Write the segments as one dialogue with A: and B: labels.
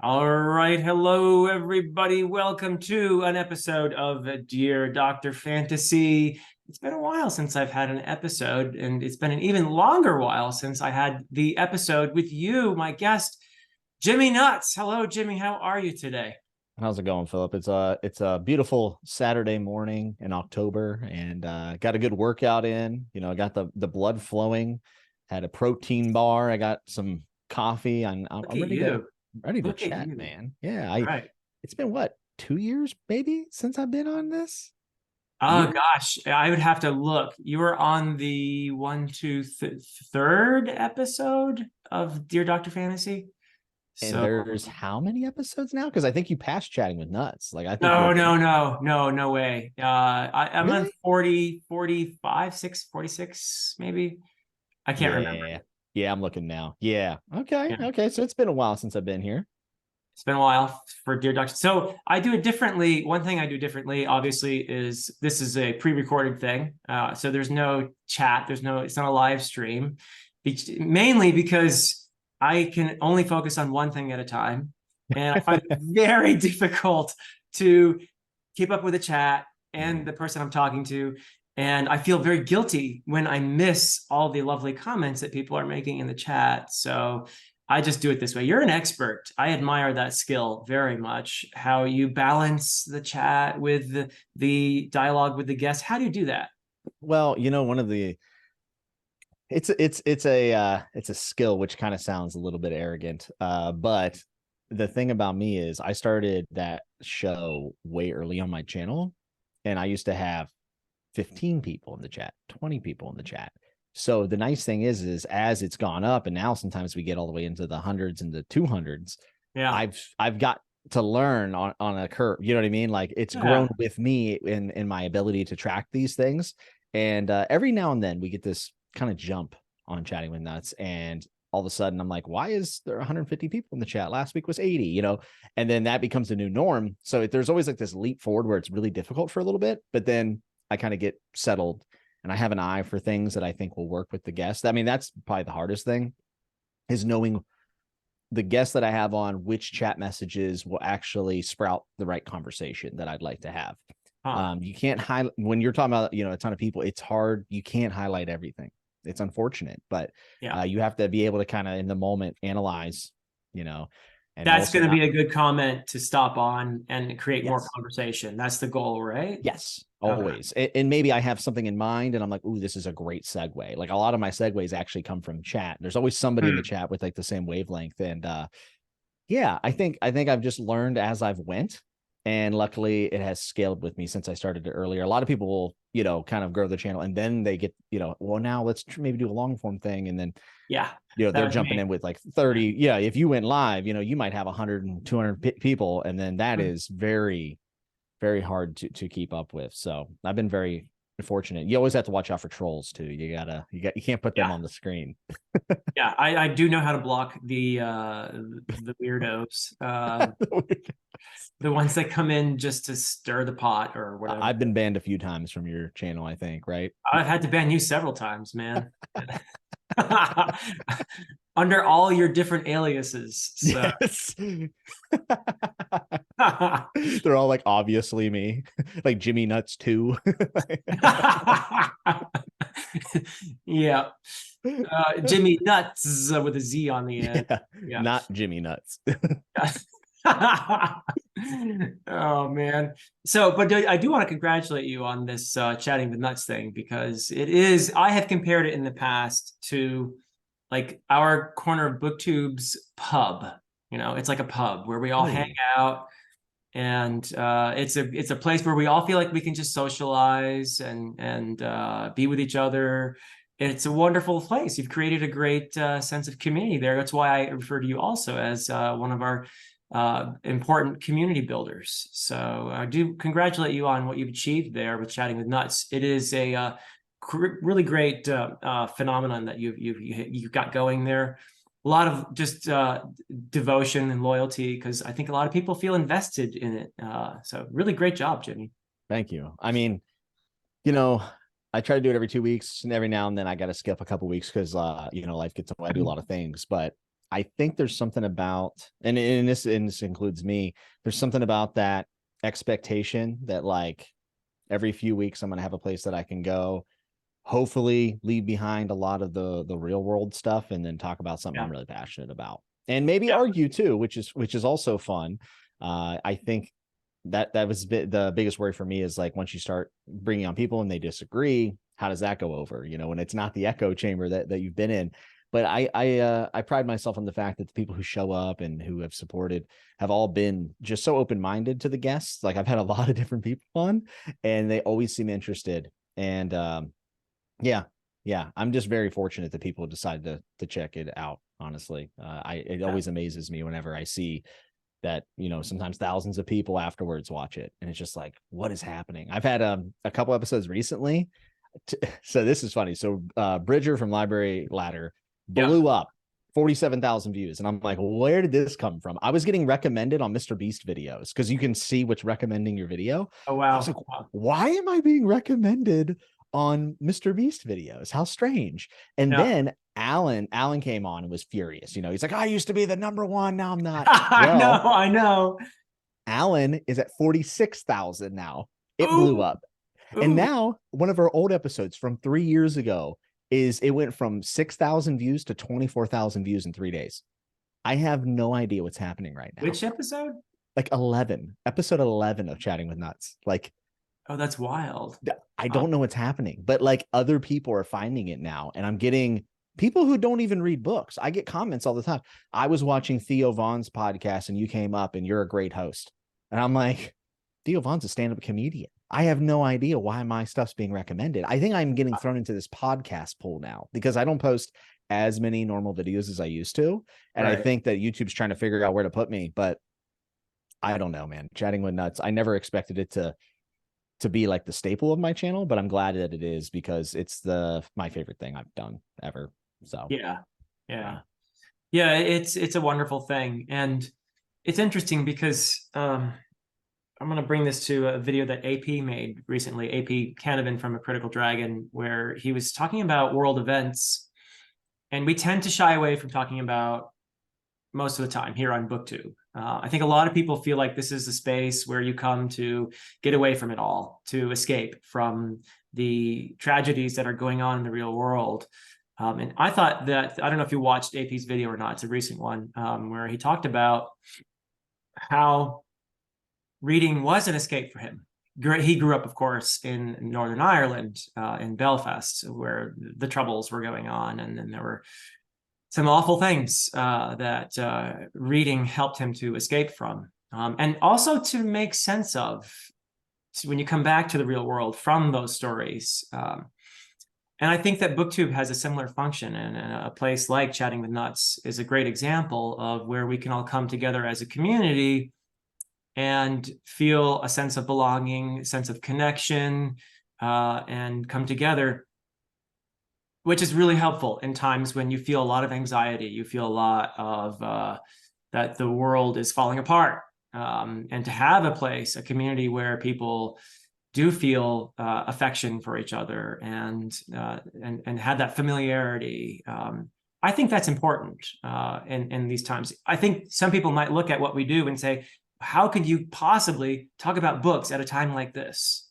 A: All right. Hello, everybody. Welcome to an episode of Dear Dr. Fantasy. It's been a while since I've had an episode, and it's been an even longer while since I had the episode with you, my guest, Jimmy Nuts. Hello, Jimmy. How are you today?
B: How's it going, Philip? It's a beautiful Saturday morning in October, and got a good workout in. I got the blood flowing. Had a protein bar. I got some coffee. I'm
A: Look at
B: ready to
A: you. Look at
B: chat,
A: you.
B: man. Yeah,
A: All
B: I.
A: right.
B: It's been what, 2 years maybe since I've been on this.
A: Oh
B: Year.
A: gosh, I would have to look. You were on the third episode of Dear Dr. Fantasy.
B: And
A: So
B: there's how many episodes now? Because I think you passed chatting with nuts. Like I think
A: no,
B: you're
A: no, no, no, no way. I'm on
B: really.
A: 40, 45, 6, 46, maybe. I can't remember.
B: Yeah, yeah. I'm looking now. Yeah. Okay.
A: Yeah.
B: Okay. So it's been a while since I've been here.
A: It's been a while for Dear Doctor. So I do it differently. One thing I do differently, obviously, is this is a pre-recorded thing. So there's no chat. It's not a live stream. Mainly because I can only focus on one thing at a time. And I find it very difficult to keep up with the chat and the person I'm talking to. And I feel very guilty when I miss all the lovely comments that people are making in the chat. So I just do it this way. You're an expert. I admire that skill very much. How you balance the chat with the dialogue with the guests. How do you do that?
B: Well, one of the it's a skill, which kind of sounds a little bit arrogant. But the thing about me is I started that show way early on my channel, and I used to have 15 people in the chat, 20 people in the chat. So the nice thing is as it's gone up, and now sometimes we get all the way into the hundreds and the 200s.
A: Yeah.
B: I've got to learn on a curve. You know what I mean? Like it's grown with me in my ability to track these things. And every now and then we get this kind of jump on Chatting with Nuts, and all of a sudden I'm like, why is there 150 people in the chat? Last week was 80, and then that becomes a new norm. So there's always like this leap forward where it's really difficult for a little bit, but then I kind of get settled, and I have an eye for things that I think will work with the guest. I mean, that's probably the hardest thing, is knowing the guests that I have on, which chat messages will actually sprout the right conversation that I'd like to have. You can't highlight when you're talking about, a ton of people. It's hard. You can't highlight everything. It's unfortunate, but you have to be able to kind of in the moment analyze, and
A: that's going to be a good comment to stop on and create more
B: Yes.
A: conversation. That's the goal, right?
B: Yes, always. Okay. And maybe I have something in mind and I'm like, ooh, this is a great segue. Like a lot of my segues actually come from chat. There's always somebody in the chat with like the same wavelength. And I think I've just learned as I've went. And luckily it has scaled with me since I started it earlier. A lot of people will, kind of grow the channel, and then they get, well, now let's maybe do a long form thing. And then, they're jumping in with like 30. Yeah. If you went live, you might have 100 and 200 people. And then that is very, very hard to keep up with. So I've been very fortunate. You always have to watch out for trolls too. You can't put them on the screen.
A: I do know how to block the weirdos. The ones that come in just to stir the pot or whatever.
B: I've been banned a few times from your channel, I think, right?
A: I've had to ban you several times, man. Under all your different aliases. So.
B: Yes. They're all like obviously me, like Jimmy Nuts too.
A: Yeah. Jimmy Nuts with a Z on the end.
B: Yeah. Not Jimmy Nuts.
A: Oh man. But I do want to congratulate you on this Chatting with Nuts thing, because I have compared it in the past to like our corner of BookTube's pub. It's like a pub where we all hang out, and it's a place where we all feel like we can just socialize and be with each other. It's a wonderful place. You've created a great sense of community there. That's why I refer to you also as one of our important community builders. So I do congratulate you on what you've achieved there with Chatting with Nuts. It is a really great phenomenon that you've got going there. A lot of just devotion and loyalty, because I think a lot of people feel invested in it. So really great job, Jimmy.
B: Thank you. I mean, I try to do it every 2 weeks, and every now and then I got to skip a couple weeks because life gets away. I do a lot of things, but I think there's something about, and this includes me, there's something about that expectation that like every few weeks I'm going to have a place that I can go, hopefully leave behind a lot of the real world stuff, and then talk about something I'm really passionate about, and maybe argue too, which is also fun. I think that was the biggest worry for me, is like once you start bringing on people and they disagree, how does that go over, when it's not the echo chamber that you've been in. But I pride myself on the fact that the people who show up and who have supported have all been just so open-minded to the guests. Like I've had a lot of different people on, and they always seem interested. And yeah, I'm just very fortunate that people decide to check it out. Honestly, it always amazes me whenever I see that, sometimes thousands of people afterwards watch it, and it's just like, what is happening? I've had a couple episodes recently. So this is funny. So Bridger from Library Ladder blew up, 47,000 views, and I'm like, where did this come from? I was getting recommended on Mr. Beast videos, because you can see what's recommending your video.
A: Oh wow.
B: I was like, why am I being recommended on Mr. Beast videos? How strange. And then Alan came on and was furious. He's like, I used to be the number one, now I'm not.
A: I know.
B: Alan is at 46,000 now. It blew up. And now one of our old episodes from 3 years ago it went from 6,000 views to 24,000 views in 3 days. I have no idea what's happening right now.
A: Which episode?
B: Like episode 11 of Chatting with Nuts. Like,
A: oh, that's wild.
B: I don't know what's happening, but like other people are finding it now. And I'm getting people who don't even read books. I get comments all the time. I was watching Theo Vaughn's podcast and you came up and you're a great host. And I'm like, Theo Vaughn's a stand-up comedian. I have no idea why my stuff's being recommended. I think I'm getting thrown into this podcast pool now because I don't post as many normal videos as I used to. And I think that YouTube's trying to figure out where to put me, but I don't know, man. Chatting with Nuts, I never expected it to be like the staple of my channel, but I'm glad that it is, because it's my favorite thing I've done ever. So
A: yeah, it's a wonderful thing. And it's interesting because I'm going to bring this to a video that AP made recently, AP Canavan from A Critical Dragon, where he was talking about world events. And we tend to shy away from talking about most of the time here on BookTube. I think a lot of people feel like this is a space where you come to get away from it all, to escape from the tragedies that are going on in the real world. And I thought that, I don't know if you watched AP's video or not, it's a recent one, where he talked about how reading was an escape for him. He grew up, of course, in Northern Ireland, in Belfast, where the Troubles were going on. And then there were some awful things that reading helped him to escape from. And also to make sense of when you come back to the real world from those stories. And I think that BookTube has a similar function, and a place like Chatting with Nuts is a great example of where we can all come together as a community and feel a sense of belonging, a sense of connection, and come together, which is really helpful in times when you feel a lot of anxiety, you feel a lot of that the world is falling apart. And to have a place, a community where people do feel affection for each other and have that familiarity. I think that's important in these times. I think some people might look at what we do and say, how could you possibly talk about books at a time like this?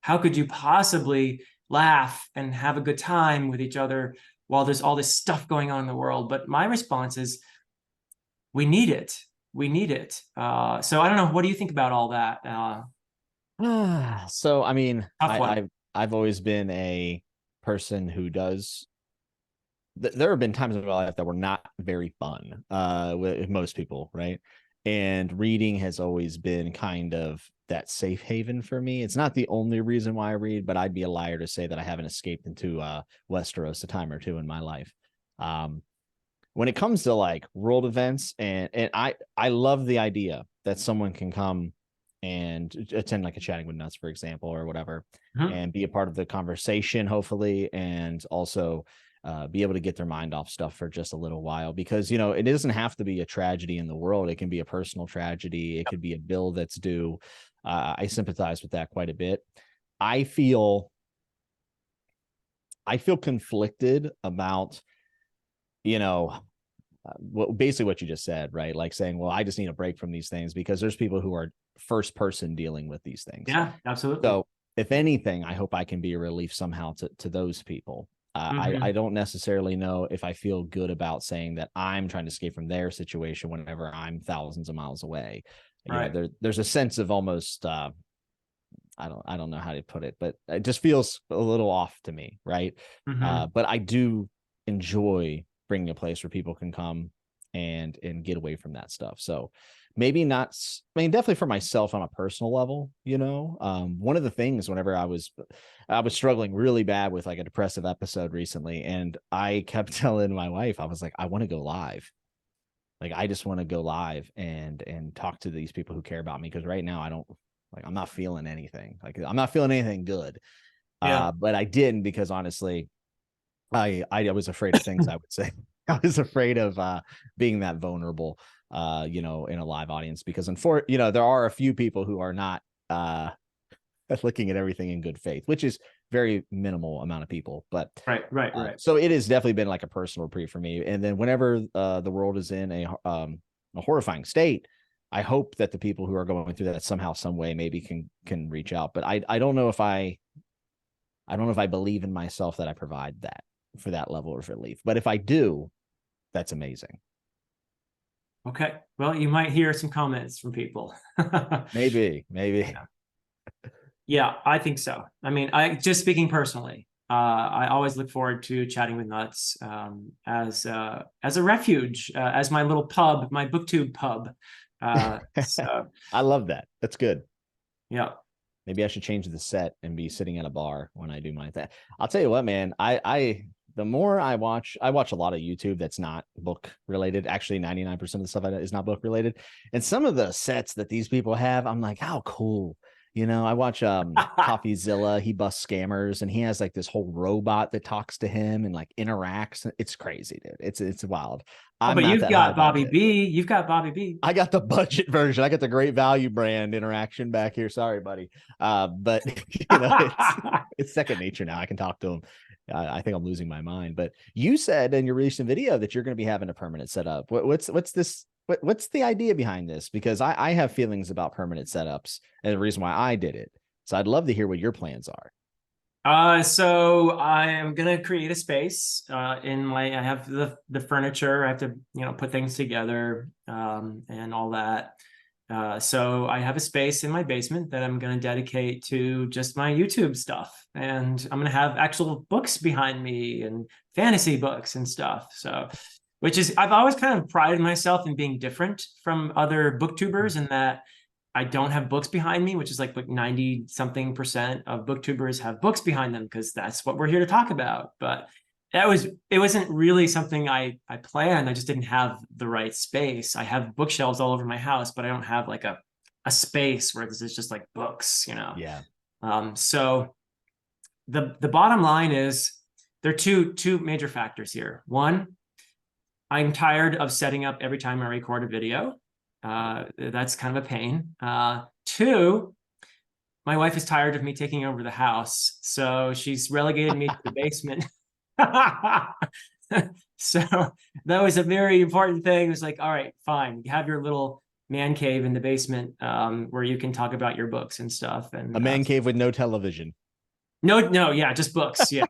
A: How could you possibly laugh and have a good time with each other while there's all this stuff going on in the world? But my response is, we need it. We need it. So I don't know. What do you think about all that?
B: So, I mean, I've always been a person who does. There have been times in my life that were not very fun with most people, right? And reading has always been kind of that safe haven for me. It's not the only reason why I read, but I'd be a liar to say that I haven't escaped into Westeros a time or two in my life. When it comes to like world events, and I love the idea that someone can come and attend like a Chatting with Nuts, for example, or whatever, and be a part of the conversation, hopefully, and also be able to get their mind off stuff for just a little while, because, you know, it doesn't have to be a tragedy in the world. It can be a personal tragedy. It could be a bill that's due. I sympathize with that quite a bit. I feel conflicted about, you know, basically what you just said, right? Like saying, well, I just need a break from these things, because there's people who are first person dealing with these things.
A: Yeah, absolutely.
B: So if anything, I hope I can be a relief somehow to those people. I don't necessarily know if I feel good about saying that I'm trying to escape from their situation whenever I'm thousands of miles away.
A: Right.
B: There's a sense of almost I don't know how to put it, but it just feels a little off to me, right? But I do enjoy bringing a place where people can come and get away from that stuff. So maybe not, I mean, definitely for myself on a personal level, one of the things whenever I was struggling really bad with like a depressive episode recently, and I kept telling my wife, I was like, I want to go live. Like, I just want to go live and talk to these people who care about me. Cause right now I'm not feeling anything. Like, I'm not feeling anything good.
A: Yeah.
B: But I didn't, because honestly, I was afraid of things. I would say I was afraid of being that vulnerable, in a live audience, because there are a few people who are not looking at everything in good faith, which is very minimal amount of people. But
A: Right.
B: so it has definitely been like a personal reprieve for me. And then whenever the world is in a horrifying state, I hope that the people who are going through that somehow, some way, maybe can reach out. But I don't know if I believe in myself that I provide that for that level of relief. But if I do, that's amazing.
A: Okay. Well, you might hear some comments from people.
B: Maybe.
A: Yeah, I think so. I mean, just speaking personally, I always look forward to chatting with Nuts as a refuge, as my little pub, my BookTube pub. So
B: I love that. That's good.
A: yeah.
B: Maybe I should change the set and be sitting at a bar when I do my thing. I'll tell you what, man. The more I watch a lot of YouTube that's not book related. Actually, 99% of the stuff is not book related. And some of the sets that these people have, I'm like, how cool. I watch CoffeeZilla. He busts scammers, and he has like this whole robot that talks to him and like interacts. It's crazy, dude. It's wild.
A: Oh, but you've got Bobby B. You've got Bobby B.
B: I got the budget version. I got the Great Value brand interaction back here. Sorry, buddy. But it's second nature now. I can talk to him. I think I'm losing my mind. But you said in your recent video that you're going to be having a permanent setup. What's this? What's the idea behind this? Because I have feelings about permanent setups and the reason why I did it. So I'd love to hear what your plans are.
A: So I am gonna create a space I have the furniture. I have to, put things together and all that. So I have a space in my basement that I'm gonna dedicate to just my YouTube stuff. And I'm gonna have actual books behind me and fantasy books and stuff. So I've always kind of prided myself in being different from other booktubers in that I don't have books behind me, which is like 90 something percent of booktubers have books behind them because that's what we're here to talk about. But it wasn't really something I planned. I just didn't have the right space. I have bookshelves all over my house, but I don't have like a space where this is just like books,
B: Yeah.
A: So the bottom line is there are two major factors here. One, I'm tired of setting up every time I record a video. That's kind of a pain. Two, my wife is tired of me taking over the house, so she's relegated me to the basement. So that was a very important thing. It was like, all right, fine. You have your little man cave in the basement where you can talk about your books and stuff. And
B: a man cave with no television.
A: No, yeah, just books. Yeah,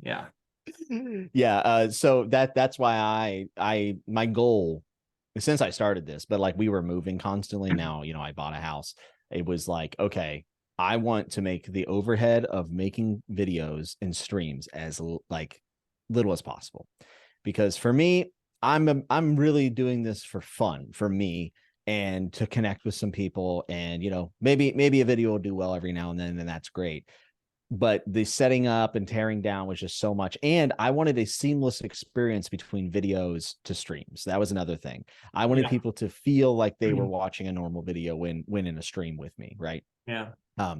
A: yeah.
B: So that's why my goal, since I started this, but like we were moving constantly. Now, I bought a house. It was like, okay, I want to make the overhead of making videos and streams as like little as possible, because for me, I'm really doing this for fun for me and to connect with some people. And, maybe a video will do well every now and then, and that's great. But the setting up and tearing down was just so much. And I wanted a seamless experience between videos to streams. That was another thing. I wanted people to feel like they were watching a normal video when in a stream with me. Right.
A: Yeah.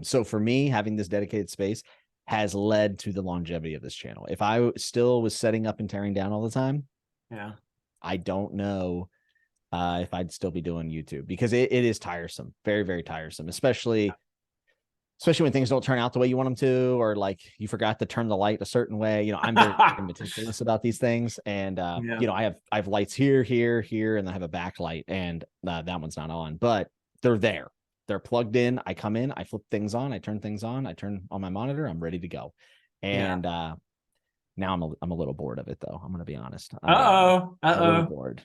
B: So for me, having this dedicated space has led to the longevity of this channel. If I still was setting up and tearing down all the time, I don't know if I'd still be doing YouTube, because it is tiresome, very, very tiresome, especially especially when things don't turn out the way you want them to, or like you forgot to turn the light a certain way. I'm very meticulous about these things. And,
A: Yeah.
B: I have lights here, and I have a backlight, and that one's not on, but they're there. They're plugged in. I come in, I flip things on, I turn things on, I turn on my monitor, I'm ready to go. And now I'm a little bored of it, though. I'm going to be honest. I'm a little bored.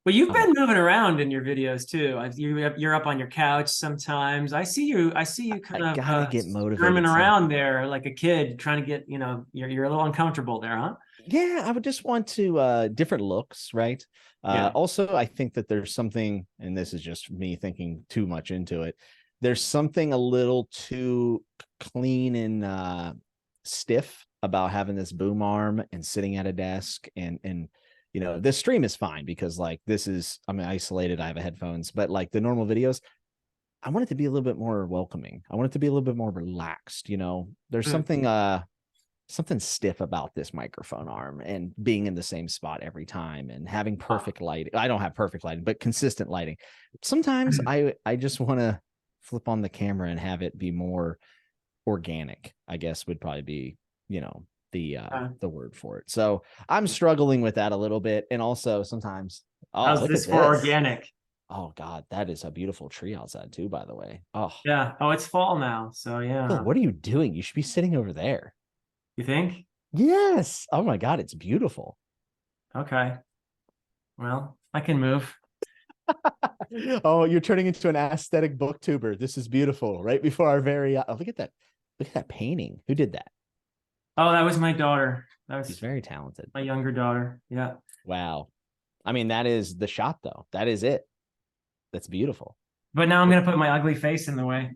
A: Well, you've been moving around in your videos too. You're up on your couch sometimes. I see you kind of
B: gotta get motivated
A: squirming around there like a kid trying to get, you're a little uncomfortable there, huh?
B: Yeah, I would just want to different looks, right? Also, I think that there's something, and this is just me thinking too much into it. There's something a little too clean and stiff about having this boom arm and sitting at a desk, and this stream is fine because like I'm isolated, I have headphones, but like the normal videos, I want it to be a little bit more welcoming. I want it to be a little bit more relaxed. There's something stiff about this microphone arm and being in the same spot every time and having perfect lighting. I don't have perfect lighting, but consistent lighting. Sometimes I just want to flip on the camera and have it be more organic, I guess would probably be, the word for it. So I'm struggling with that a little bit. And also sometimes,
A: how's this for organic?
B: Oh God, that is a beautiful tree outside too, by the way. Oh
A: yeah. Oh, it's fall now. So yeah.
B: Phil, what are you doing? You should be sitting over there.
A: You think?
B: Yes. Oh my God, it's beautiful.
A: Okay. Well, I can move.
B: Oh, you're turning into an aesthetic booktuber. This is beautiful. Right before our very look at that. Look at that painting. Who did that?
A: Oh, that was my daughter.
B: She's very talented.
A: My younger daughter. Yeah.
B: Wow. I mean, that is the shot though. That is it. That's beautiful.
A: But now I'm gonna put my ugly face in the way.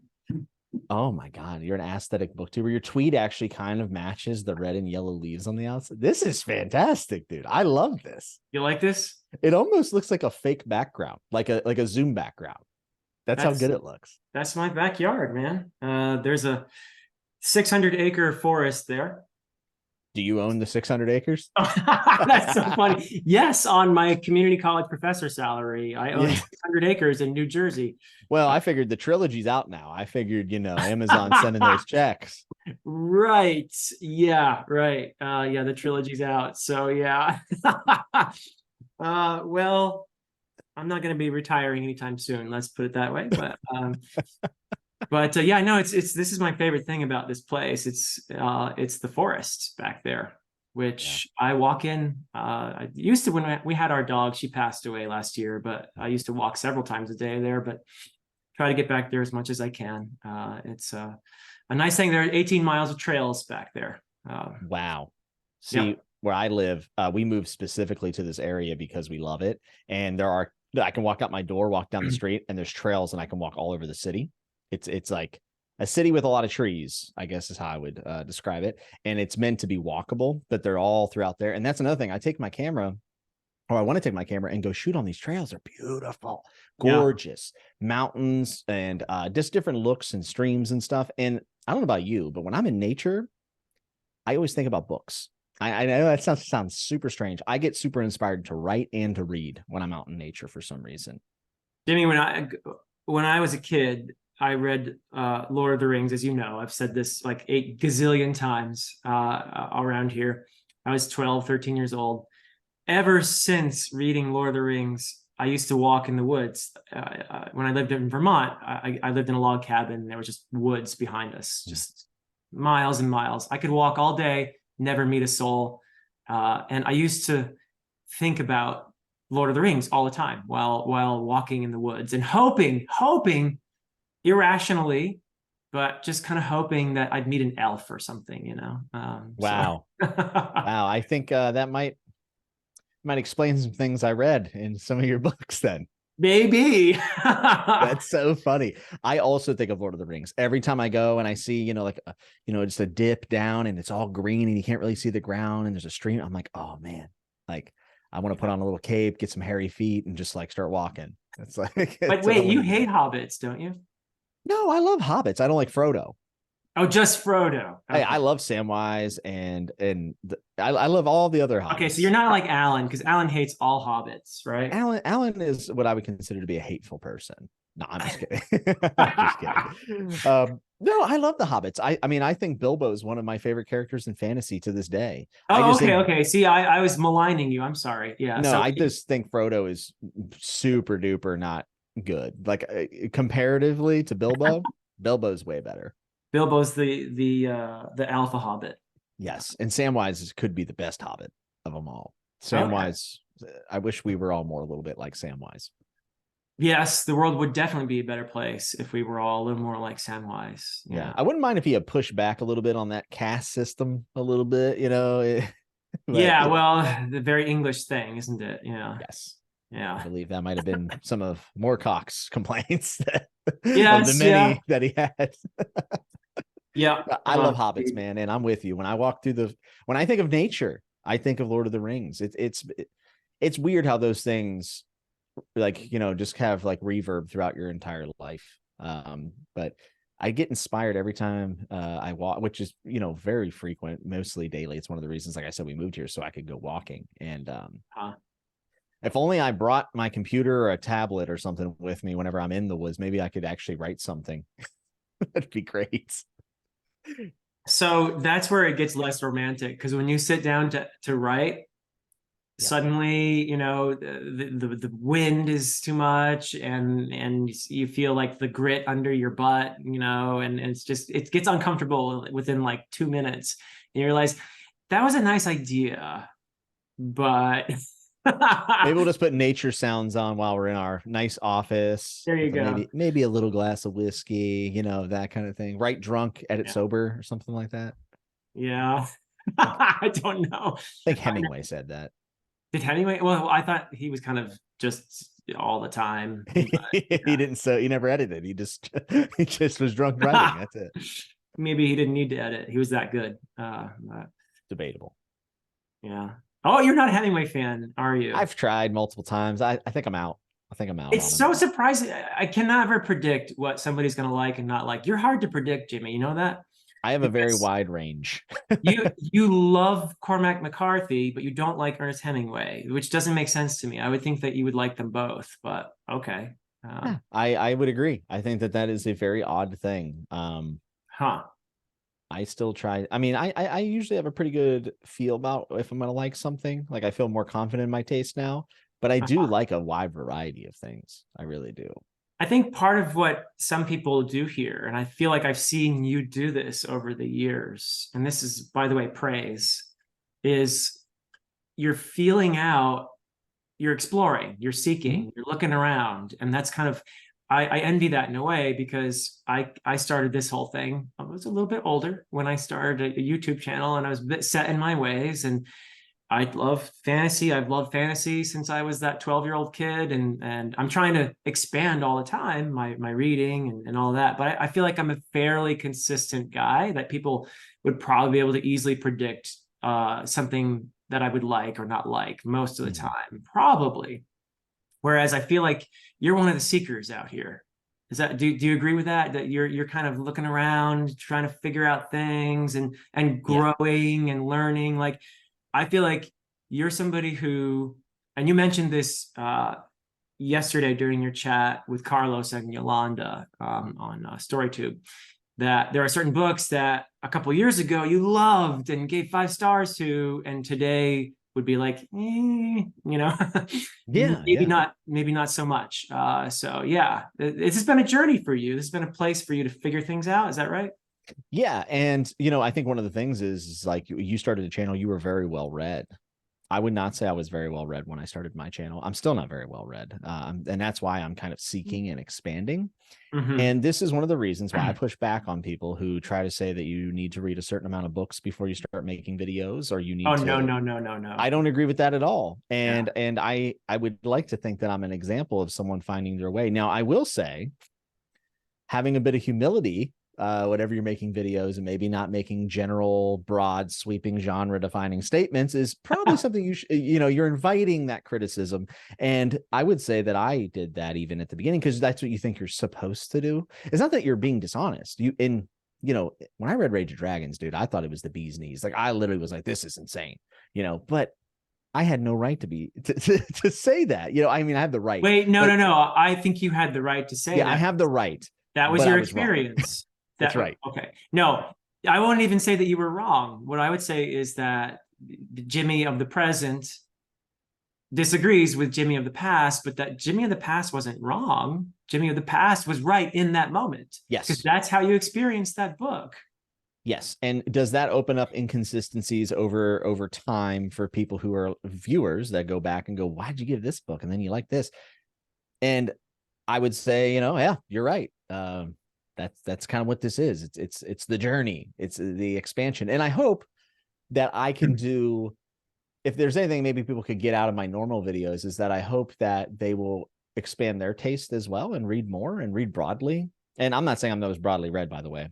B: Oh my God, you're an aesthetic booktuber. Your tweet actually kind of matches the red and yellow leaves on the outside. This is fantastic, dude. I love this.
A: You like this?
B: It almost looks like a fake background, like a Zoom background. That's how good it looks.
A: That's my backyard, man. There's a 600-acre forest there.
B: Do you own the 600 acres?
A: That's so funny. Yes, on my community college professor salary, I own 600 acres in New Jersey.
B: Well, I figured the trilogy's out now. I figured, Amazon sending those checks.
A: Right. Yeah, right. Yeah, the trilogy's out. So yeah. Well, I'm not going to be retiring anytime soon. Let's put it that way. But yeah, no, this is my favorite thing about this place. It's the forest back there, which I walk in. I used to, when we had our dog, she passed away last year, but I used to walk several times a day there, but try to get back there as much as I can. It's a nice thing. There are 18 miles of trails back there.
B: Wow. See, where I live, we moved specifically to this area because we love it. And I can walk out my door, walk down the street, and there's trails, and I can walk all over the city. It's like a city with a lot of trees, I guess is how I would describe it. And it's meant to be walkable, but they're all throughout there. And that's another thing. I want to take my camera and go shoot on these trails. They're beautiful, gorgeous mountains, and just different looks and streams and stuff. And I don't know about you, but when I'm in nature, I always think about books. I know that sounds super strange. I get super inspired to write and to read when I'm out in nature for some reason.
A: Jimmy, when I was a kid, I read Lord of the Rings, as you know. I've said this like 8 gazillion times around here. I was 12, 13 years old. Ever since reading Lord of the Rings, I used to walk in the woods. When I lived in Vermont, I lived in a log cabin. There was just woods behind us, just miles and miles. I could walk all day, never meet a soul. And I used to think about Lord of the Rings all the time while walking in the woods and hoping irrationally, but just kind of hoping that I'd meet an elf or something,
B: Wow. Wow. I think that might explain some things I read in some of your books then.
A: Maybe.
B: That's so funny. I also think of Lord of the Rings every time I go and I see, just a dip down and it's all green and you can't really see the ground and there's a stream. I'm like, oh man, like I want to put on a little cape, get some hairy feet and just like start walking. It's like,
A: but wait, you hate hobbits, don't you?
B: No, I love hobbits. I don't like Frodo.
A: Oh, just Frodo. Okay.
B: Hey, I love Samwise and I love all the other hobbits.
A: Okay, so you're not like Alan, because Alan hates all hobbits, right?
B: Alan is what I would consider to be a hateful person. No, I'm just kidding. I'm just kidding. No, I love the hobbits. I mean, I think Bilbo is one of my favorite characters in fantasy to this day. I
A: Oh,
B: just
A: okay,
B: think
A: okay. See, I was maligning you. I'm sorry. Yeah.
B: no,
A: So
B: I just think Frodo is super duper not good. Like comparatively to Bilbo, Bilbo's way better.
A: Bilbo's the alpha hobbit.
B: Yes, and Samwise could be the best hobbit of them all.
A: Okay.
B: Samwise, I wish we were all more a little bit like Samwise.
A: Yes, the world would definitely be a better place if we were all a little more like Samwise.
B: Yeah,
A: Yeah.
B: I wouldn't mind if he had pushed back a little bit on that caste system a little bit, but
A: Yeah, well, the very English thing, isn't it? Yeah.
B: yes, I
A: Yeah.
B: believe that might have been some of Moorcock's complaints of the
A: Yes, yeah.
B: many that he had.
A: Yeah.
B: I love hobbits, man, and I'm with you. When I walk through when I think of nature, I think of Lord of the Rings. It's weird how those things like just have like reverb throughout your entire life. But I get inspired every time I walk, which is very frequent, mostly daily. It's one of the reasons, like I said, we moved here so I could go walking. And if only I brought my computer or a tablet or something with me whenever I'm in the woods, maybe I could actually write something. That'd be great.
A: So that's where it gets less romantic because when you sit down to write, suddenly the wind is too much and you feel like the grit under your butt, and it's just it gets uncomfortable within like 2 minutes. And you realize that was a nice idea, but
B: maybe we'll just put nature sounds on while we're in our nice office.
A: There you go.
B: Maybe a little glass of whiskey, that kind of thing. Right drunk, edit sober, or something like that.
A: Yeah. I don't know.
B: I think Hemingway said that.
A: Did Hemingway? Well, I thought he was kind of just all the time. But,
B: he didn't. So he never edited. He just was drunk writing. That's it.
A: Maybe he didn't need to edit. He was that good.
B: Debatable.
A: Yeah. Oh, you're not a Hemingway fan, are you?
B: I've tried multiple times. I think I'm out. It's
A: so surprising. I can never predict what somebody's going to like and not like. You're hard to predict, Jimmy. You know that?
B: I have a very wide range.
A: you love Cormac McCarthy, but you don't like Ernest Hemingway, which doesn't make sense to me. I would think that you would like them both, but okay.
B: I would agree. I think that is a very odd thing. I still try. I mean, I usually have a pretty good feel about if I'm going to like something. Like I feel more confident in my taste now, but I do like a wide variety of things. I really do.
A: I think part of what some people do here, and I feel like I've seen you do this over the years, and this is, by the way, praise, is you're feeling out, you're exploring, you're seeking, you're looking around. And that's kind of, I envy that in a way because I started this whole thing. I was a little bit older when I started a YouTube channel and I was a bit set in my ways. And I love fantasy. I've loved fantasy since I was that 12-year-old kid. And I'm trying to expand all the time, my reading and all that. But I feel like I'm a fairly consistent guy that people would probably be able to easily predict something that I would like or not like most of the time, probably. Whereas I feel like you're one of the seekers out here. Is that do you agree with that? That you're kind of looking around, trying to figure out things and growing and learning. Like I feel like you're somebody who, and you mentioned this yesterday during your chat with Carlos and Yolanda on StoryTube, that there are certain books that a couple years ago you loved and gave 5 stars to, and today would be like, maybe not so much. So yeah, it's just been a journey for you. This has been a place for you to figure things out. Is that right?
B: Yeah. And, I think one of the things is like you started a channel, you were very well read. I would not say I was very well read when I started my channel. I'm still not very well read. And that's why I'm kind of seeking and expanding. And this is one of the reasons why I push back on people who try to say that you need to read a certain amount of books before you start making videos, or you need to.
A: No.
B: I don't agree with that at all. And I would like to think that I'm an example of someone finding their way. Now, I will say, having a bit of humility, whenever you're making videos and maybe not making general, broad, sweeping, genre-defining statements is probably something you're inviting that criticism. And I would say that I did that even at the beginning because that's what you think you're supposed to do. It's not that you're being dishonest. When I read Rage of Dragons, dude, I thought it was the bee's knees. Like I literally was like, this is insane, but I had no right to say that. I mean, I have the right.
A: Wait, no. I think you had the right to say that.
B: Yeah, I have the right.
A: That was your experience.
B: That's right.
A: Okay. No, I won't even say that you were wrong. What I would say is that Jimmy of the present disagrees with Jimmy of the past, but that Jimmy of the past wasn't wrong. Jimmy of the past was right in that moment.
B: Yes.
A: Because that's how you experienced that book.
B: Yes. And does that open up inconsistencies over time for people who are viewers that go back and go, why'd you give this book? And then you like this? And I would say, yeah, you're right. That's kind of what this is. It's the journey. It's the expansion. And I hope that I can do, if there's anything maybe people could get out of my normal videos, is that I hope that they will expand their taste as well and read more and read broadly. And I'm not saying I'm those broadly read, by the way,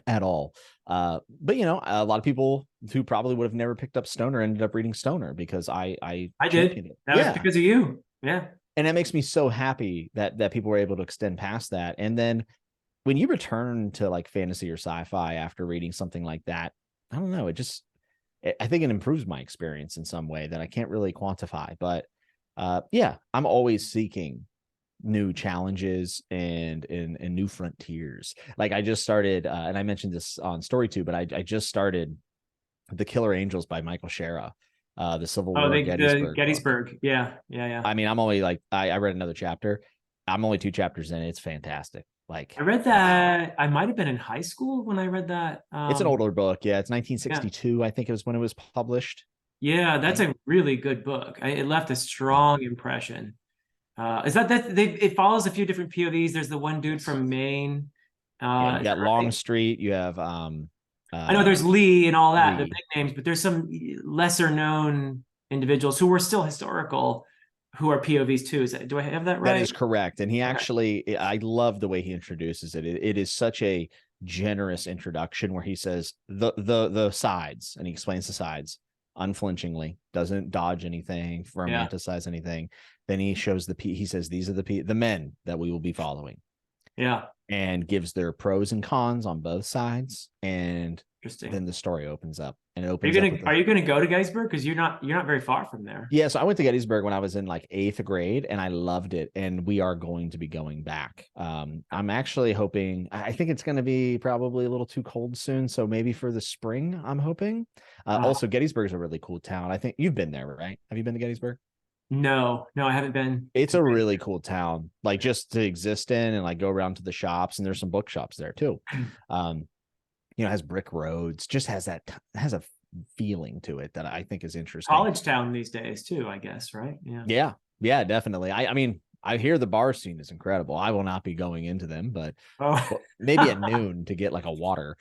B: at all. But a lot of people who probably would have never picked up Stoner ended up reading Stoner because I
A: did.
B: it.
A: That was because of you. Yeah.
B: And it makes me so happy that people were able to extend past that. And then when you return to like fantasy or sci-fi after reading something like that, I don't know, I think it improves my experience in some way that I can't really quantify. But yeah, I'm always seeking new challenges and new frontiers. Like I just started, and I mentioned this on StoryTube, but I just started The Killer Angels by Michael Shera, the Civil War
A: the
B: Gettysburg book.
A: Yeah.
B: I mean, I'm only like, I read another chapter. I'm only 2 chapters in. It's fantastic. Like
A: I read that. I might have been in high school when I read that.
B: It's an older book. Yeah, it's 1962. I think it was when it was published.
A: Yeah, that's a really good book. It left a strong impression. Is that it follows a few different POVs. There's the one dude from Maine.
B: You got Longstreet. You have
A: I know there's Lee and all that,
B: Lee.
A: the big names, but there's some lesser known individuals who were still historical who are POVs too. Do I have that right?
B: That is correct. And he actually, I love the way he introduces it. It is such a generous introduction where he says the sides, and he explains the sides unflinchingly, doesn't dodge anything, romanticize anything. Then he shows he says these are the men that we will be following.
A: Yeah.
B: And gives their pros and cons on both sides. And
A: interesting.
B: Then the story opens up. And it opens
A: Are you gonna go to Gettysburg? Because you're not very far from there.
B: Yeah, so I went to Gettysburg when I was in like 8th grade and I loved it. And we are going to be going back. I'm actually hoping, I think it's gonna be probably a little too cold soon. So maybe for the spring, I'm hoping. Also, Gettysburg is a really cool town. I think you've been there, right? Have you been to Gettysburg?
A: No, I haven't been.
B: It's a really cool town, like just to exist in and like go around to the shops, and there's some bookshops there too. It has brick roads, just has a feeling to it that I think is interesting.
A: College town these days too, I guess, right?
B: Yeah, definitely. I mean, I hear the bar scene is incredible. I will not be going into them, but maybe at noon to get like a water.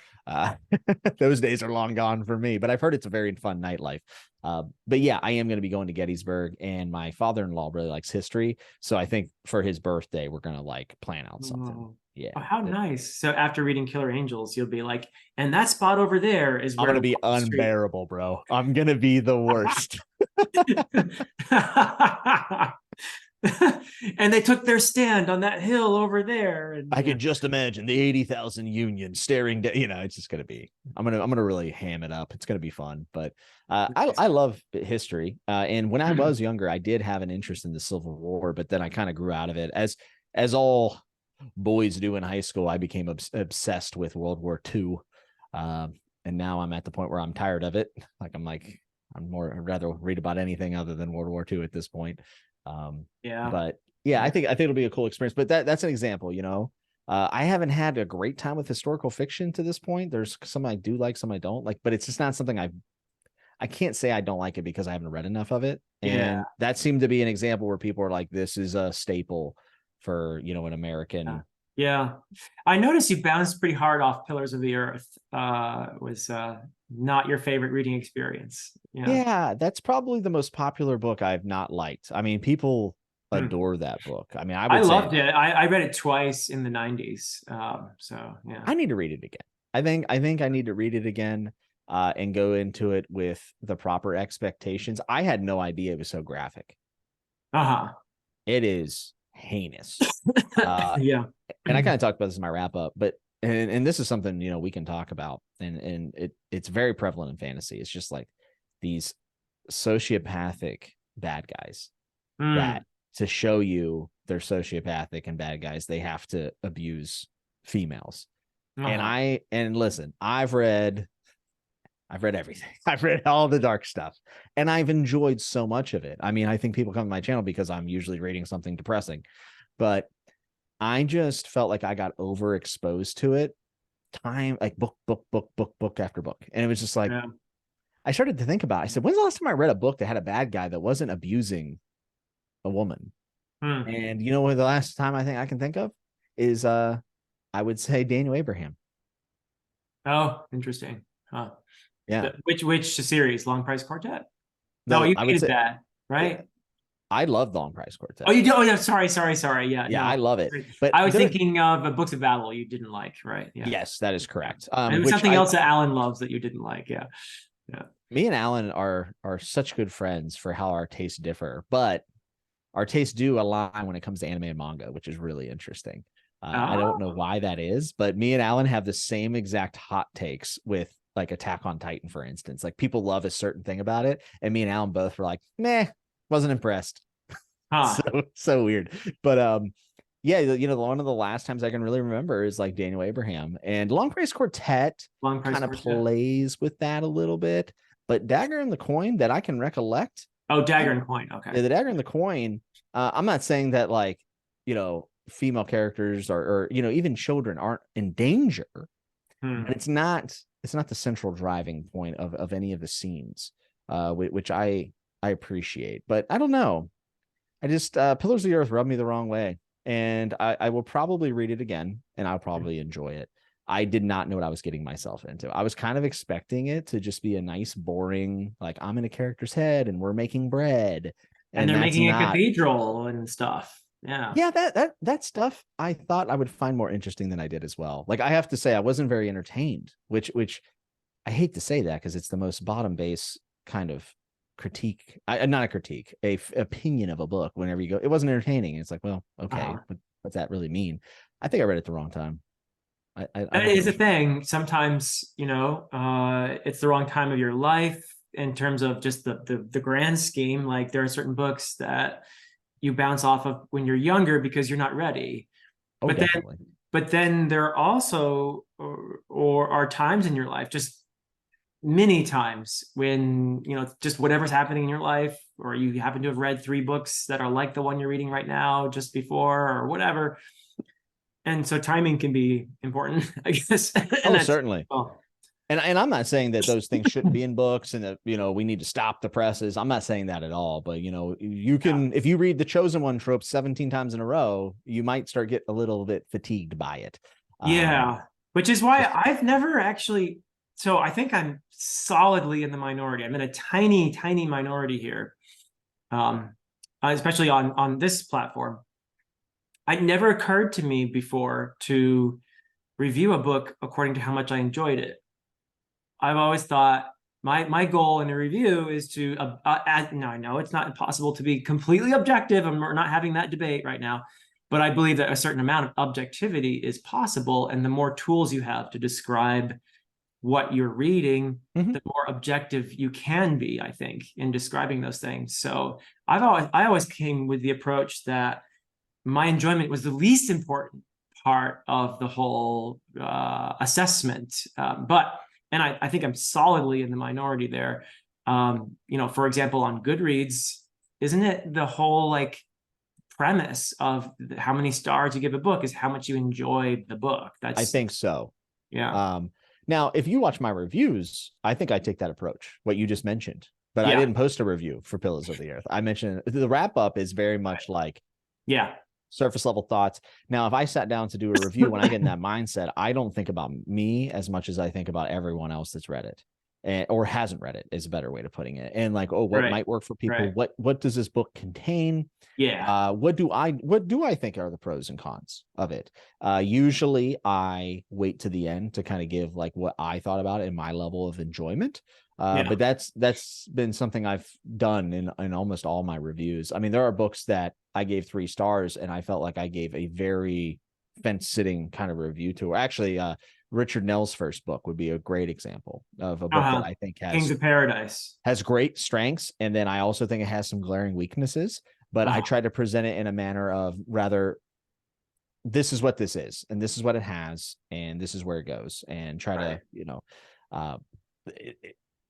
B: Those days are long gone for me, but I've heard it's a very fun nightlife. But yeah, I am going to be going to Gettysburg, and my father-in-law really likes history. So I think for his birthday, we're going to like plan out something. Yeah.
A: Oh, how nice. So after reading Killer Angels, you'll be like, and that spot over there is where
B: I'm going to be unbearable, bro. I'm going to be the worst.
A: And they took their stand on that hill over there. And
B: I can just imagine the 80,000 Union staring down. It's just gonna be. I'm gonna really ham it up. It's gonna be fun. But I love history. And when I was younger, I did have an interest in the Civil War, but then I kind of grew out of it. As all boys do in high school, I became obsessed with World War II. And now I'm at the point where I'm tired of it. I'd rather read about anything other than World War II at this point. But yeah, I think it'll be a cool experience. But that's an example. I haven't had a great time with historical fiction to this point. There's some I do like, some I don't like, but it's just not something I can't say I don't like it because I haven't read enough of it. And that seemed to be an example where people are like, this is a staple for an American.
A: Yeah, I noticed you bounced pretty hard off Pillars of the Earth. Was not your favorite reading experience.
B: Yeah, that's probably the most popular book I've not liked. I mean, people adore that book. I mean, I
A: loved it. I read it twice in the 90s. So yeah,
B: I need to read it again. I think I need to read it again and go into it with the proper expectations. I had no idea it was so graphic. It is heinous.
A: Yeah.
B: And I kind of talked about this in my wrap up, but and this is something we can talk about, and it's very prevalent in fantasy. It's just like these sociopathic bad guys that to show you they're sociopathic and bad guys, they have to abuse females.
A: Uh-huh.
B: And listen, I've read everything. I've read all the dark stuff, and I've enjoyed so much of it. I mean, I think people come to my channel because I'm usually reading something depressing, but I just felt like I got overexposed to it, like book after book. And it was just like,
A: Yeah.
B: I started to think about it. I said, when's the last time I read a book that had a bad guy that wasn't abusing a woman?
A: Hmm.
B: And you know what the last time I can think of is I would say Daniel Abraham.
A: Oh, interesting. Huh.
B: Yeah.
A: Which series? Long Price Quartet? No, you
B: I would
A: hated
B: say
A: that, right?
B: I love Long Price
A: Oh,
B: Quartet.
A: you do? Oh, yeah. Sorry. Yeah,
B: Yeah,
A: no.
B: I love it. But
A: I was thinking of Books of Babel you didn't like, right? Yeah.
B: yes, that is
A: Yeah.
B: correct.
A: And it was
B: Which
A: something else that Alan loves that you didn't like. Yeah. Yeah.
B: me and Alan are such good friends for how our tastes differ, but our tastes do align when it comes to anime and manga, which is really interesting. I don't know
A: Oh,
B: why that is, but me and Alan have the same exact hot takes with like Attack on Titan, for instance. Like people love a certain thing about it, and me and Alan both were like, meh, wasn't impressed.
A: huh.
B: So weird. But yeah, one of the last times I can really remember is like Daniel Abraham, and Long Price Quartet
A: Long Price
B: kind of
A: Quartet.
B: plays with that a little bit. But Dagger and the Coin that I can recollect,
A: Oh, Dagger and Coin. Okay.
B: the Dagger and the Coin, I'm not saying that like, female characters or even children aren't in danger,
A: Hmm.
B: but it's not the central driving point of any of the scenes, which I appreciate. But I don't know. I just Pillars of the Earth rubbed me the wrong way, and I will probably read it again, and I'll probably enjoy it. I did not know what I was getting myself into. I was kind of expecting it to just be a nice, boring, like I'm in a character's head and we're making bread,
A: And
B: and
A: they're
B: that's
A: making a
B: not.
A: cathedral and stuff. Yeah.
B: Yeah, that stuff I thought I would find more interesting than I did as well. Like I have to say, I wasn't very entertained, which I hate to say that because it's the most bottom base kind of critique, not a critique, opinion of a book. Whenever you go, it wasn't entertaining. It's like, well, okay,
A: Uh-huh.
B: what's that really mean? I think I read it the wrong time. I
A: That
B: don't think
A: is
B: it
A: a
B: was.
A: thing. Sometimes, it's the wrong time of your life in terms of just the grand scheme. Like there are certain books that you bounce off of when you're younger because you're not ready.
B: Oh,
A: But then
B: definitely.
A: but then there are also or are times in your life, just many times when, just whatever's happening in your life, or you happen to have read three books that are like the one you're reading right now just before or whatever. And so timing can be important, I guess. And
B: Oh,
A: that's
B: certainly.
A: well,
B: And I'm not saying that those things shouldn't be in books and that we need to stop the presses. I'm not saying that at all. But you
A: yeah.
B: can, if you read the Chosen One trope 17 times in a row, you might start getting a little bit fatigued by it.
A: Yeah, which is why
B: Just
A: I've never actually. So I think I'm solidly in the minority. I'm in a tiny, tiny minority here, um, especially on this platform. It never occurred to me before to review a book according to how much I enjoyed it. I've always thought my goal in a review is to no, I know it's not possible to be completely objective, and we're not having that debate right now, but I believe that a certain amount of objectivity is possible, and the more tools you have to describe what you're reading,
B: Mhm.
A: the more objective you can be, I think, in describing those things. So I always came with the approach that my enjoyment was the least important part of the whole assessment. I think I'm solidly in the minority there. For example, on Goodreads, isn't it the whole like premise of how many stars you give a book is how much you enjoy the book?
B: I
A: That's
B: think so.
A: yeah,
B: Um, Now, if you watch my reviews, I think I take that approach, what you just mentioned. But I
A: yeah,
B: didn't post a review for Pillars of the Earth. I mentioned the wrap up is very much like
A: yeah,
B: surface level thoughts. Now, if I sat down to do a review, when I get in that mindset, I don't think about me as much as I think about everyone else that's read it or hasn't read it is a better way of putting it. And like, oh, what
A: right,
B: might work for people?
A: right,
B: What does this book contain?
A: yeah,
B: What do I think are the pros and cons of it? Usually I wait to the end to kind of give like what I thought about it and my level of enjoyment.
A: yeah,
B: But that's been something I've done in almost all my reviews. I mean, there are books that I gave 3 stars and I felt like I gave a very fence sitting kind of review to. Actually, Richard Nell's first book would be a great example of a book that I think
A: Kings of Paradise.
B: has great strengths, and then I also think it has some glaring weaknesses. But I
A: Uh,
B: try to present it in a manner of rather this is what this is, and this is what it has, and this is where it goes, and try
A: Right.
B: to, uh,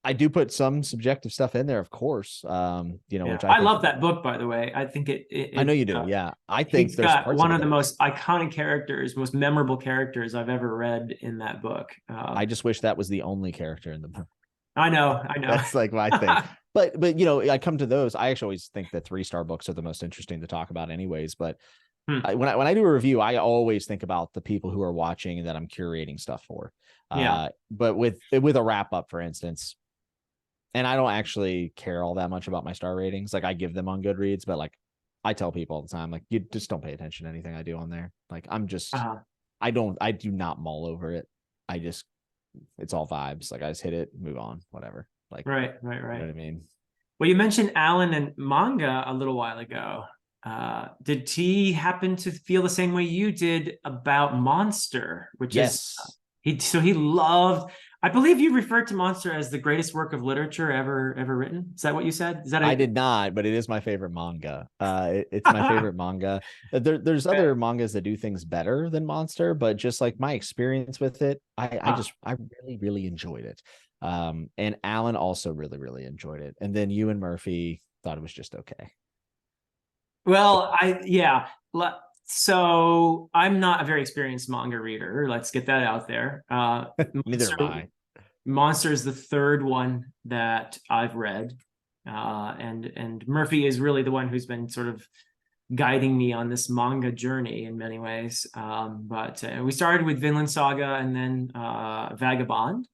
B: I do put some subjective stuff in there, of course,
A: Yeah,
B: which I
A: I
B: think
A: love that book, by the way. I think
B: I know you do. Yeah, I think
A: he's
B: there's
A: got
B: parts of
A: one
B: it
A: of the
B: that
A: most iconic characters, most memorable characters I've ever read in that book.
B: I just wish that was the only character in the book.
A: I know, I know.
B: That's like my thing. But I come to those. I actually always think that 3-star books are the most interesting to talk about, anyways. But
A: Hmm.
B: when I do a review, I always think about the people who are watching and that I'm curating stuff for.
A: Yeah.
B: But with a wrap up, for instance, and I don't actually care all that much about my star ratings. Like I give them on Goodreads, but like I tell people all the time, like you just don't pay attention to anything I do on there. Like
A: Uh-huh.
B: I do not mull over it. I just, it's all vibes. Like I just hit it, move on, whatever. Like,
A: Right,
B: you know
A: right.
B: what I mean?
A: Well, you mentioned Alan and manga a little while ago. Did he happen to feel the same way you did about Monster, which is
B: Yes.
A: he loved, I believe you referred to Monster as the greatest work of literature ever written. Is that what you said? Is that
B: I
A: a
B: did not, but it is my favorite manga. It's my favorite manga. There's other mangas that do things better than Monster, but just like my experience with it, I really, really enjoyed it. And Alan also really, really enjoyed it. And then you and Murphy thought it was just okay.
A: Well, yeah. So I'm not a very experienced manga reader. Let's get that out there.
B: Neither am
A: Monster,
B: I.
A: Monster is the third one that I've read, and Murphy is really the one who's been sort of guiding me on this manga journey in many ways. But we started with Vinland Saga and then Vagabond,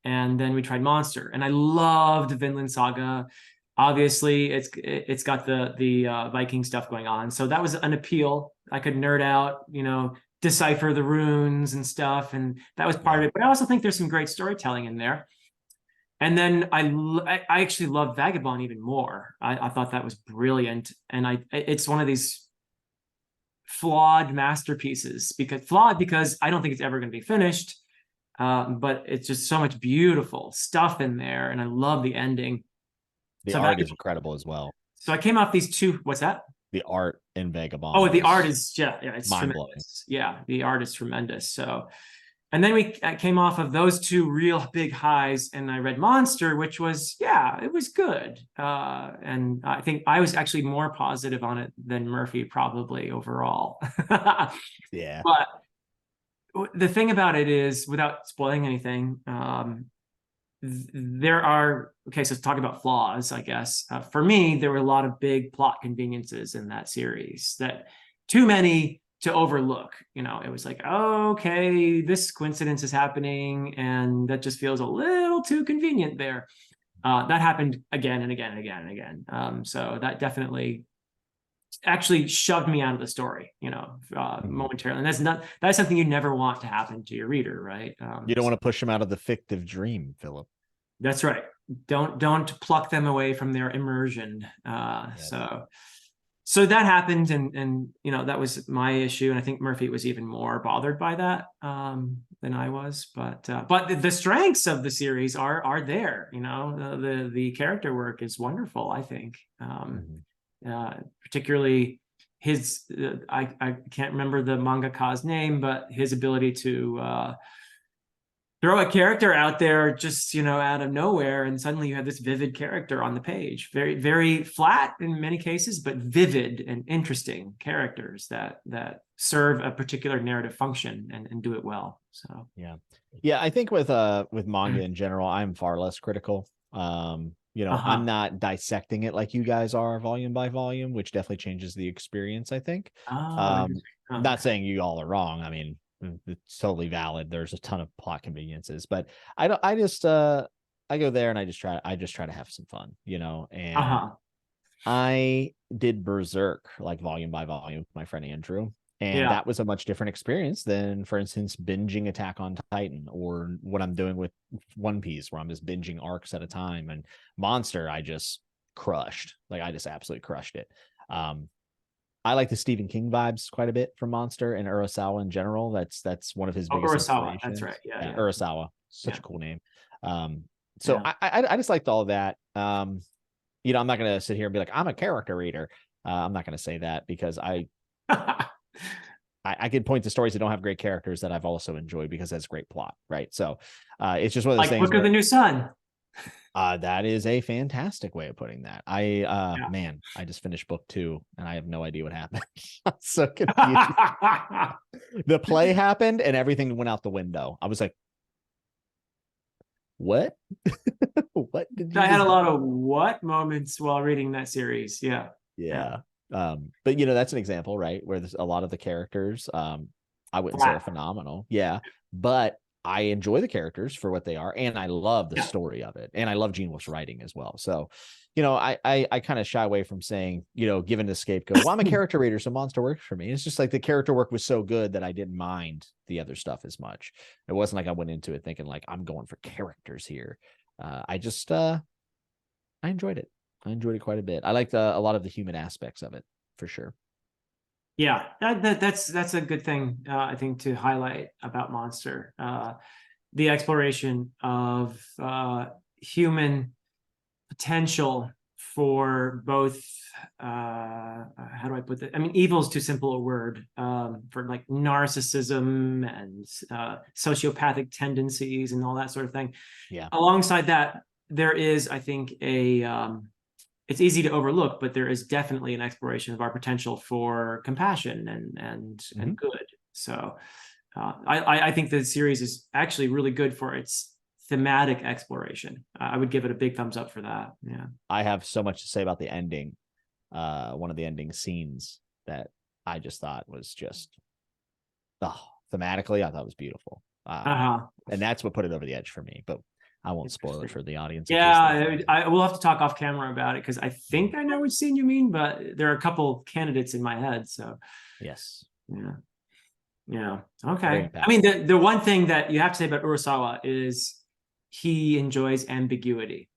A: and then we tried Monster, and I loved Vinland Saga. Obviously, it's got the Viking stuff going on, so that was an appeal. I could nerd out, decipher the runes and stuff, and that was part of it. But I also think there's some great storytelling in there. And then I actually loved Vagabond even more. I thought that was brilliant, and it's one of these flawed masterpieces, because I don't think it's ever going to be finished. But it's just so much beautiful stuff in there, and I love the ending.
B: The
A: So
B: art is incredible as well.
A: so I came off these two. What's that?
B: The art in
A: Oh,
B: Vagabond
A: the art
B: is
A: is, yeah, it's
B: mind blowing.
A: tremendous. Yeah, the art is tremendous. So, and then we came off of those two real big highs, and I read Monster, which was, yeah, it was good. And I think I was actually more positive on it than Murphy probably overall.
B: Yeah.
A: But the thing about it is, without spoiling anything, there are, okay, so let's talk about flaws, I guess. For me, there were a lot of big plot conveniences in that series, that too many to overlook. It was like, oh, okay, this coincidence is happening, and that just feels a little too convenient there. That happened again and again and again and again. So that definitely actually shoved me out of the story, momentarily. And that's something you never want to happen to your reader, right?
B: You don't want to push them out of the fictive dream, Philip.
A: That's right. Don't pluck them away from their immersion.
B: Yes.
A: So that happened, and that was my issue, and I think Murphy was even more bothered by that than I was. But the strengths of the series are there. The character work is wonderful, I think. Particularly his, I can't remember the mangaka's name, but his ability to throw a character out there just out of nowhere, and suddenly you have this vivid character on the page. Very, very flat in many cases, but vivid and interesting characters that serve a particular narrative function and do it well. So
B: yeah, I think with manga in general, I'm far less critical. I'm not dissecting it like you guys are volume by volume, which definitely changes the experience, I think. Not saying you all are wrong. I mean, it's totally valid. There's a ton of plot conveniences, but I go there and I just try to have some fun, and I did Berserk like volume by volume with my friend Andrew. And that was a much different experience than, for instance, binging Attack on Titan, or what I'm doing with One Piece, where I'm just binging arcs at a time. And Monster, I just crushed. Like, I just absolutely crushed it. I like the Stephen King vibes quite a bit from Monster, and Urasawa in general. That's one of his biggest
A: Urasawa,
B: inspirations.
A: that's right. Yeah.
B: Urasawa, such a cool name. So I just liked all of that. I'm not going to sit here and be like, I'm a character reader. I'm not going to say that, because I I could point to stories that don't have great characters that I've also enjoyed because that's great plot, right? So it's just one of those
A: Like
B: things.
A: Book of the New Sun.
B: That is a fantastic way of putting that. I
A: Yeah.
B: man, I just finished book 2 and I have no idea what happened. I'm so confused. The play happened and everything went out the window. I was like, what? What did you
A: I had a
B: just
A: lot of what moments while reading that series. Yeah.
B: Yeah. But you know, that's an example, right? Where there's a lot of the characters, I wouldn't say are
A: Flat.
B: phenomenal. Yeah. But I enjoy the characters for what they are, and I love the
A: Yeah.
B: story of it. And I love Gene Wolfe's writing as well. So, you know, I kind of shy away from saying, you know, given the scapegoat, well, I'm a character reader, so Monster works for me. It's just like the character work was so good that I didn't mind the other stuff as much. It wasn't like I went into it thinking like I'm going for characters here. I enjoyed it. I enjoyed it quite a bit. I liked a lot of the human aspects of it for sure.
A: Yeah, that's a good thing, I think, to highlight about Monster. The exploration of human potential for both, how do I put that? I mean, evil is too simple a word, for like narcissism and sociopathic tendencies and all that sort of thing.
B: Yeah.
A: Alongside that, there is, I think, it's easy to overlook, but there is definitely an exploration of our potential for compassion and good. So I think the series is actually really good for its thematic exploration. I would give it a big thumbs up for that. Yeah.
B: I have so much to say about the ending. One of the ending scenes that I just thought was just, thematically, I thought it was beautiful. And that's what put it over the edge for me. But I won't spoil it for the audience.
A: Yeah, I will have to talk off camera about it because I think I know which scene you mean, but there are a couple candidates in my head. So
B: yes.
A: Yeah. Okay. I mean, the one thing that you have to say about Urasawa is he enjoys ambiguity.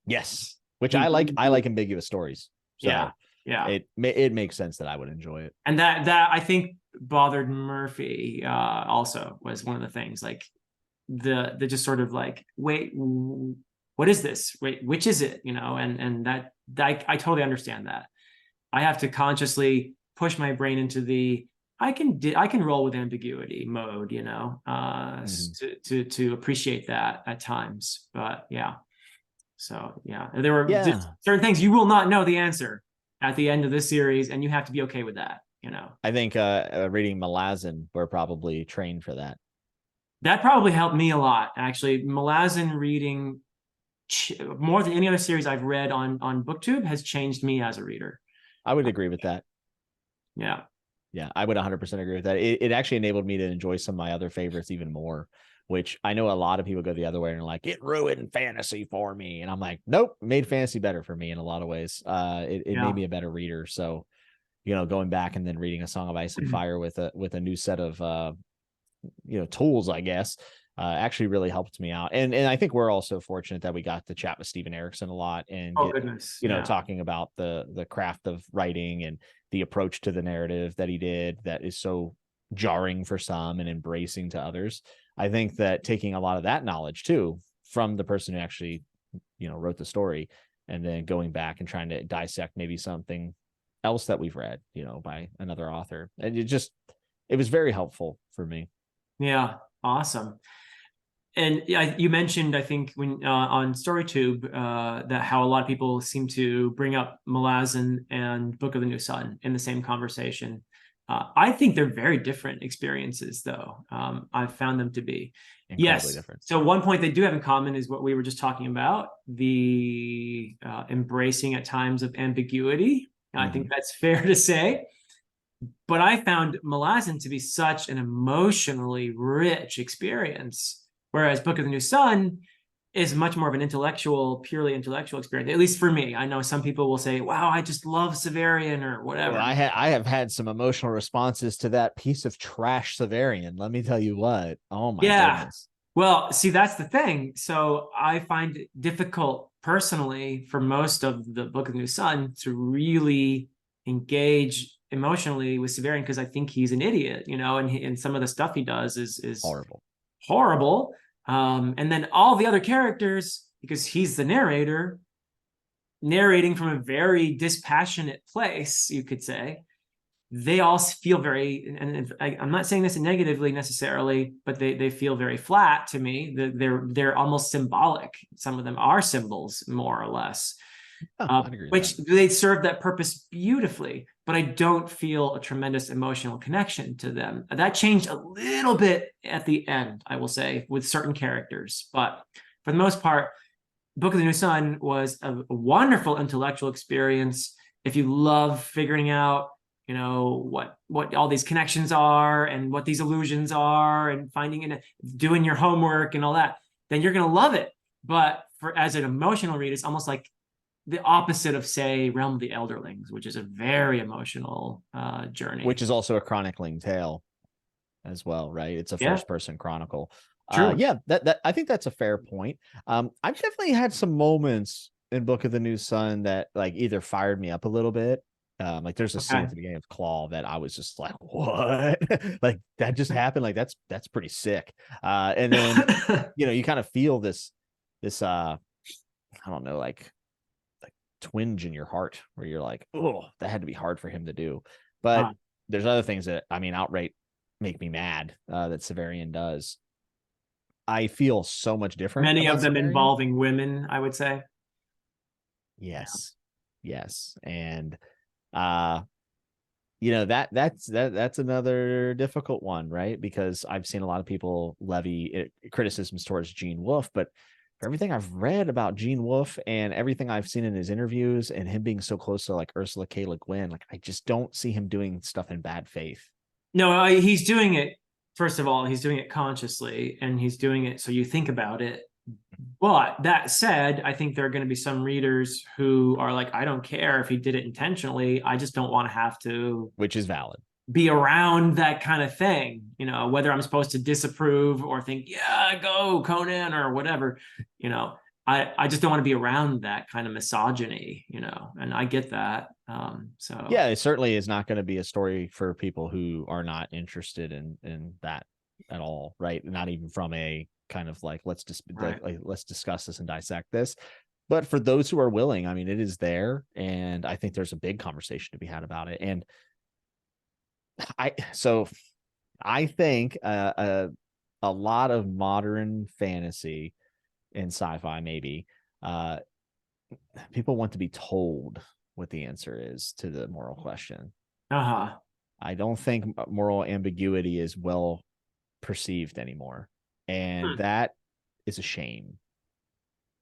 B: Yes, which I like. I like ambiguous stories. So
A: yeah.
B: It makes sense that I would enjoy it.
A: And that I think bothered Murphy also was one of the things, like the just sort of like, wait, what is this? Wait, which is it? You know, and that I totally understand that. I have to consciously push my brain into the I can roll with ambiguity mode, you know, to appreciate that at times. But yeah, so yeah, there were certain things you will not know the answer at the end of this series, and you have to be okay with that, you know.
B: I think reading Malazan, we're probably trained for that.
A: That probably helped me a lot, actually. Malazan reading more than any other series I've read on BookTube has changed me as a reader.
B: I would agree with that.
A: Yeah.
B: Yeah, I would 100% agree with that. It actually enabled me to enjoy some of my other favorites even more, which I know a lot of people go the other way and are like, it ruined fantasy for me. And I'm like, nope, made fantasy better for me in a lot of ways. It made me a better reader. So, you know, going back and then reading A Song of Ice and Fire with a new set of tools, I guess, actually really helped me out. And I think we're also fortunate that we got to chat with Steven Erikson a lot and talking about the craft of writing and the approach to the narrative that he did that is so jarring for some and embracing to others. I think that taking a lot of that knowledge too from the person who actually, wrote the story and then going back and trying to dissect maybe something else that we've read, by another author. And it was very helpful for me.
A: Yeah. Awesome. And you mentioned, I think, when on StoryTube, that how a lot of people seem to bring up Malazan and Book of the New Sun in the same conversation. I think they're very different experiences, though. I've found them to be
B: incredibly different.
A: So one point they do have in common is what we were just talking about, the embracing at times of ambiguity. I think that's fair to say. But I found Malazan to be such an emotionally rich experience. Whereas Book of the New Sun is much more of an purely intellectual experience, at least for me. I know some people will say, wow, I just love Severian or whatever.
B: Well, I have had some emotional responses to that piece of trash Severian. Let me tell you what. Oh my goodness.
A: Well, see, that's the thing. So I find it difficult personally for most of the Book of the New Sun to really engage emotionally with Severian because I think he's an idiot, and some of the stuff he does is horrible. And then all the other characters, because he's the narrating from a very dispassionate place, you could say, they all feel very, and I'm not saying this negatively necessarily, but they feel very flat to me. They're almost symbolic. Some of them are symbols, more or less,
B: I'd agree with
A: which
B: that.
A: they serve that purpose beautifully. But I don't feel a tremendous emotional connection to them. That changed a little bit at the end, I will say, with certain characters. But for the most part, Book of the New Sun was a wonderful intellectual experience. If you love figuring out, you know, what all these connections are and what these illusions are, and finding and doing your homework and all that, then you're gonna love it. But for as an emotional read, it's almost like the opposite of, say, Realm of the Elderlings, which is a very emotional journey.
B: Which is also a chronicling tale as well, right? It's a first person chronicle.
A: True.
B: Yeah, that I think that's a fair point. I've definitely had some moments in Book of the New Sun that like either fired me up a little bit. Like there's a scene at the beginning of Claw that I was just like, what? Like that just happened. Like that's pretty sick. And then you know, you kind of feel this I don't know, like twinge in your heart where you're like, oh, that had to be hard for him to do. But there's other things that I mean outright make me mad that Severian does. I feel so much different.
A: Many of them
B: Severian.
A: involving women, I would say.
B: Yes. Yeah. Yes. And you know, that's another difficult one, right? Because I've seen a lot of people levy criticisms towards Gene Wolfe, but for everything I've read about Gene Wolfe and everything I've seen in his interviews and him being so close to like Ursula K. Le Guin, like I just don't see him doing stuff in bad faith.
A: No, he's doing it. First of all, he's doing it consciously, and he's doing it so you think about it. But that said, I think there are going to be some readers who are like, I don't care if he did it intentionally. I just don't want to have to,
B: which is valid,
A: be around that kind of thing, you know, whether I'm supposed to disapprove or think, yeah, go Conan or whatever, you know. I just don't want to be around that kind of misogyny, you know, and I get that. So
B: yeah, it certainly is not going to be a story for people who are not interested in that at all, right? Not even from a kind of like let's discuss this and dissect this. But for those who are willing, I mean, it is there, and I think there's a big conversation to be had about it. And I think a lot of modern fantasy and sci-fi maybe people want to be told what the answer is to the moral question. I don't think moral ambiguity is well perceived anymore, and that is a shame.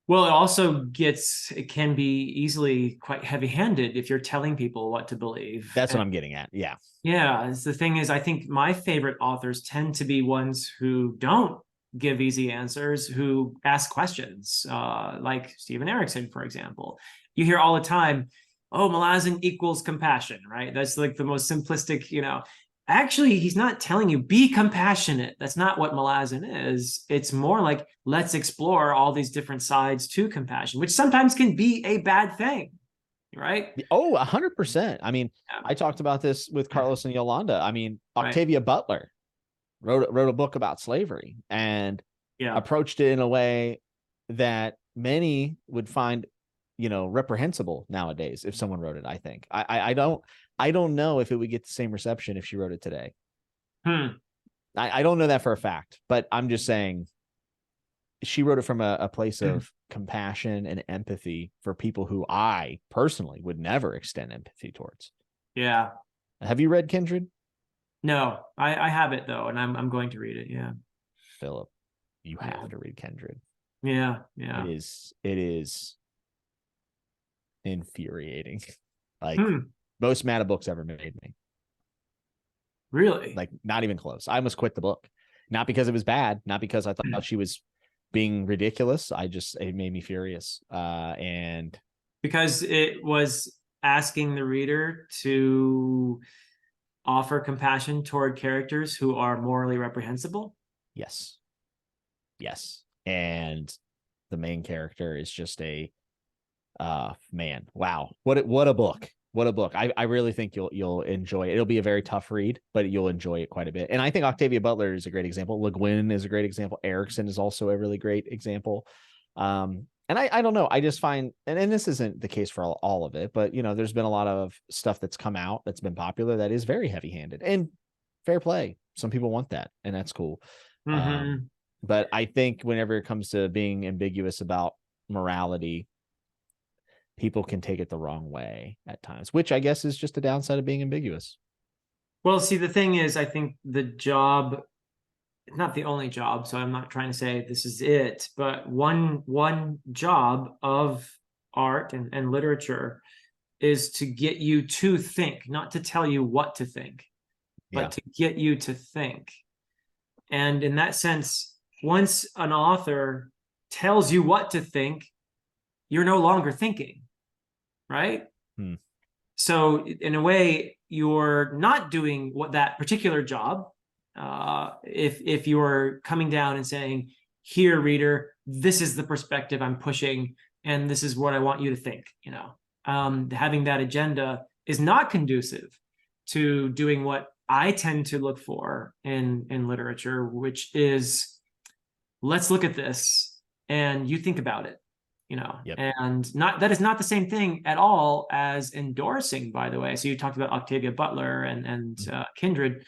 A: Well, it can be easily quite heavy-handed if you're telling people what to believe.
B: That's what I'm getting at. Yeah.
A: Yeah. The thing is, I think my favorite authors tend to be ones who don't give easy answers, who ask questions, like Steven Erikson, for example. You hear all the time, oh, Malazan equals compassion, right? That's like the most simplistic, you know. Actually, he's not telling you be compassionate. That's not what Malazan is. It's more like, let's explore all these different sides to compassion, which sometimes can be a bad thing, right?
B: Oh, 100%. I mean, I talked about this with Carlos and Yolanda. I mean, Octavia Butler wrote a book about slavery and approached it in a way that many would find, you know, reprehensible nowadays if someone wrote it. I think I don't know if it would get the same reception if she wrote it today. I don't know that for a fact, but I'm just saying she wrote it from a place of compassion and empathy for people who I personally would never extend empathy towards.
A: Yeah.
B: Have you read Kindred?
A: No, I have it though, and I'm going to read it. Yeah.
B: Philip, you have to read Kindred.
A: Yeah.
B: It is infuriating. Like most meta books ever made me.
A: Really?
B: Like not even close. I almost quit the book. Not because it was bad, not because I thought she was being ridiculous. It made me furious. And
A: because it was asking the reader to offer compassion toward characters who are morally reprehensible.
B: Yes. And the main character is just a man. Wow. What a book. What a book. I really think you'll enjoy it. It'll be a very tough read, but you'll enjoy it quite a bit. And I think Octavia Butler is a great example. Le Guin is a great example. Erikson is also a really great example. And And I don't know. I just find, and this isn't the case for all of it, but there's been a lot of stuff that's come out that's been popular that is very heavy handed, and fair play. Some people want that, and that's cool.
A: Mm-hmm.
B: But I think whenever it comes to being ambiguous about morality, people can take it the wrong way at times, which I guess is just a downside of being ambiguous.
A: Well, see, the thing is, I think the job, not the only job, so I'm not trying to say this is it, but one job of art and literature is to get you to think, not to tell you what to think, but to get you to think. And in that sense, once an author tells you what to think, you're no longer thinking, right? So in a way, you're not doing what that particular job. If you're coming down and saying, here, reader, this is the perspective I'm pushing, and this is what I want you to think, having that agenda is not conducive to doing what I tend to look for in literature, which is, let's look at this and you think about it, and that is not the same thing at all as endorsing, by the way. So you talked about Octavia Butler and Kindred.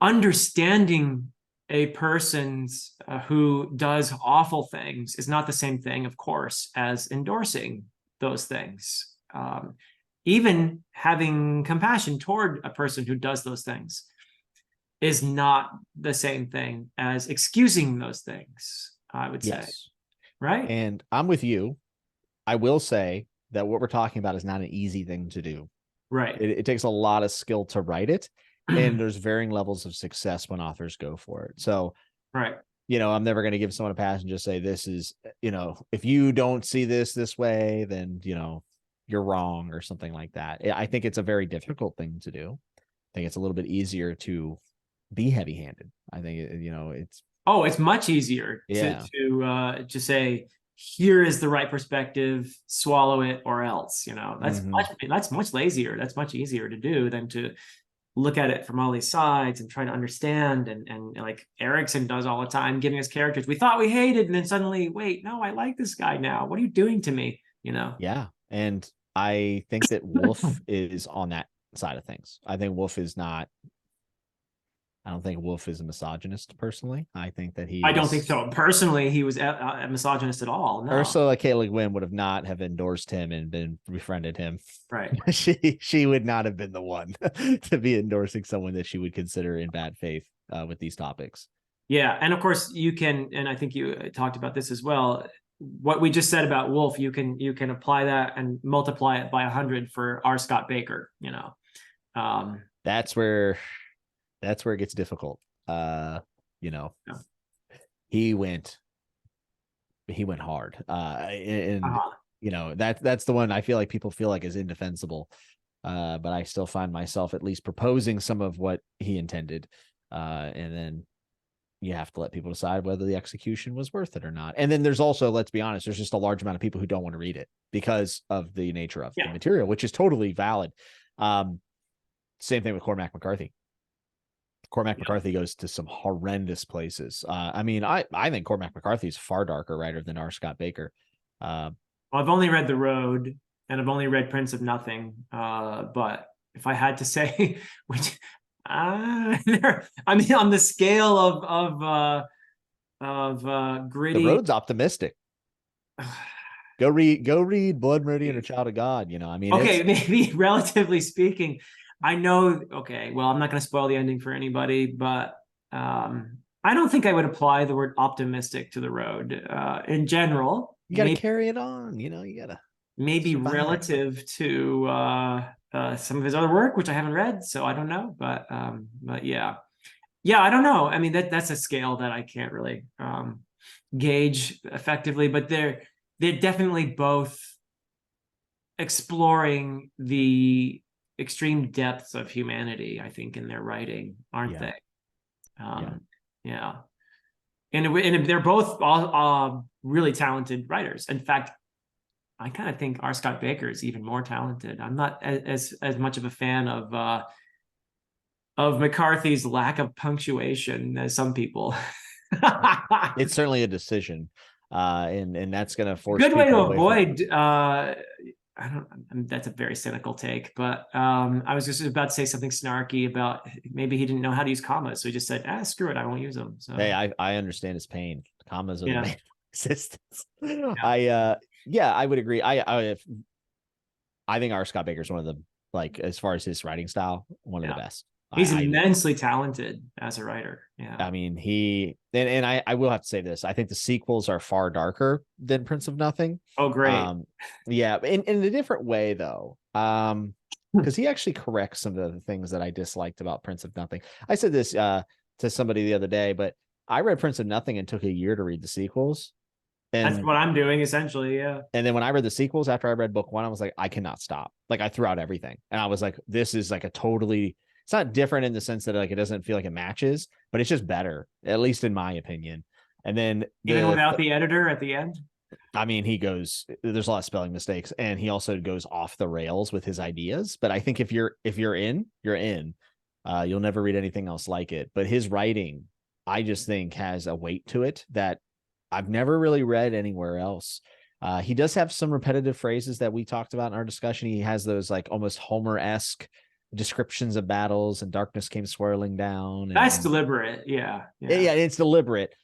A: Understanding a person's who does awful things is not the same thing, of course, as endorsing those things. Even having compassion toward a person who does those things is not the same thing as excusing those things, I would say. Right?
B: And I'm with you. I will say that what we're talking about is not an easy thing to do.
A: Right.
B: It takes a lot of skill to write it. And there's varying levels of success when authors go for it. So,
A: right.
B: I'm never going to give someone a pass and just say, this is, if you don't see this way, then, you're wrong or something like that. I think it's a very difficult thing to do. I think it's a little bit easier to be heavy handed. I think,
A: it's much easier to say, here is the right perspective, swallow it or else, that's much lazier. That's much easier to do than to look at it from all these sides and try to understand. And like Erickson does all the time, giving us characters we thought we hated, and then suddenly, wait, no, I like this guy now. What are you doing to me?
B: Yeah. And I think that Wolf is on that side of things. I don't think Wolf is a misogynist personally. I think that
A: I don't think so. Personally, he was a misogynist at all. No.
B: Ursula K. Le Guin would have endorsed him and befriended him.
A: Right.
B: She would not have been the one to be endorsing someone that she would consider in bad faith with these topics.
A: Yeah. And of course you can, and I think you talked about this as well, what we just said about Wolf, you can apply that and multiply it by 100 for R. Scott Baker,
B: That's where it gets difficult. He went hard. That's the one I feel like people feel like is indefensible. But I still find myself at least proposing some of what he intended. And then you have to let people decide whether the execution was worth it or not. And then there's also, let's be honest, there's just a large amount of people who don't want to read it because of the nature of the material, which is totally valid. Same thing with Cormac McCarthy. McCarthy goes to some horrendous places. I think Cormac McCarthy is a far darker writer than R. Scott Baker.
A: Well, I've only read The Road and I've only read Prince of Nothing. But if I had to say, which on the scale of gritty,
B: The Road's optimistic. Go read Blood Meridian or Child of God.
A: Okay, maybe relatively speaking. I know, okay, well, I'm not going to spoil the ending for anybody, but I don't think I would apply the word optimistic to The Road. In general,
B: you got to carry it on. You got to
A: maybe survive. Relative to some of his other work, which I haven't read, so I don't know. But yeah, I don't know. I mean, that's a scale that I can't really gauge effectively. But they're definitely both exploring the extreme depths of humanity, I think, in their writing, aren't they? Yeah. And they're both all really talented writers. In fact, I kind of think R. Scott Baker is even more talented. I'm not as much of a fan of McCarthy's lack of punctuation as some people.
B: It's certainly a decision. And that's going to force
A: Good way to
B: people away from
A: avoid I don't, that's a very cynical take, but I was just about to say something snarky about maybe he didn't know how to use commas, so he just said, screw it, I won't use them. So
B: Hey, I understand his pain. Commas are the
A: yeah,
B: main existence.
A: yeah.
B: I would agree. I think R. Scott Baker is one of the, like, as far as his writing style, one of the best.
A: He's immensely talented as a writer. Yeah.
B: I mean, and I will have to say this. I think the sequels are far darker than Prince of Nothing.
A: Oh, great.
B: Yeah, in a different way though. Because he actually corrects some of the things that I disliked about Prince of Nothing. I said this to somebody the other day, but I read Prince of Nothing and took a year to read the sequels. And
A: that's what I'm doing essentially. Yeah.
B: And then when I read the sequels after I read book one, I was like, I cannot stop. Like, I threw out everything. And I was like, this is like a totally, it's not different in the sense that like it doesn't feel like it matches, but it's just better, at least in my opinion. And then
A: even without the editor at the end.
B: I mean, there's a lot of spelling mistakes, and he also goes off the rails with his ideas. But I think if you're in, you're in. You'll never read anything else like it. But his writing, I just think, has a weight to it that I've never really read anywhere else. He does have some repetitive phrases that we talked about in our discussion. He has those like almost Homer-esque descriptions of battles, and darkness came swirling down.
A: That's deliberate. Yeah.
B: Yeah, it's deliberate.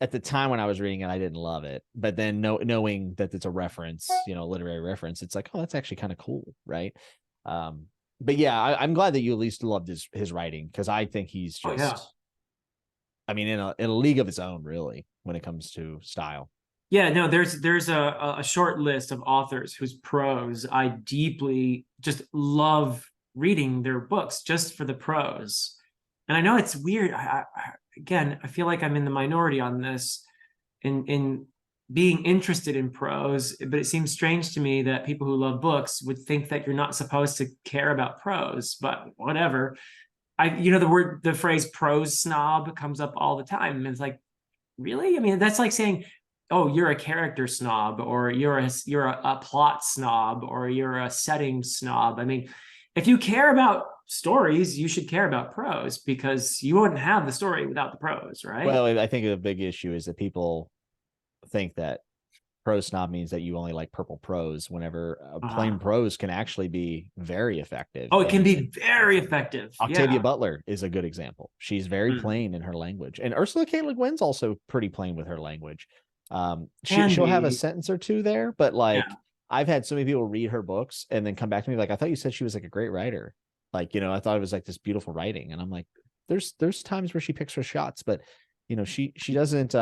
B: At the time when I was reading it, I didn't love it, but then knowing that it's a reference, literary reference, it's like, oh, that's actually kind of cool, right? But yeah, I'm glad that you at least loved his writing, because I think he's just, I mean, in a league of his own, really, when it comes to style.
A: Yeah, no, there's a short list of authors whose prose I deeply just love reading their books just for the prose. And I know it's weird. Again, I feel like I'm in the minority on this in being interested in prose, but it seems strange to me that people who love books would think that you're not supposed to care about prose, but whatever. The phrase prose snob comes up all the time. And it's like, really? I mean, that's like saying, oh, you're a character snob, or you're a plot snob, or you're a setting snob. I mean, if you care about stories, you should care about prose, because you wouldn't have the story without the prose, right?
B: Well, I think the big issue is that people think that prose snob means that you only like purple prose, whenever plain prose can actually be very effective.
A: Oh, it can be very effective.
B: Octavia Butler is a good example. She's very plain in her language, and Ursula K. Le Guin's also pretty plain with her language. She'll have a sentence or two there, but like, I've had so many people read her books and then come back to me like, I thought you said she was like a great writer. Like, I thought it was like this beautiful writing. And I'm like, there's times where she picks her shots, but she doesn't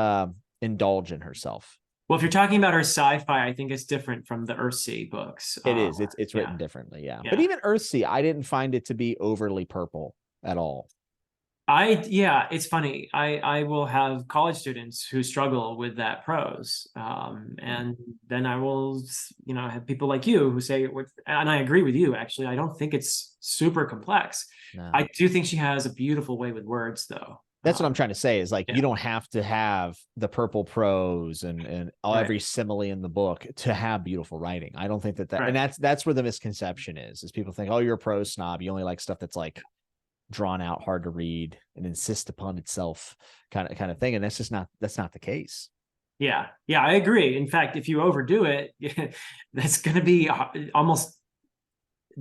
B: indulge in herself.
A: Well, if you're talking about her sci-fi, I think it's different from the Earthsea books.
B: It is. It's written differently. Yeah. But even Earthsea, I didn't find it to be overly purple at all.
A: It's funny. I will have college students who struggle with that prose. And then I will, have people like you who say, and I agree with you, actually, I don't think it's super complex. No. I do think she has a beautiful way with words, though.
B: That's what I'm trying to say is like, you don't have to have the purple prose and every simile in the book to have beautiful writing. I don't think that, and that's where the misconception is people think, oh, you're a prose snob. You only like stuff that's like drawn out, hard to read, and insist upon itself kind of thing. And that's not the case.
A: Yeah, I agree. In fact, if you overdo it, that's going to be almost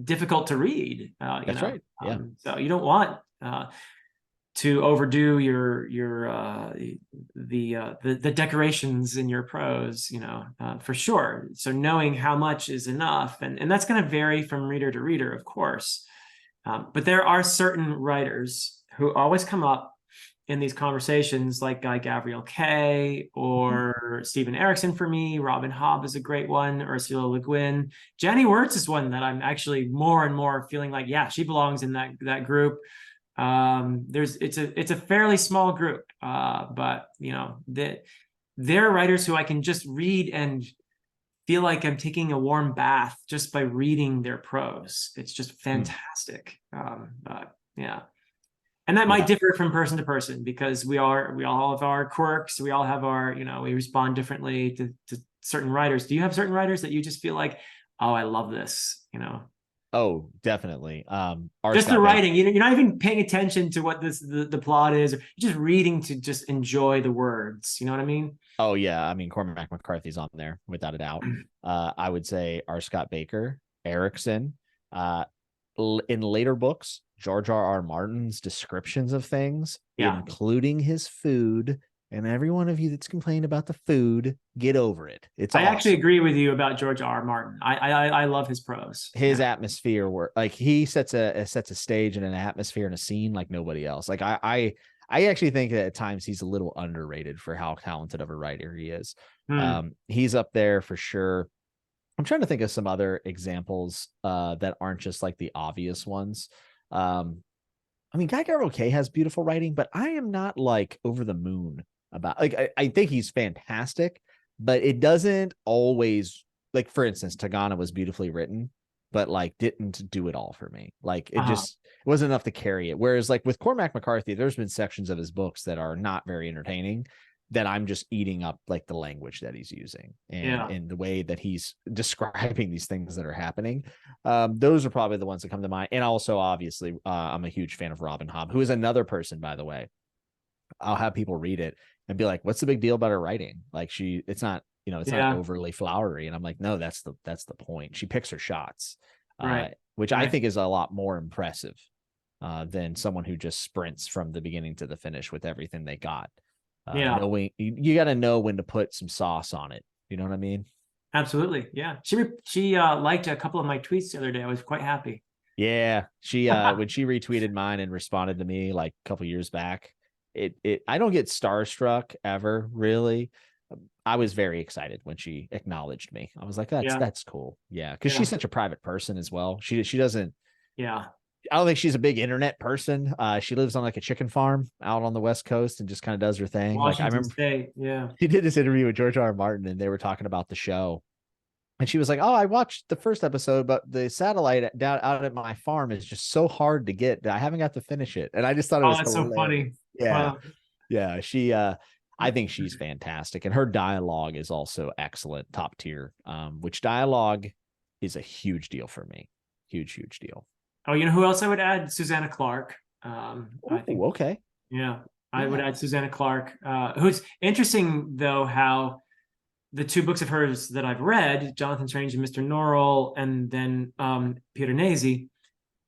A: difficult to read.
B: That's right. Yeah.
A: So you don't want to overdo the decorations in your prose, for sure. So knowing how much is enough, and that's going to vary from reader to reader, of course. But there are certain writers who always come up in these conversations, like Guy Gavriel Kay or Stephen Erickson for me. Robin Hobb is a great one. Ursula Le Guin. Jenny Wirtz is one that I'm actually more and more feeling like, yeah, she belongs in that group. It's a fairly small group, but they're writers who I can just read and feel like I'm taking a warm bath just by reading their prose. It's just fantastic. But yeah. And that might differ from person to person, because we all have our quirks. We all have our, we respond differently to certain writers. Do you have certain writers that you just feel like, oh, I love this,
B: Oh, definitely. R.
A: Just the
B: Scott Baker.
A: writing. You're not even paying attention to what the plot is. You're just reading to just enjoy the words. You know what I mean?
B: Oh yeah, I mean Cormac McCarthy's on there without a doubt. I would say R. Scott Baker, Erickson. Uh, in later books, George R. Martin's descriptions of things,
A: Yeah.
B: including his food, and every one of you that's complained about the food, get over it. It's
A: I actually
B: awesome.
A: agree with you about George R. R. Martin. I love his prose.
B: His
A: Yeah.
B: atmosphere, where like he sets a stage and an atmosphere and a scene like nobody else. Like I actually think that at times he's a little underrated for how talented of a writer he is. He's up there for sure. I'm trying to think of some other examples that aren't just like the obvious ones. I mean, Guy Gardner has beautiful writing, but I am not like over the moon about like I think he's fantastic, but it doesn't always, like for instance, Tagana was beautifully written, but like didn't do it all for me. Like it just it wasn't enough to carry it. Whereas like with Cormac McCarthy, there's been sections of his books that are not very entertaining, that I'm just eating up like the language that he's using and the way that he's describing these things that are happening. Those are probably the ones that come to mind. And also, obviously, I'm a huge fan of Robin Hobb, who is another person, by the way. I'll have people read it and be like, what's the big deal about her writing? Like it's not, it's not overly flowery. And I'm like, no, that's the point. She picks her shots, which I think is a lot more impressive than someone who just sprints from the beginning to the finish with everything they got. Knowing you got to know when to put some sauce on it. You know what I mean?
A: Absolutely. Yeah. She liked a couple of my tweets the other day. I was quite happy.
B: Yeah. She when she retweeted mine and responded to me like a couple years back, I don't get starstruck ever, really. I was very excited when she acknowledged me. I was like, that's cool. Yeah. Because she's such a private person as well. She doesn't.
A: Yeah.
B: I don't think she's a big internet person. She lives on like a chicken farm out on the West Coast and just kind of does her thing.
A: Washington
B: like I remember
A: State. Yeah.
B: she did this interview with George R. R. Martin and they were talking about the show. And she was like, oh, I watched the first episode, but the satellite down out at my farm is just so hard to get that I haven't got to finish it. And I just thought it was
A: that's
B: hilarious.
A: So funny.
B: Yeah.
A: Wow.
B: Yeah. She I think she's fantastic. And her dialogue is also excellent, top tier. Which dialogue is a huge deal for me. Huge deal.
A: Oh, you know who else I would add? Susanna Clark. I think.
B: Okay.
A: Yeah, I would add Susanna Clark. Who's interesting though, how the two books of hers that I've read, Jonathan Strange and Mr. Norrell, and then Peter Nazy,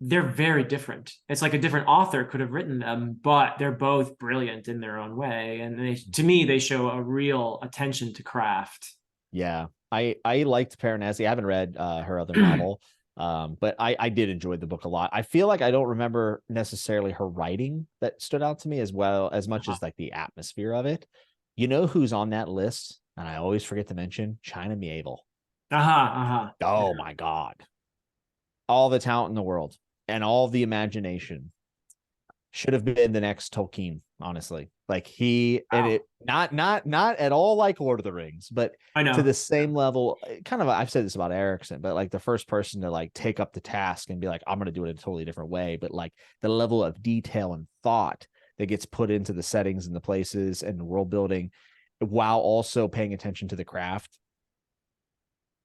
A: they're very different. It's like a different author could have written them, but they're both brilliant in their own way. And to me, they show a real attention to craft.
B: Yeah, I liked Piranesi. I haven't read her other novel. But I did enjoy the book a lot. I feel like I don't remember necessarily her writing that stood out to me as much as like the atmosphere of it. You know who's on that list? And I always forget to mention China Miéville. Oh my God. All the talent in the world and all the imagination. Should have been the next Tolkien, honestly. Like and it not at all like Lord of the Rings, but to the same level. Kind of, I've said this about Erickson, but like the first person to like take up the task and be like, I'm going to do it a totally different way. But like the level of detail and thought that gets put into the settings and the places and the world building, while also paying attention to the craft.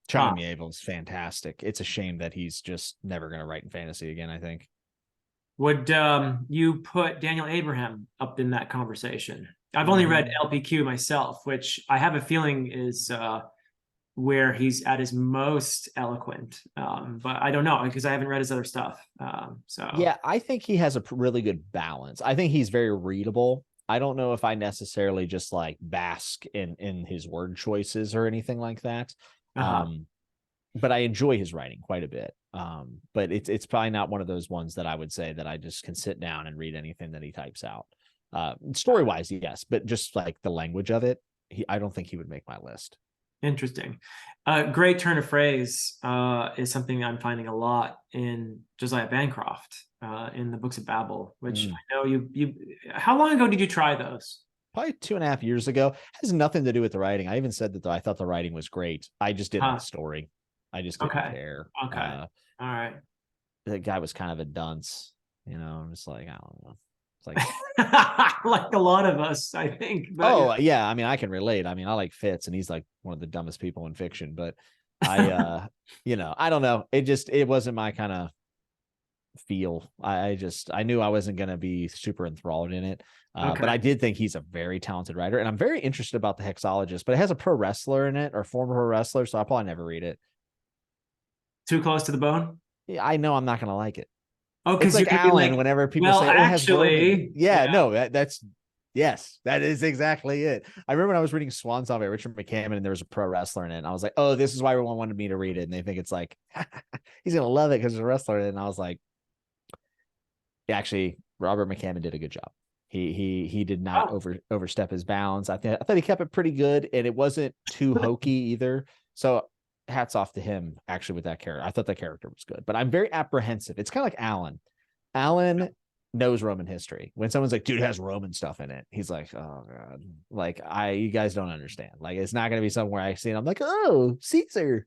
B: China Miéville is fantastic. It's a shame that he's just never going to write in fantasy again, I think.
A: Would you put Daniel Abraham up in that conversation? I've only read LPQ myself, which I have a feeling is where he's at his most eloquent. But I don't know because I haven't read his other stuff.
B: Yeah, I think he has a really good balance. I think he's very readable. I don't know if I necessarily just like bask in his word choices or anything like that. But I enjoy his writing quite a bit. But it's probably not one of those ones that I would say that I just can sit down and read anything that he types out. Story wise, yes, but just like the language of it, I don't think he would make my list.
A: Interesting. Great turn of phrase is something I'm finding a lot in Josiah Bancroft in the Books of Babel, which I know you. How long ago did you try those?
B: Probably 2.5 years ago. It has nothing to do with the writing. I even said that I thought the writing was great. I just didn't like the story. I just didn't care.
A: Okay. All right.
B: The guy was kind of a dunce, I'm just like, I don't know. It's like
A: like a lot of us, I think. But
B: yeah. I mean, I can relate. I mean, I like Fitz and he's like one of the dumbest people in fiction, but I don't know. It wasn't my kind of feel. I knew I wasn't going to be super enthralled in it. But I did think he's a very talented writer, and I'm very interested about the Hexologist, but it has a pro wrestler in it, or former pro wrestler, so I'll probably never read it.
A: Too close to the bone?
B: Yeah, I know I'm not going to like it.
A: Oh,
B: It's
A: because
B: like Alan, whenever people say, oh, it has Roman. Yeah, no, yes, that is exactly it. I remember when I was reading Swan Song by Richard McCammon, and there was a pro wrestler in it, and I was like, oh, this is why everyone wanted me to read it, and they think it's like, he's going to love it because there's a wrestler in it, and I was like, actually, Robert McCammon did a good job. He did not overstep his bounds. I thought he kept it pretty good, and it wasn't too hokey either. So hats off to him actually with that character. I thought that character was good, but I'm very apprehensive. It's kind of like Alan. Alan knows Roman history. When someone's like, dude, it has Roman stuff in it, he's like, oh god, like you guys don't understand. Like, it's not going to be somewhere I see it. I'm like, oh, Caesar.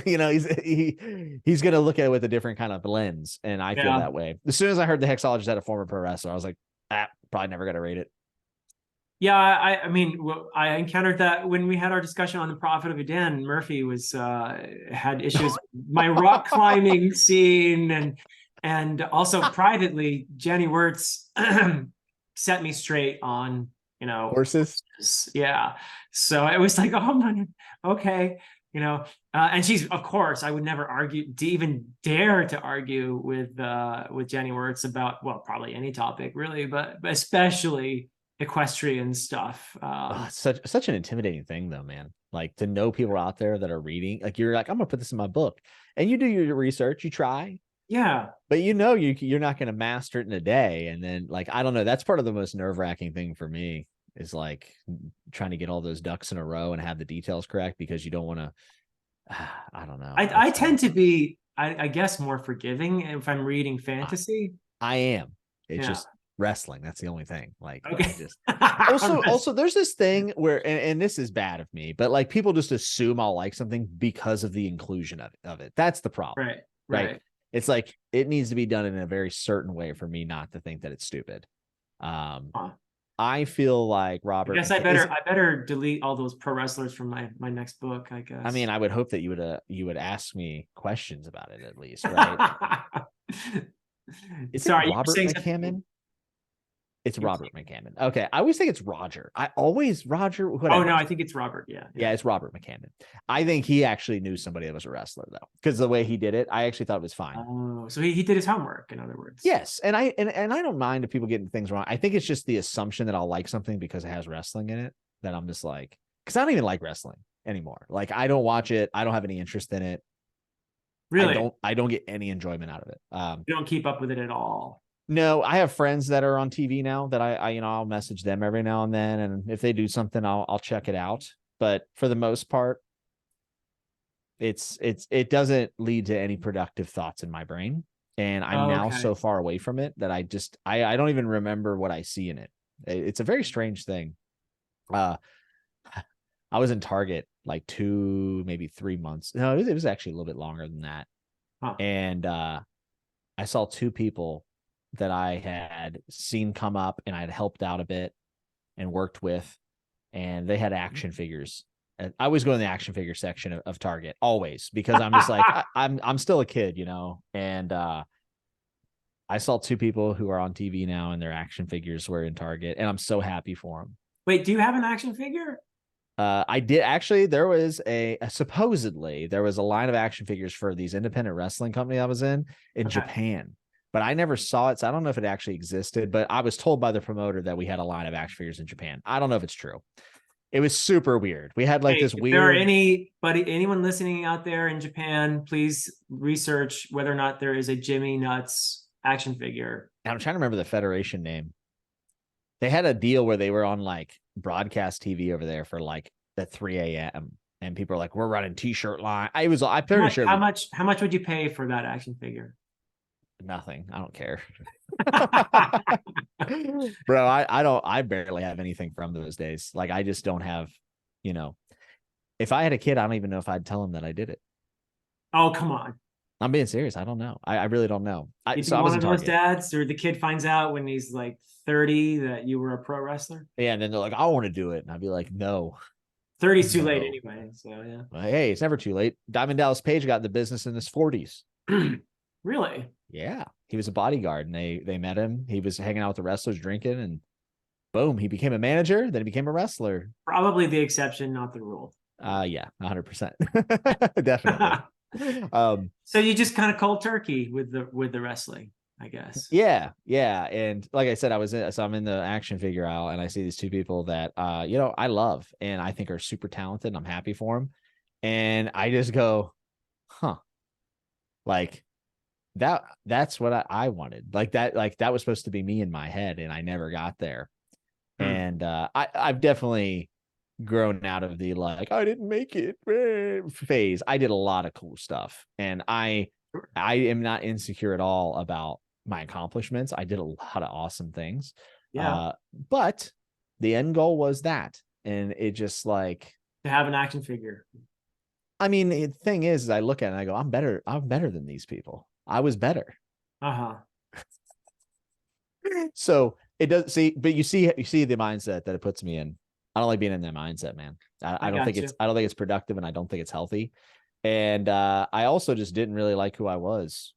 B: He's gonna look at it with a different kind of lens, and I feel that way. As soon as I heard the Hexologist had a former pro wrestler, I was like, probably never gonna rate it.
A: Yeah, I mean, I encountered that when we had our discussion on the Prophet of Udan. Murphy was had issues with my rock climbing scene, and also privately, Jenny Wirtz set me straight on
B: horses.
A: Yeah, so it was like, oh man, okay. And she's, of course, I would never argue, even dare to argue with Jenny Wirtz about, well, probably any topic really, but especially equestrian stuff.
B: Such an intimidating thing though, man. Like, to know people out there that are reading, like, you're like, I'm gonna put this in my book, and you do your research, you try.
A: Yeah.
B: But you're not gonna master it in a day. And then, like, I don't know, that's part of the most nerve-wracking thing for me, is like trying to get all those ducks in a row and have the details correct, because you don't want to, I don't know.
A: I tend to be, I guess, more forgiving if I'm reading fantasy.
B: I am. It's just wrestling. That's the only thing. Like,
A: okay.
B: also there's this thing where, and this is bad of me, but like, people just assume I'll like something because of the inclusion of it. That's the problem. Right. It's like, it needs to be done in a very certain way for me not to think that it's stupid. I feel like Robert.
A: I guess I better delete all those pro wrestlers from my next book, I guess.
B: I mean, I would hope that you would ask me questions about it at least, right? Sorry, Robert McCammon. It's Robert McCammon. Okay, I always think it's Roger. Roger.
A: Oh no, I think it's Robert. Yeah,
B: it's Robert McCammon. I think he actually knew somebody that was a wrestler though, because the way he did it, I actually thought it was fine.
A: Oh, so he did his homework, in other words.
B: Yes, and I don't mind if people get things wrong. I think it's just the assumption that I'll like something because it has wrestling in it, that I'm just like, because I don't even like wrestling anymore. Like, I don't watch it. I don't have any interest in it.
A: Really,
B: I don't get any enjoyment out of it.
A: You don't keep up with it at all.
B: No, I have friends that are on TV now that I'll message them every now and then, and if they do something, I'll check it out. But for the most part, it doesn't lead to any productive thoughts in my brain, and I'm now so far away from it that I don't even remember what I see in it. It's a very strange thing. I was in Target like 2, maybe 3 months. No, it was actually a little bit longer than that, and I saw 2 people that I had seen come up and I'd helped out a bit and worked with, and they had action figures. And I always go in the action figure section of Target, always, because I'm just like, I'm still a kid, and I saw 2 people who are on TV now and their action figures were in Target, and I'm so happy for them.
A: Wait, do you have an action figure?
B: I did actually. There was supposedly there was a line of action figures for these independent wrestling company I was in Japan. But I never saw it, so I don't know if it actually existed. But I was told by the promoter that we had a line of action figures in Japan. I don't know if it's true. It was super weird. We had like this weird.
A: If there are anyone listening out there in Japan, please research whether or not there is a Jimmy Nuts action figure.
B: I'm trying to remember the federation name. They had a deal where they were on like broadcast TV over there for like at 3 a.m. and people are like, "We're running T-shirt line." I'm pretty sure.
A: How much would you pay for that action figure?
B: Nothing. I don't care. Bro, I barely have anything from those days. Like, I just don't have, if I had a kid, I don't even know if I'd tell him that I did it.
A: Oh, come on.
B: I'm being serious. I don't know. I really don't know.
A: So I was one of those dads, or the kid finds out when he's like 30 that you were a pro wrestler.
B: Yeah, and then they're like, I want to do it. And I'd be like, no.
A: 30's too late
B: No.
A: anyway. So yeah.
B: Well, hey, it's never too late. Diamond Dallas Page got in the business in his 40s.
A: Really?
B: Yeah, he was a bodyguard, and they met him. He was hanging out with the wrestlers, drinking, and boom, he became a manager. Then he became a wrestler.
A: Probably the exception, not the rule.
B: Yeah, 100%, definitely.
A: So you just kind of cold turkey with the wrestling, I guess.
B: Yeah, and like I said, I'm in the action figure aisle, and I see these two people that I love and I think are super talented, and I'm happy for them, and I just go, huh, like that's what I wanted, like that was supposed to be me in my head, and I never got there. And I've definitely grown out of the like I didn't make it phase. I did a lot of cool stuff, and I am not insecure at all about my accomplishments. I did a lot of awesome things.
A: Yeah.
B: But the end goal was that, and it just like
A: To have an action figure.
B: I mean, the thing is I look at it and I go, I'm better than these people. I was better.
A: Uh-huh.
B: So it does see, but you see the mindset that it puts me in. I don't like being in that mindset, man. I don't think it's productive, and I don't think it's healthy. And I also just didn't really like who I was.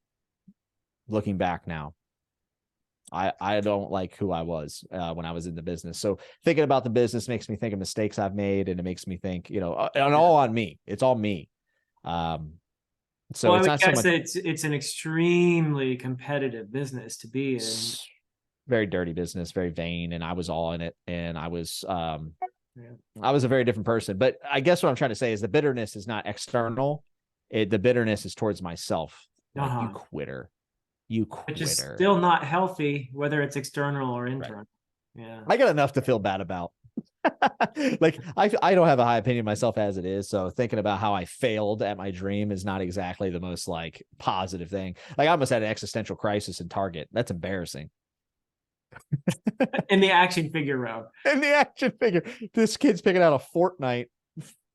B: Looking back now, I don't like who I was when I was in the business. So thinking about the business makes me think of mistakes I've made, and it makes me think, and all on me. It's all me. So
A: well,
B: it's
A: I would
B: not
A: guess
B: so much.
A: it's an extremely competitive business to be in.
B: Very dirty business, very vain, and I was all in it, and I was a very different person. But I guess what I'm trying to say is the bitterness is not external. The bitterness is towards myself. Like, you quitter.
A: Which is still not healthy, whether it's external or internal. Right. Yeah.
B: I got enough to feel bad about. Like I don't have a high opinion of myself as it is. So thinking about how I failed at my dream is not exactly the most like positive thing. Like, I almost had an existential crisis in Target. That's embarrassing.
A: In the action figure row.
B: In the action figure. This kid's picking out a Fortnite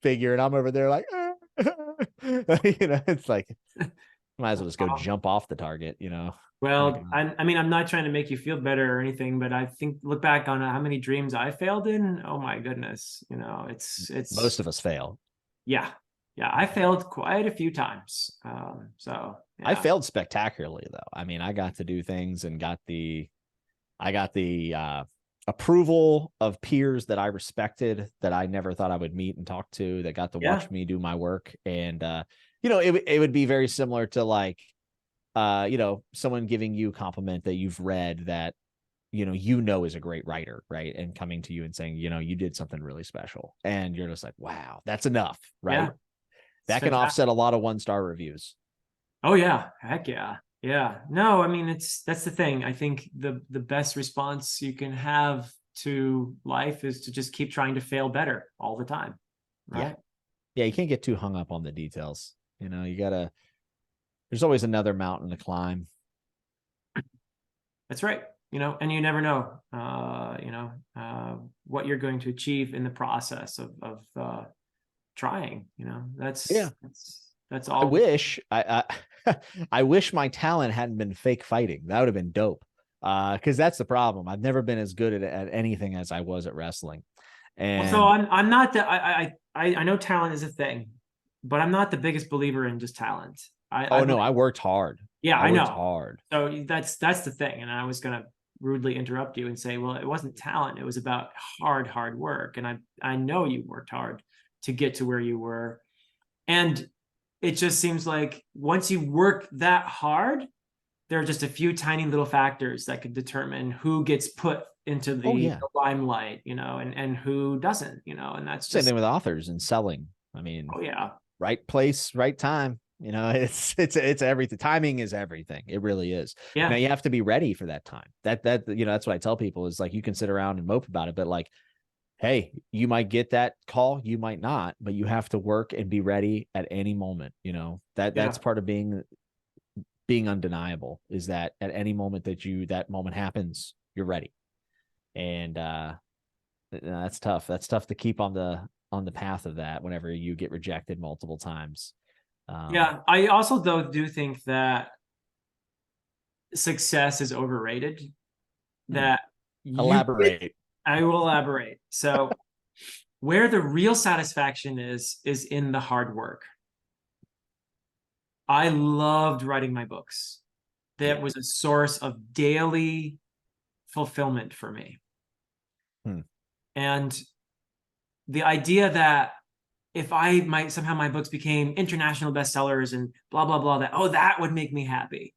B: figure, and I'm over there like, it's like, might as well just go jump off the Target,
A: Well, I mean, I'm not trying to make you feel better or anything, but I think look back on how many dreams I failed in. Oh my goodness. It's
B: most of us fail.
A: Yeah. Yeah. I failed quite a few times. So yeah.
B: I failed spectacularly though. I mean, I got to do things and got the approval of peers that I respected, that I never thought I would meet and talk to, that got to watch me do my work. And, it would be very similar to like, someone giving you a compliment that you've read that, is a great writer, right? And coming to you and saying, you did something really special. And you're just like, wow, that's enough, right? Yeah. That can offset a lot of 1-star reviews.
A: Oh yeah. Heck yeah. Yeah. No, I mean, that's the thing. I think the best response you can have to life is to just keep trying to fail better all the time. Right?
B: Yeah. You can't get too hung up on the details. There's always another mountain to climb.
A: That's right. And you never know, what you're going to achieve in the process of trying, that's all.
B: I wish my talent hadn't been fake fighting. That would have been dope. Because that's the problem. I've never been as good at anything as I was at wrestling. And
A: so I'm not I know talent is a thing, but I'm not the biggest believer in just talent.
B: I worked hard.
A: Yeah, I know.
B: Hard.
A: So that's the thing. And I was gonna rudely interrupt you and say, well, it wasn't talent. It was about hard work. And I know you worked hard to get to where you were. And it just seems like once you work that hard, there are just a few tiny little factors that could determine who gets put into the limelight, and who doesn't, and that's
B: same thing with authors and selling. I mean, right place, right time. It's everything. Timing is everything. It really is.
A: Yeah.
B: Now you have to be ready for that time. That's what I tell people is like, you can sit around and mope about it, but like, hey, you might get that call, you might not, but you have to work and be ready at any moment. That's part of being undeniable, is that at any moment that moment happens, you're ready. And that's tough. That's tough to keep on the path of that whenever you get rejected multiple times.
A: I also though do think that success is overrated. That
B: elaborate.
A: I will elaborate. So Where the real satisfaction is in the hard work. I loved writing my books. That
B: Yeah.
A: was a source of daily fulfillment for me.
B: Hmm.
A: And the idea that if I might somehow my books became international bestsellers and blah blah blah, that that would make me happy.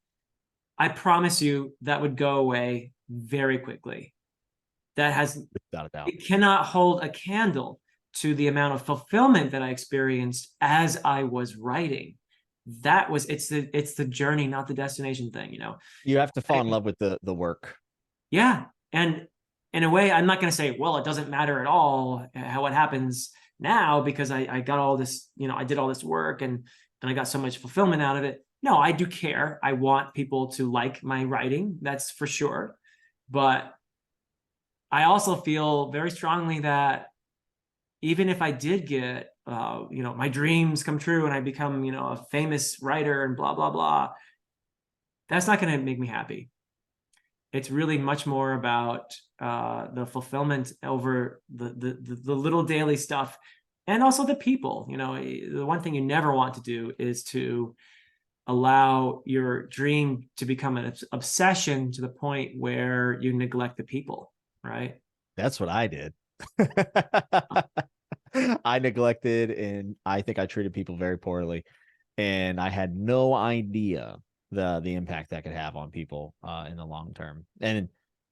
A: I promise you that would go away very quickly. That has
B: Without a doubt.
A: It cannot hold a candle to the amount of fulfillment that I experienced as I was writing. It's the journey, not the destination thing, you know.
B: You have to fall in love with the work.
A: Yeah. And in a way, I'm not going to say, well, it doesn't matter at all what happens now because I got all this, you know, I did all this work and I got so much fulfillment out of it. No, I do care. I want people to like my writing. That's for sure. But I also feel very strongly that even if I did get, you know, my dreams come true and I become, you know, a famous writer and blah, blah, blah, that's not going to make me happy. It's really much more about the fulfillment over the little daily stuff and also the people. You know, the one thing you never want to do is to allow your dream to become an obsession to the point where you neglect the people, right?
B: That's what I did. I neglected, and I think I treated people very poorly, and I had no idea the impact that could have on people in the long term. And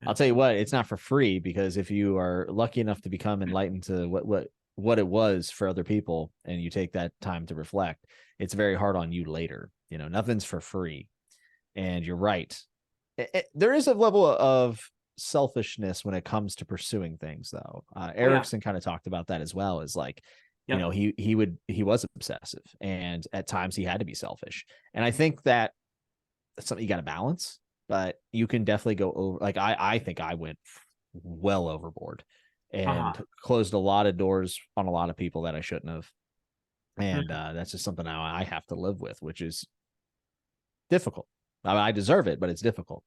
B: I'll tell you what, it's not for free, because if you are lucky enough to become enlightened to what it was for other people, and you take that time to reflect, it's very hard on you later. You know, nothing's for free. And you're right. There is a level of selfishness when it comes to pursuing things, though. Erickson kind of talked about that as well, as like, you know, he was obsessive, and at times he had to be selfish. And I think that that's something you got to balance, but you can definitely go over. Like, I think I went well overboard and closed a lot of doors on a lot of people that I shouldn't have. And that's just something now I have to live with, which is difficult. I mean, I deserve it, but it's difficult.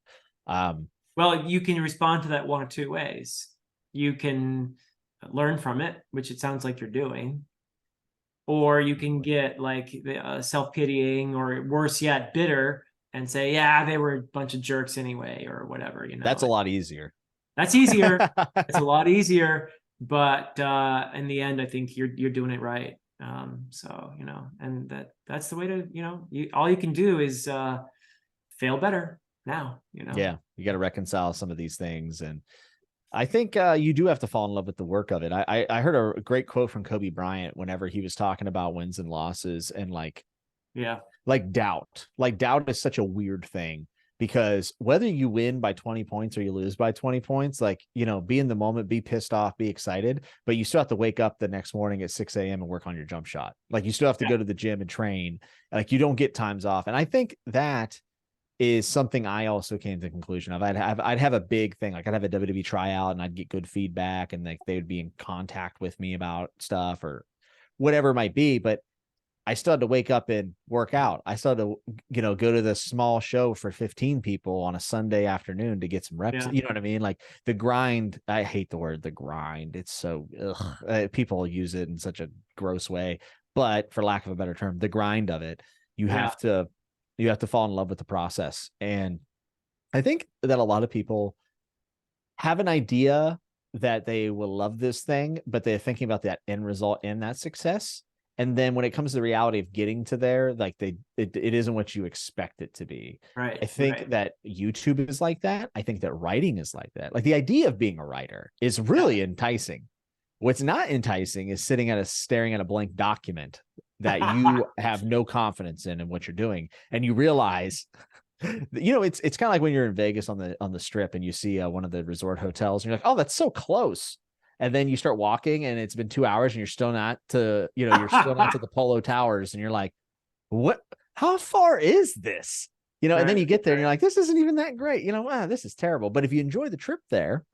A: Well, you can respond to that one of two ways. You can learn from it, which it sounds like you're doing, or you can get like self-pitying, or worse yet, bitter, and say, yeah, they were a bunch of jerks anyway, or whatever, you know.
B: That's a lot easier.
A: That's easier. It's a lot easier, but in the end, I think you're doing it right. So, you know, and that's the way to, you know, all you can do is fail better now, you know.
B: Yeah, you got to reconcile some of these things. And I think you do have to fall in love with the work of it. I heard a great quote from Kobe Bryant whenever he was talking about wins and losses, and like doubt. Like, doubt is such a weird thing, because whether you win by 20 points or you lose by 20 points, like, you know, be in the moment, be pissed off, be excited, but you still have to wake up the next morning at 6 a.m. and work on your jump shot. Like, you still have to go to the gym and train. Like, you don't get times off. And I think that is something I also came to the conclusion of. I'd have a big thing. Like, I'd have a WWE tryout and I'd get good feedback, and like they would be in contact with me about stuff or whatever it might be. But I still had to wake up and work out. I still had to, you know, go to the small show for 15 people on a Sunday afternoon to get some reps. You know what I mean? Like, the grind. I hate the word the grind. It's so people use it in such a gross way, but for lack of a better term, the grind of it, you have to fall in love with the process. And I think that a lot of people have an idea that they will love this thing, but they're thinking about that end result and that success. And then when it comes to the reality of getting to there, like it isn't what you expect it to be.
A: Right.
B: I think that YouTube is like that. I think that writing is like that. Like, the idea of being a writer is really enticing. What's not enticing is staring at a blank document that you have no confidence in what you're doing. And you realize, you know, it's kind of like when you're in Vegas on the strip and you see one of the resort hotels and you're like, oh, that's so close. And then you start walking and it's been 2 hours and you're still not to the Polo Towers. And you're like, what, how far is this? You know, and then you get there and you're like, this isn't even that great. You know, wow, this is terrible. But if you enjoy the trip there,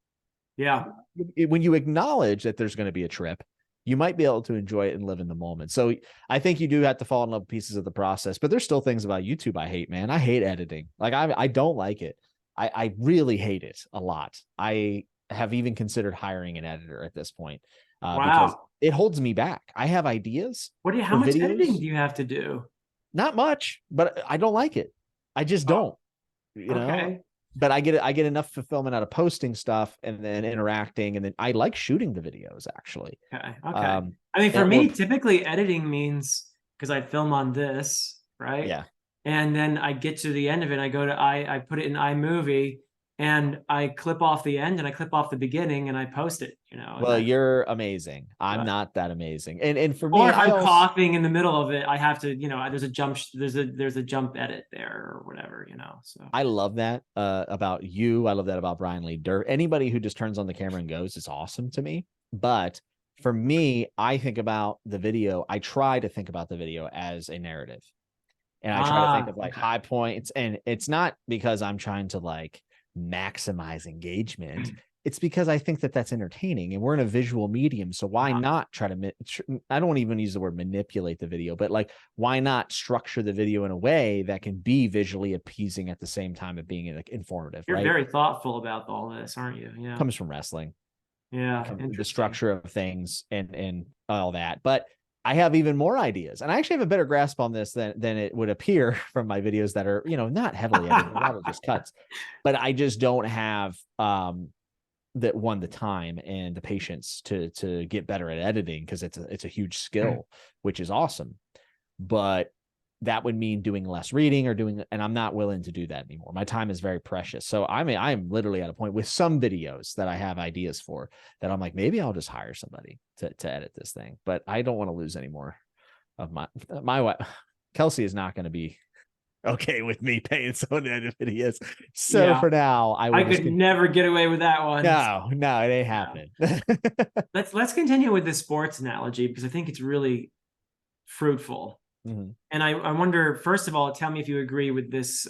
B: when you acknowledge that there's going to be a trip, you might be able to enjoy it and live in the moment. So I think you do have to fall in love with pieces of the process, but there's still things about YouTube I hate, man. I hate editing. Like, I don't like it. I really hate it a lot. I have even considered hiring an editor at this point. because
A: Wow.
B: it holds me back. I have ideas
A: How
B: for
A: much editing
B: videos.
A: do you have to do?
B: Not much, but I don't like it. I just
A: Oh,
B: don't,
A: okay.
B: but I get enough fulfillment out of posting stuff and then interacting. And then I like shooting the videos actually.
A: Okay. Okay.
B: Um,
A: I mean, for
B: or
A: me, typically editing means because I film on this, right?
B: yeah.
A: And then I get to the end of it. I put it in iMovie and I clip off the end and I clip off the beginning and I post it, and
B: Well,
A: that,
B: you're amazing. I'm not that amazing. And for
A: or
B: me,
A: if
B: I
A: I'm
B: also
A: coughing in the middle of it, I have to, there's a jump edit there or whatever, so.
B: I love that about you. I love that about Brian Lee Dirt. Anybody who just turns on the camera and goes is awesome to me. But for me, I think about the video. I try to think about the video as a narrative. And I try to think of like
A: Okay.
B: high points. And it's not because I'm trying to like maximize engagement. It's because I think that that's entertaining and we're in a visual medium. So why not try to, I don't want to even use the word manipulate the video, but like, why not structure the video in a way that can be visually appeasing at the same time of being like informative,
A: You're
B: right?
A: very thoughtful about all this, aren't you? Yeah.
B: Comes from wrestling.
A: Yeah.
B: The structure of things and all that. But I have even more ideas, and I actually have a better grasp on this than it would appear from my videos that are, not heavily edited. A lot of just cuts, but I just don't have the time and the patience to get better at editing because it's a huge skill, which is awesome. But that would mean doing less reading and I'm not willing to do that anymore. My time is very precious. So I'm literally at a point with some videos that I have ideas for that I'm like, maybe I'll just hire somebody to edit this thing, but I don't want to lose any more of my wife. Kelsey is not going to be okay with me paying someone to edit videos. So
A: Yeah.
B: for now,
A: I could never get away with that one.
B: No, it ain't happening.
A: Let's continue with the sports analogy because I think it's really fruitful.
B: Mm-hmm.
A: And I wonder, first of all, tell me if you agree with this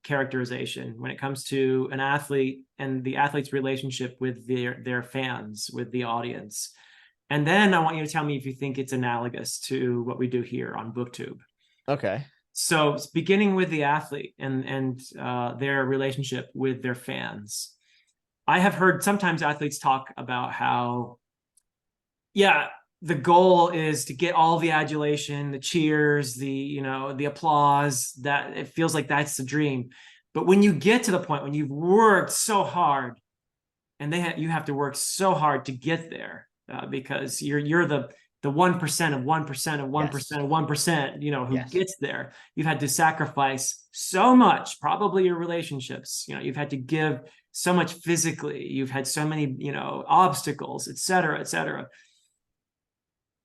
A: characterization when it comes to an athlete and the athlete's relationship with their fans, with the audience. And then I want you to tell me if you think it's analogous to what we do here on BookTube.
B: Okay.
A: So beginning with the athlete and their relationship with their fans. I have heard sometimes athletes talk about how, the goal is to get all the adulation, the cheers, the applause, that it feels like that's the dream. But when you get to the point when you've worked so hard and you have to work so hard to get there because you're the 1% of 1% of 1% of 1%, who gets there. You've had to sacrifice so much, probably your relationships, you've had to give so much physically, you've had so many, obstacles, et cetera,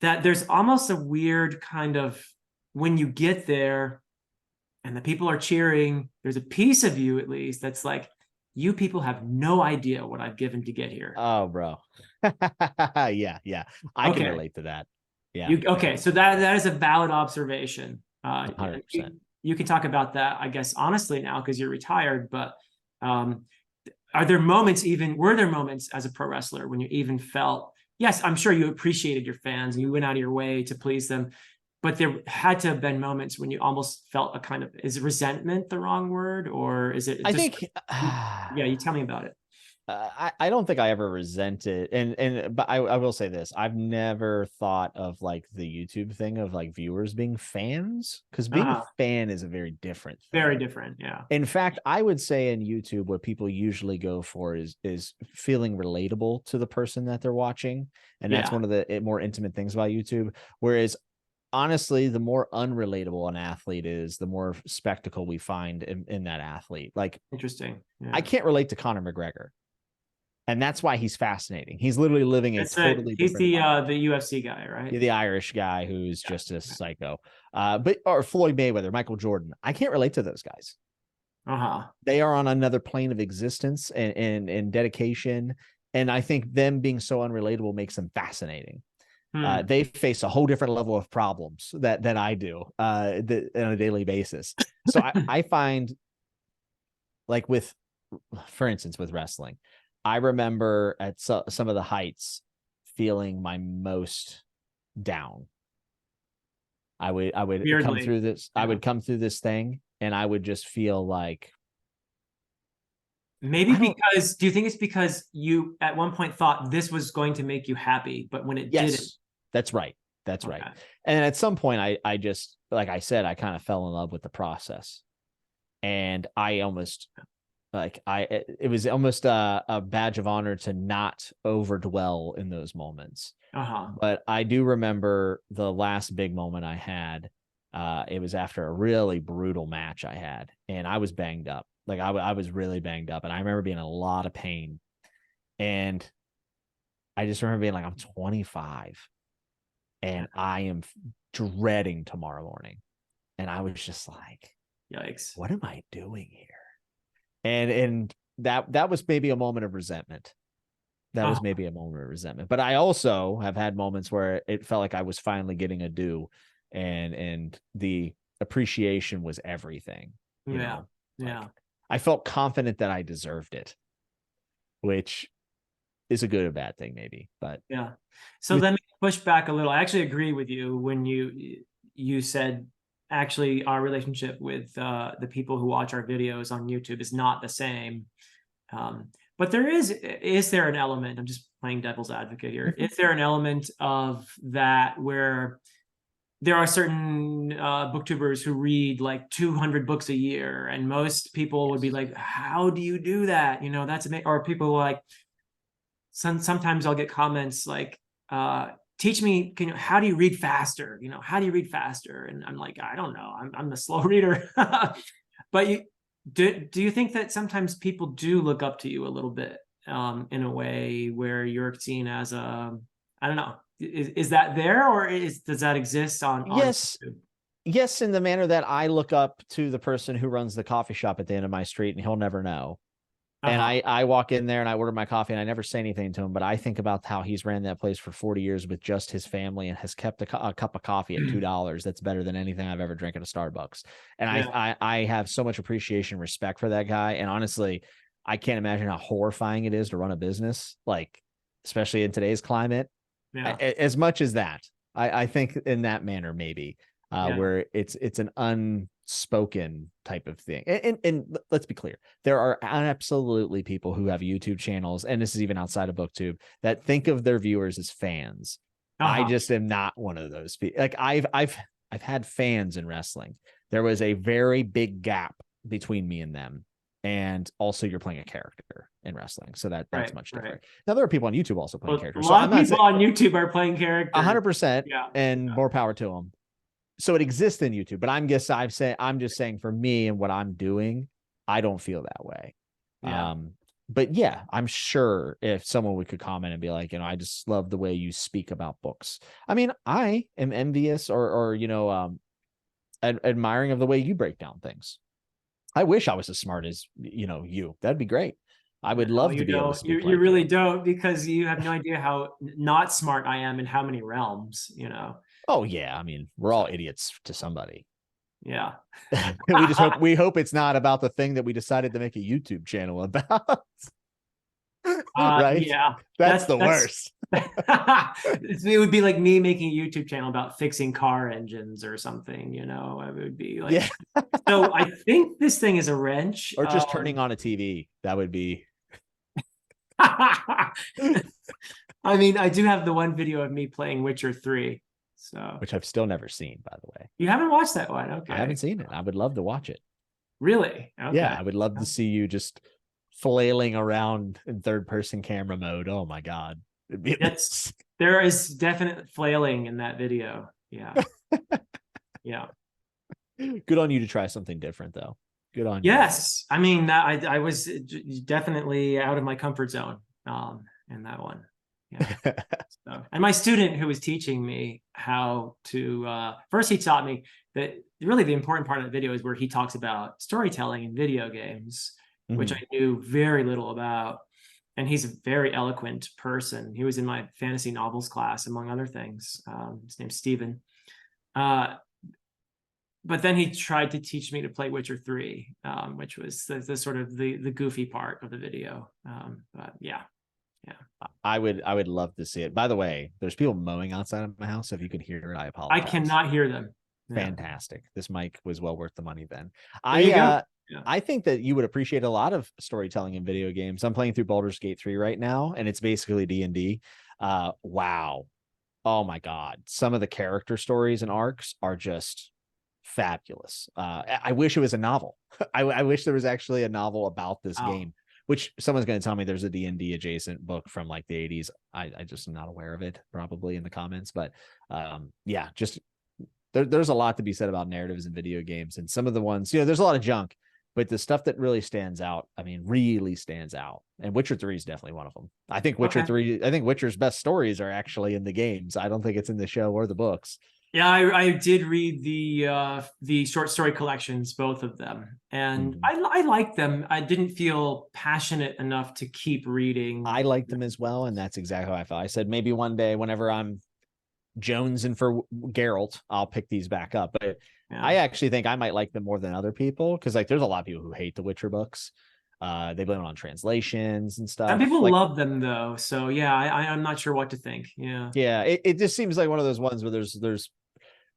A: that there's almost a weird kind of, when you get there and the people are cheering, there's a piece of you at least that's like, you people have no idea what I've given to get here.
B: Oh, bro. Yeah. I can relate to that. Yeah.
A: Okay. So that is a valid observation.
B: 100%.
A: You can talk about that, I guess, honestly now, because you're retired, but were there moments as a pro wrestler when you even felt, yes, I'm sure you appreciated your fans and you went out of your way to please them, but there had to have been moments when you almost felt a kind of, is resentment the wrong word, or is it?
B: I think,
A: you tell me about it.
B: I don't think I ever resented, but I will say this: I've never thought of like the YouTube thing of like viewers being fans, because being a fan is a very different thing.
A: Very different, yeah.
B: In fact, I would say in YouTube, what people usually go for is feeling relatable to the person that they're watching, and that's one of the more intimate things about YouTube. Whereas, honestly, the more unrelatable an athlete is, the more spectacle we find in that athlete. Like,
A: interesting. Yeah.
B: I can't relate to Conor McGregor. And that's why he's fascinating. He's literally living a totally
A: he's
B: different
A: the UFC guy, right?
B: The Irish guy who's just a psycho. Or Floyd Mayweather, Michael Jordan. I can't relate to those guys. They are on another plane of existence and dedication. And I think them being so unrelatable makes them fascinating. They face a whole different level of problems that I do on a daily basis. So I find, like, for instance, with wrestling, I remember at some of the heights feeling my most down. I would Weirdly. Come through this. Yeah. I would come through this thing and I would just feel like
A: Maybe because, do you think it's because you at one point thought this was going to make you happy, but when it didn't?
B: That's right. That's
A: Okay.
B: right. And at some point, I just, like I said, I kind of fell in love with the process. And I almost, it was almost a badge of honor to not overdwell in those moments. But I do remember the last big moment I had. It was after a really brutal match I had, and I was banged up. Like I was really banged up, and I remember being in a lot of pain. And I just remember being like, I'm 25, and I am dreading tomorrow morning. And I was just like,
A: yikes,
B: what am I doing here? And that was maybe a moment of resentment. That was maybe a moment of resentment. But I also have had moments where it felt like I was finally getting a due, and the appreciation was everything. You know? Like, I felt confident that I deserved it, which is a good or bad thing, maybe. But
A: yeah. So let me push back a little. I actually agree with you when you said actually our relationship with the people who watch our videos on YouTube is not the same. But is there an element, I'm just playing devil's advocate here, is there an element of that where there are certain booktubers who read like 200 books a year, and most people would be like, how do you do that? You know, that's amazing. Or people like, sometimes I'll get comments like, teach me, how do you read faster? You know, how do you read faster? And I'm like, I don't know. I'm a slow reader. But do you think that sometimes people do look up to you a little bit, in a way where you're seen as I don't know, is that there, or does that exist on
B: yes.
A: YouTube?
B: Yes, in the manner that I look up to the person who runs the coffee shop at the end of my street, and he'll never know. And I walk in there and I order my coffee, and I never say anything to him, but I think about how he's ran that place for 40 years with just his family, and has kept a cup of coffee at $2. That's better than anything I've ever drank at a Starbucks. And I have so much appreciation and respect for that guy. And honestly, I can't imagine how horrifying it is to run a business, like, especially in today's climate. As much as that, I think in that manner, maybe, where it's an unspoken type of thing. And let's be clear, there are absolutely people who have YouTube channels, and this is even outside of BookTube, that think of their viewers as fans. I just am not one of those people. Like I've had fans in wrestling. There was a very big gap between me and them. And also, you're playing a character in wrestling, so that's much different. Now, there are people on YouTube also playing characters.
A: A lot of people on YouTube are playing characters.
B: 100%, and more power to them. So it exists in YouTube, but I'm just saying for me and what I'm doing, I don't feel that way. But yeah, I'm sure if someone could comment and be like, I just love the way you speak about books. I mean, I am envious or admiring of the way you break down things. I wish I was as smart as you. That'd be great. I would love to be able to speak.
A: You really don't, because you have no idea how not smart I am in how many realms.
B: Oh yeah, I mean, we're all idiots to somebody.
A: Yeah.
B: we hope it's not about the thing that we decided to make a YouTube channel about. Right?
A: Yeah.
B: That's the worst.
A: It would be like me making a YouTube channel about fixing car engines or something, it would be like, so I think this thing is a wrench.
B: Or just turning on a TV. That would be.
A: I mean, I do have the one video of me playing Witcher 3.
B: Which I've still never seen, by the way.
A: You haven't watched that one? Okay.
B: I haven't seen it. I would love to watch it.
A: Really? Okay.
B: Yeah, I would love to see you just flailing around in third-person camera mode. Oh my God.
A: There is definite flailing in that video. Yeah. Yeah.
B: Good on you to try something different, though. Good on you.
A: Yes. I mean, I was definitely out of my comfort zone in that one. Yeah. And my student who was teaching me how to, first he taught me that really the important part of the video is where he talks about storytelling in video games, which I knew very little about. And he's a very eloquent person. He was in my fantasy novels class, among other things. His name's Steven. But then he tried to teach me to play Witcher 3, which was the sort of the goofy part of the video. But yeah.
B: I would love to see it. By the way, there's people mowing outside of my house. So if you can hear it, I apologize.
A: I cannot hear them.
B: Fantastic. This mic was well worth the money then.
A: Yeah.
B: I think that you would appreciate a lot of storytelling in video games. I'm playing through Baldur's Gate 3 right now, and it's basically D&D. Wow. Oh my God. Some of the character stories and arcs are just fabulous. I wish it was a novel. I wish there was actually a novel about this
A: Wow.
B: game, which someone's going to tell me there's a D&D adjacent book from like the 80s. I just am not aware of it, probably in the comments. But yeah, just there's a lot to be said about narratives in video games. And some of the ones, there's a lot of junk, but the stuff that really stands out, I mean, really stands out. And Witcher 3 is definitely one of them. I think Witcher's best stories are actually in the games. I don't think it's in the show or the books.
A: Yeah, I did read the short story collections, both of them, and I liked them. I didn't feel passionate enough to keep reading.
B: I liked them as well, and that's exactly how I felt. I said maybe one day, whenever I'm jonesing for Geralt, I'll pick these back up. But yeah. I actually think I might like them more than other people, because like there's a lot of people who hate the Witcher books. They blame it on translations and stuff.
A: Some people love them though, so yeah, I'm not sure what to think.
B: Yeah, it just seems like one of those ones where there's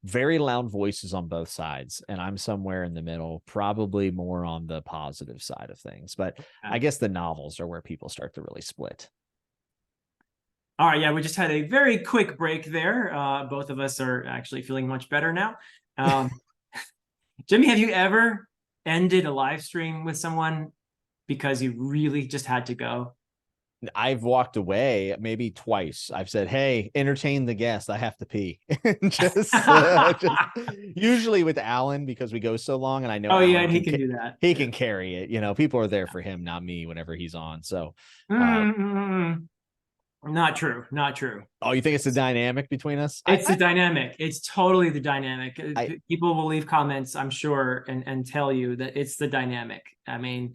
B: very loud voices on both sides, and I'm somewhere in the middle, probably more on the positive side of things. But I guess the novels are where people start to really split.
A: All right, yeah, we just had a very quick break there. Both of us are actually feeling much better now. Jimmy, have you ever ended a live stream with someone because you really just had to go?
B: I've walked away maybe twice. I've said, "Hey, entertain the guest. I have to pee." just usually with Alan, because we go so long, and I know.
A: Oh, Alan, yeah, and he can do that.
B: He can carry it. People are there for him, not me. Whenever he's on, so.
A: Not true. Not true.
B: Oh, you think it's the dynamic between us?
A: It's the dynamic. It's totally the dynamic. People will leave comments, I'm sure, and tell you that it's the dynamic. I mean,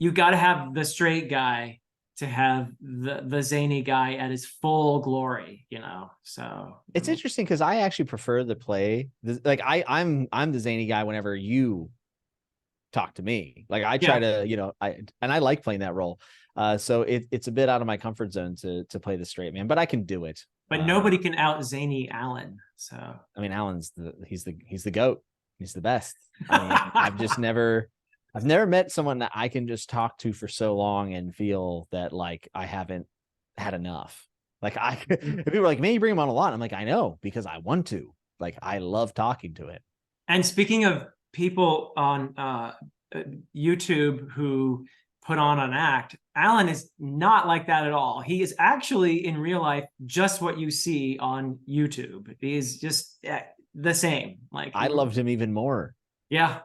A: you got to have the straight guy to have the zany guy at his full glory, So
B: it's interesting, because I actually prefer to play like I'm the zany guy whenever you talk to me. Like I try to, I like playing that role. So it's a bit out of my comfort zone to play the straight man, but I can do it.
A: But nobody can out zany Alan. So
B: I mean, Alan's he's the GOAT. He's the best. I mean, I've never met someone that I can just talk to for so long and feel that like I haven't had enough. Like people are like, "Man, you bring him on a lot." I'm like, I know, because I want to. Like, I love talking to it.
A: And speaking of people on YouTube who put on an act, Alan is not like that at all. He is actually in real life just what you see on YouTube. He is just the same. Like,
B: I loved him even more.
A: Yeah.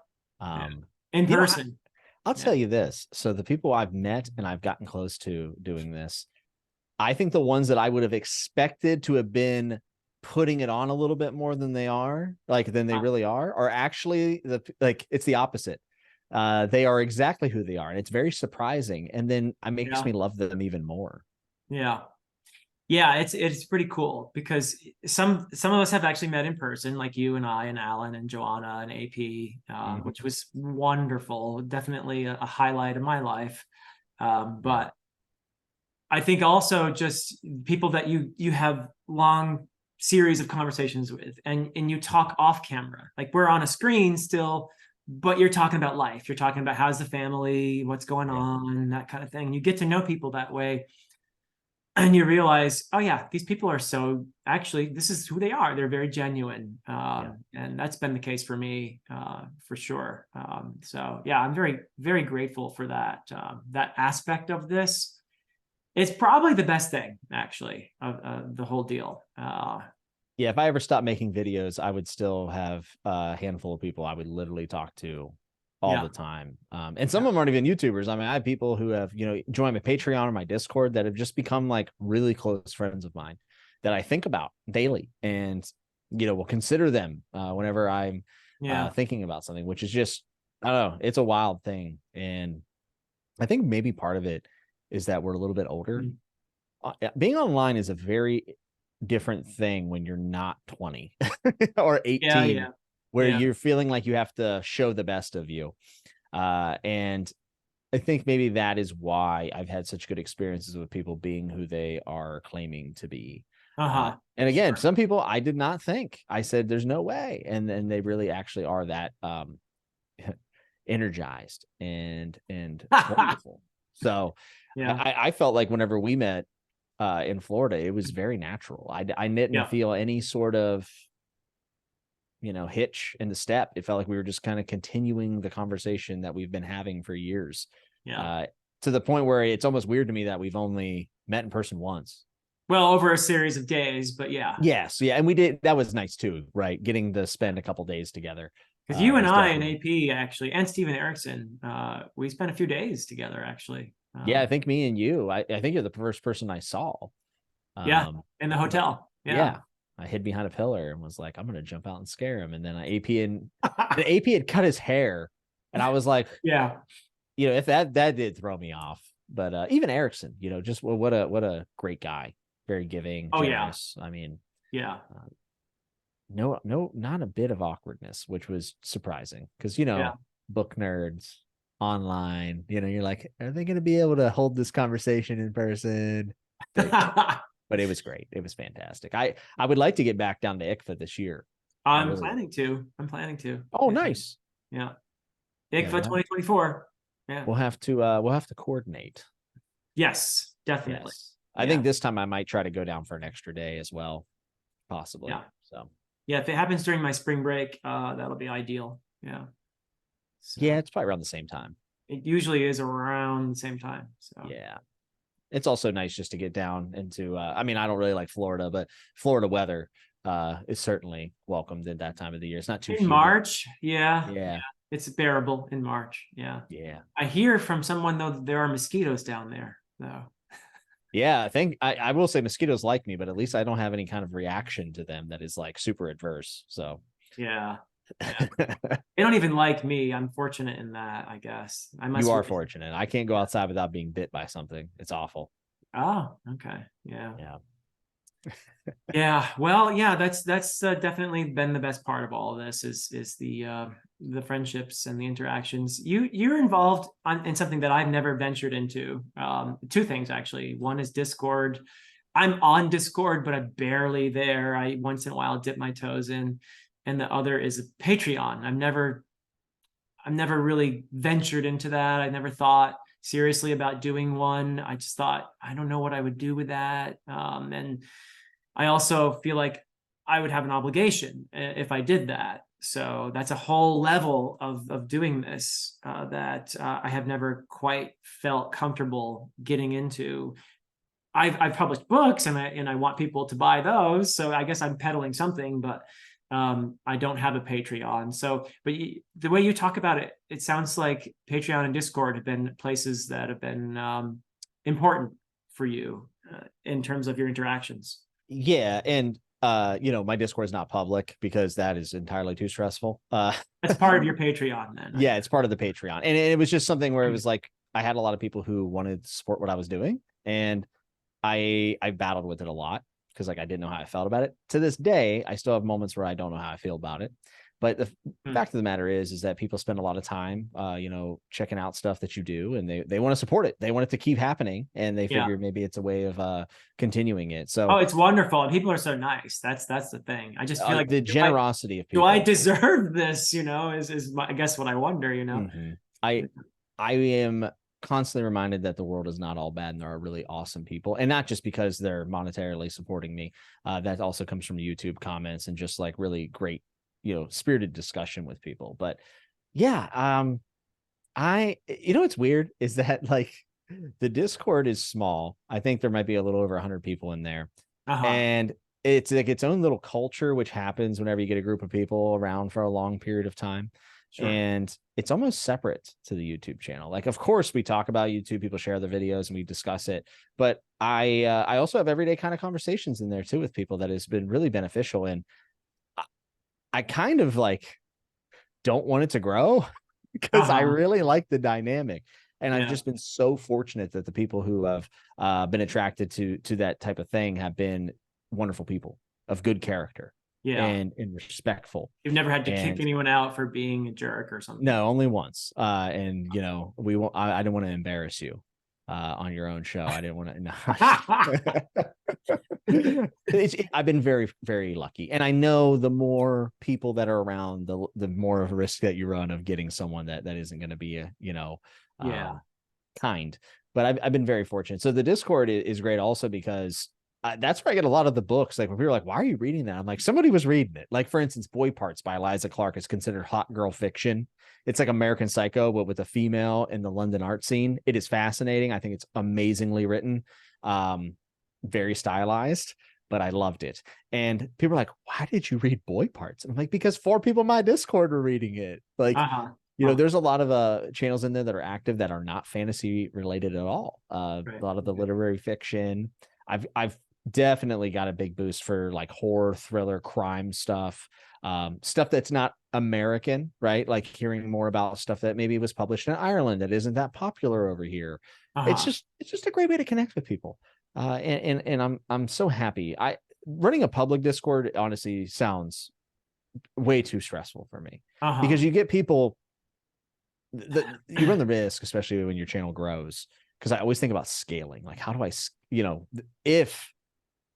A: In person.
B: I'll tell you this. So the people I've met and I've gotten close to doing this, I think the ones that I would have expected to have been putting it on a little bit more than they really are actually it's the opposite. They are exactly who they are, and it's very surprising. And then it makes me love them even more. Yeah, it's pretty cool, because some of us have actually met in person, like you and I and Alan and Joanna and AP, which was wonderful. Definitely a highlight of my life. But I think also just people that you have long series of conversations with, and you talk off camera. Like, we're on a screen still, but you're talking about life. You're talking about how's the family, what's going on, that kind of thing. You get to know people that way. And you realize, oh yeah, these people are actually, this is who they are. They're very genuine. And that's been the case for me, for sure. So yeah, I'm very, very grateful for that aspect of this. It's probably the best thing, actually, of the whole deal. Yeah, if I ever stopped making videos, I would still have a handful of people I would literally talk to all the time. And some of them aren't even YouTubers. I mean, I have people who have, joined my Patreon or my Discord that have just become like really close friends of mine that I think about daily, and, will consider them whenever I'm thinking about something, which is just, I don't know, it's a wild thing. And I think maybe part of it is that we're a little bit older. Being online is a very different thing when you're not 20 or 18. Where you're feeling like you have to show the best of you. And I think maybe that is why I've had such good experiences with people being who they are claiming to be. And again, some people I did not think. I said, there's no way. And then they really actually are that. energized and wonderful. So
A: Yeah.
B: I felt like whenever we met in Florida, it was very natural. I didn't
A: Yeah.
B: feel any sort of, you know, hitch in the step. It felt like we were just kind of continuing the conversation that we've been having for years.
A: Yeah.
B: To the point where it's almost weird to me that we've only met in person once.
A: Well, over a series of days, but yeah.
B: Yes, yeah, and we did. That was nice too, right? Getting to spend a couple days together.
A: Because you and
B: Was
A: I and
B: definitely-
A: AP actually, and Steven Erickson, we spent a few days together actually.
B: yeah, I think me and you. I think you're the first person I saw.
A: Yeah, in the hotel.
B: Yeah. I hid behind a pillar and was like, I'm gonna jump out and scare him. And then AP had cut his hair, and I was like,
A: Yeah.
B: you know, if that did throw me off. But even Erickson, you know, just what a great guy, very giving,
A: Oh,
B: generous. I mean,
A: yeah.
B: no, not a bit of awkwardness, which was surprising because, you know,
A: Yeah.
B: book nerds online, you know, you're like, are they going to be able to hold this conversation in person? But it was great. It was fantastic. I would like to get back down to ICFA this year.
A: I'm planning to.
B: Oh, nice.
A: Yeah.
B: Yeah,
A: ICFA 2024. Yeah.
B: We'll have to coordinate.
A: Yes, definitely.
B: Yes. I think this time I might try to go down for an extra day as well, possibly.
A: Yeah.
B: So
A: yeah, if it happens during my spring break, that'll be ideal. Yeah. So,
B: yeah, it's probably around the same time.
A: It usually is around the same time. So
B: yeah. It's also nice just to get down into I mean, I don't really like Florida, but Florida weather is certainly welcomed at that time of the year. It's not too
A: in
B: humid.
A: March. Yeah.
B: Yeah.
A: It's bearable in March. Yeah.
B: Yeah.
A: I hear from someone though that there are mosquitoes down there though.
B: Yeah, I think I will say mosquitoes like me, but at least I don't have any kind of reaction to them that is like super adverse. So
A: yeah. They don't even like me. I'm fortunate in that, I guess.
B: You are fortunate. I can't go outside without being bit by something. It's awful.
A: Oh, okay. Yeah.
B: Yeah.
A: Yeah. Well, yeah, that's definitely been the best part of all of this is the friendships and the interactions. You're involved in something that I've never ventured into. Two things actually. One is Discord. I'm on Discord, but I'm barely there. I once in a while dip my toes in. And the other is Patreon. I've never really ventured into that. I never thought seriously about doing one. I just thought, I don't know what I would do with that. And I also feel like I would have an obligation if I did that. So that's a whole level of doing this that I have never quite felt comfortable getting into. I've published books and I want people to buy those. So I guess I'm peddling something, but I don't have a Patreon. So, but the way you talk about it, it sounds like Patreon and Discord have been places that have been important for you in terms of your interactions.
B: Yeah, and you know, my Discord is not public because that is entirely too stressful.
A: That's part of your Patreon then.
B: Yeah, it's part of the Patreon. And it was just something where it was like I had a lot of people who wanted to support what I was doing, and I battled with it a lot because like I didn't know how I felt about it. To this day, I still have moments where I don't know how I feel about it. But the fact of the matter is that people spend a lot of time, you know, checking out stuff that you do, and they want to support it. They want it to keep happening, and they figure maybe it's a way of continuing it. So,
A: it's wonderful, and people are so nice. That's the thing. I just feel like
B: the generosity of people.
A: Do I deserve this? You know, is I guess what I wonder. You know,
B: I am constantly reminded that the world is not all bad, and there are really awesome people, and not just because they're monetarily supporting me. That also comes from YouTube comments and just like really great, you know, spirited discussion with people. But yeah, you know what's weird is that like the Discord is small. I think there might be a little over 100 people in there, and it's like its own little culture, which happens whenever you get a group of people around for a long period of time. Sure. And it's almost separate to the YouTube channel. Like, of course, we talk about YouTube, people share their videos and we discuss it. But I also have everyday kind of conversations in there too with people that has been really beneficial. And I kind of like don't want it to grow because I really like the dynamic. And I've just been so fortunate that the people who have been attracted to that type of thing have been wonderful people of good character. And respectful.
A: You've never had to kick anyone out for being a jerk or something?
B: No, only once. And you know, we won't. I didn't want to embarrass you on your own show. I didn't want to. No. I've been very, very lucky. And I know the more people that are around, the more of a risk that you run of getting someone that isn't going to be a, kind. But I've been very fortunate. So the Discord is great also because that's where I get a lot of the books. Like when people are like, why are you reading that? I'm like, somebody was reading it. Like, for instance, Boy Parts by Eliza Clark is considered hot girl fiction. It's like American Psycho, but with a female in the London art scene. It is fascinating. I think it's amazingly written, very stylized, but I loved it. And people are like, why did you read Boy Parts? And I'm like, because 4 people in my Discord are reading it. Like, there's a lot of channels in there that are active that are not fantasy related at all. A lot of the literary fiction. I've definitely got a big boost for like horror, thriller, crime stuff, stuff that's not American, right? Like hearing more about stuff that maybe was published in Ireland that isn't that popular over here. It's just a great way to connect with people. And I'm so happy. Running a public Discord honestly sounds way too stressful for me because you get people you run the risk, especially when your channel grows. Because I always think about scaling. Like, how do I,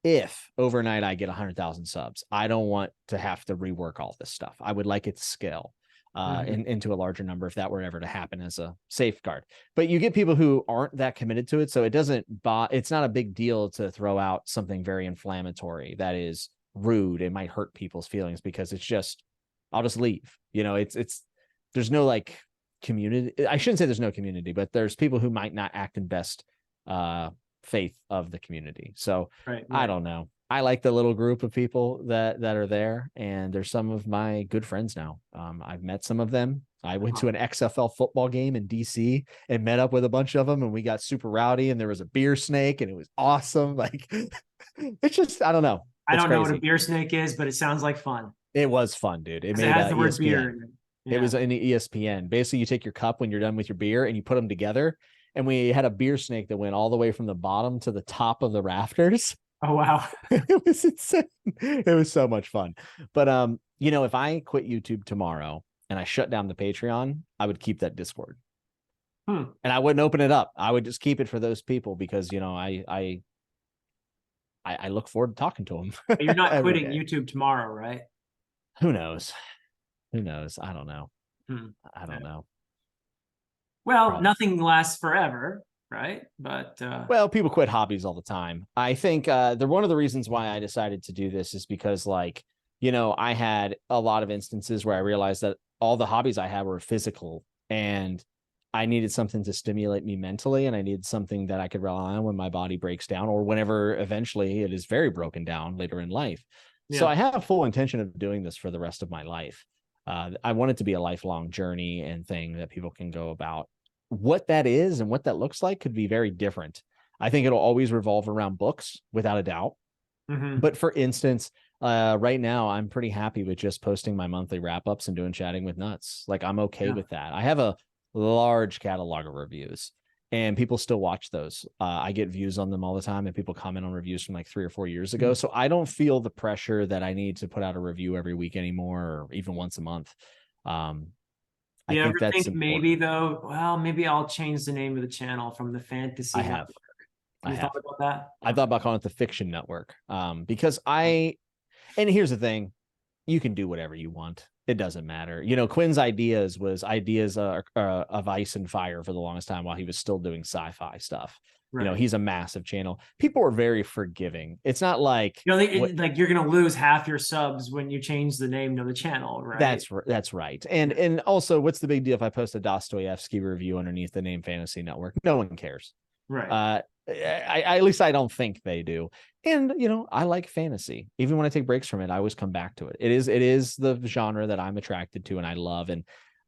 B: if overnight I get 100,000 subs, I don't want to have to rework all this stuff. I would like it to scale into a larger number if that were ever to happen as a safeguard. But you get people who aren't that committed to it, so it's not a big deal to throw out something very inflammatory that is rude. It might hurt people's feelings because I'll just leave. There's no like community. I shouldn't say there's no community, but there's people who might not act in best faith of the community. So I don't know. I like the little group of people that are there, and there's some of my good friends now. I've met some of them. I went to an XFL football game in DC and met up with a bunch of them, and we got super rowdy, and there was a beer snake, and it was awesome. Like, it's just, I don't know.
A: I don't know what a beer snake is, but it sounds like fun.
B: It was fun, dude. It
A: has the word beer in it.
B: Yeah. It was in the ESPN. Basically, you take your cup when you're done with your beer and you put them together. And we had a beer snake that went all the way from the bottom to the top of the rafters.
A: Oh, wow.
B: It was insane. It was so much fun. But, if I quit YouTube tomorrow and I shut down the Patreon, I would keep that Discord. And I wouldn't open it up. I would just keep it for those people because, I look forward to talking to them.
A: But you're not quitting YouTube tomorrow, right?
B: Who knows? I don't know. I don't know.
A: Well, nothing lasts forever, right? But
B: well, people quit hobbies all the time. I think one of the reasons why I decided to do this is because, like, I had a lot of instances where I realized that all the hobbies I had were physical, and I needed something to stimulate me mentally, and I needed something that I could rely on when my body breaks down, or whenever eventually it is very broken down later in life. So I have full intention of doing this for the rest of my life. I want it to be a lifelong journey and thing that people can go about. What that is and what that looks like could be very different. I think it'll always revolve around books, without a doubt. But for instance, right now, I'm pretty happy with just posting my monthly wrap-ups and doing Chatting with Nuts. Like, I'm okay with that. I have a large catalog of reviews, and people still watch those. I get views on them all the time, and people comment on reviews from like 3 or 4 years ago. So I don't feel the pressure that I need to put out a review every week anymore, or even once a month.
A: You ever think maybe though, well, maybe I'll change the name of the channel from the Fantasy Network?
B: I have
A: thought about that?
B: I thought about calling it the Fiction Network, because and here's the thing, you can do whatever you want. It doesn't matter. Quinn's ideas was ideas of Ice and Fire for the longest time while he was still doing sci-fi stuff. He's a massive channel. People are very forgiving. It's not like
A: like you're gonna lose half your subs when you change the name to the channel, right?
B: That's right. And also, what's the big deal if I post a Dostoevsky review underneath the name Fantasy Network? No one cares,
A: right?
B: At least I don't think they do. And I like fantasy. Even when I take breaks from it, I always come back to it. It is the genre that I'm attracted to and I love. And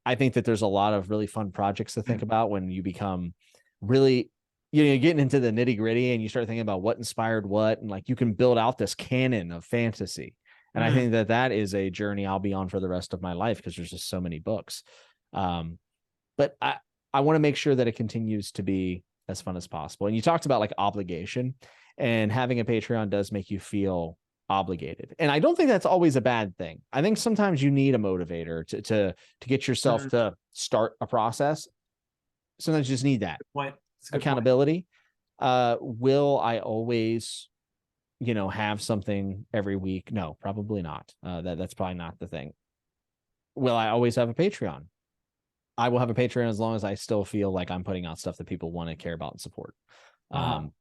B: I think that there's a lot of really fun projects to think about when you become really, you're getting into the nitty gritty and you start thinking about what inspired what, and like you can build out this canon of fantasy. And I think that is a journey I'll be on for the rest of my life because there's just so many books. But I want to make sure that it continues to be as fun as possible. And you talked about like obligation, and having a Patreon does make you feel obligated. And I don't think that's always a bad thing. I think sometimes you need a motivator to get yourself to start a process. Sometimes you just need that accountability. Will I always have something every week? No, probably not. That's probably not the thing. Will I always have a Patreon? I will have a Patreon as long as I still feel like I'm putting out stuff that people want to care about and support.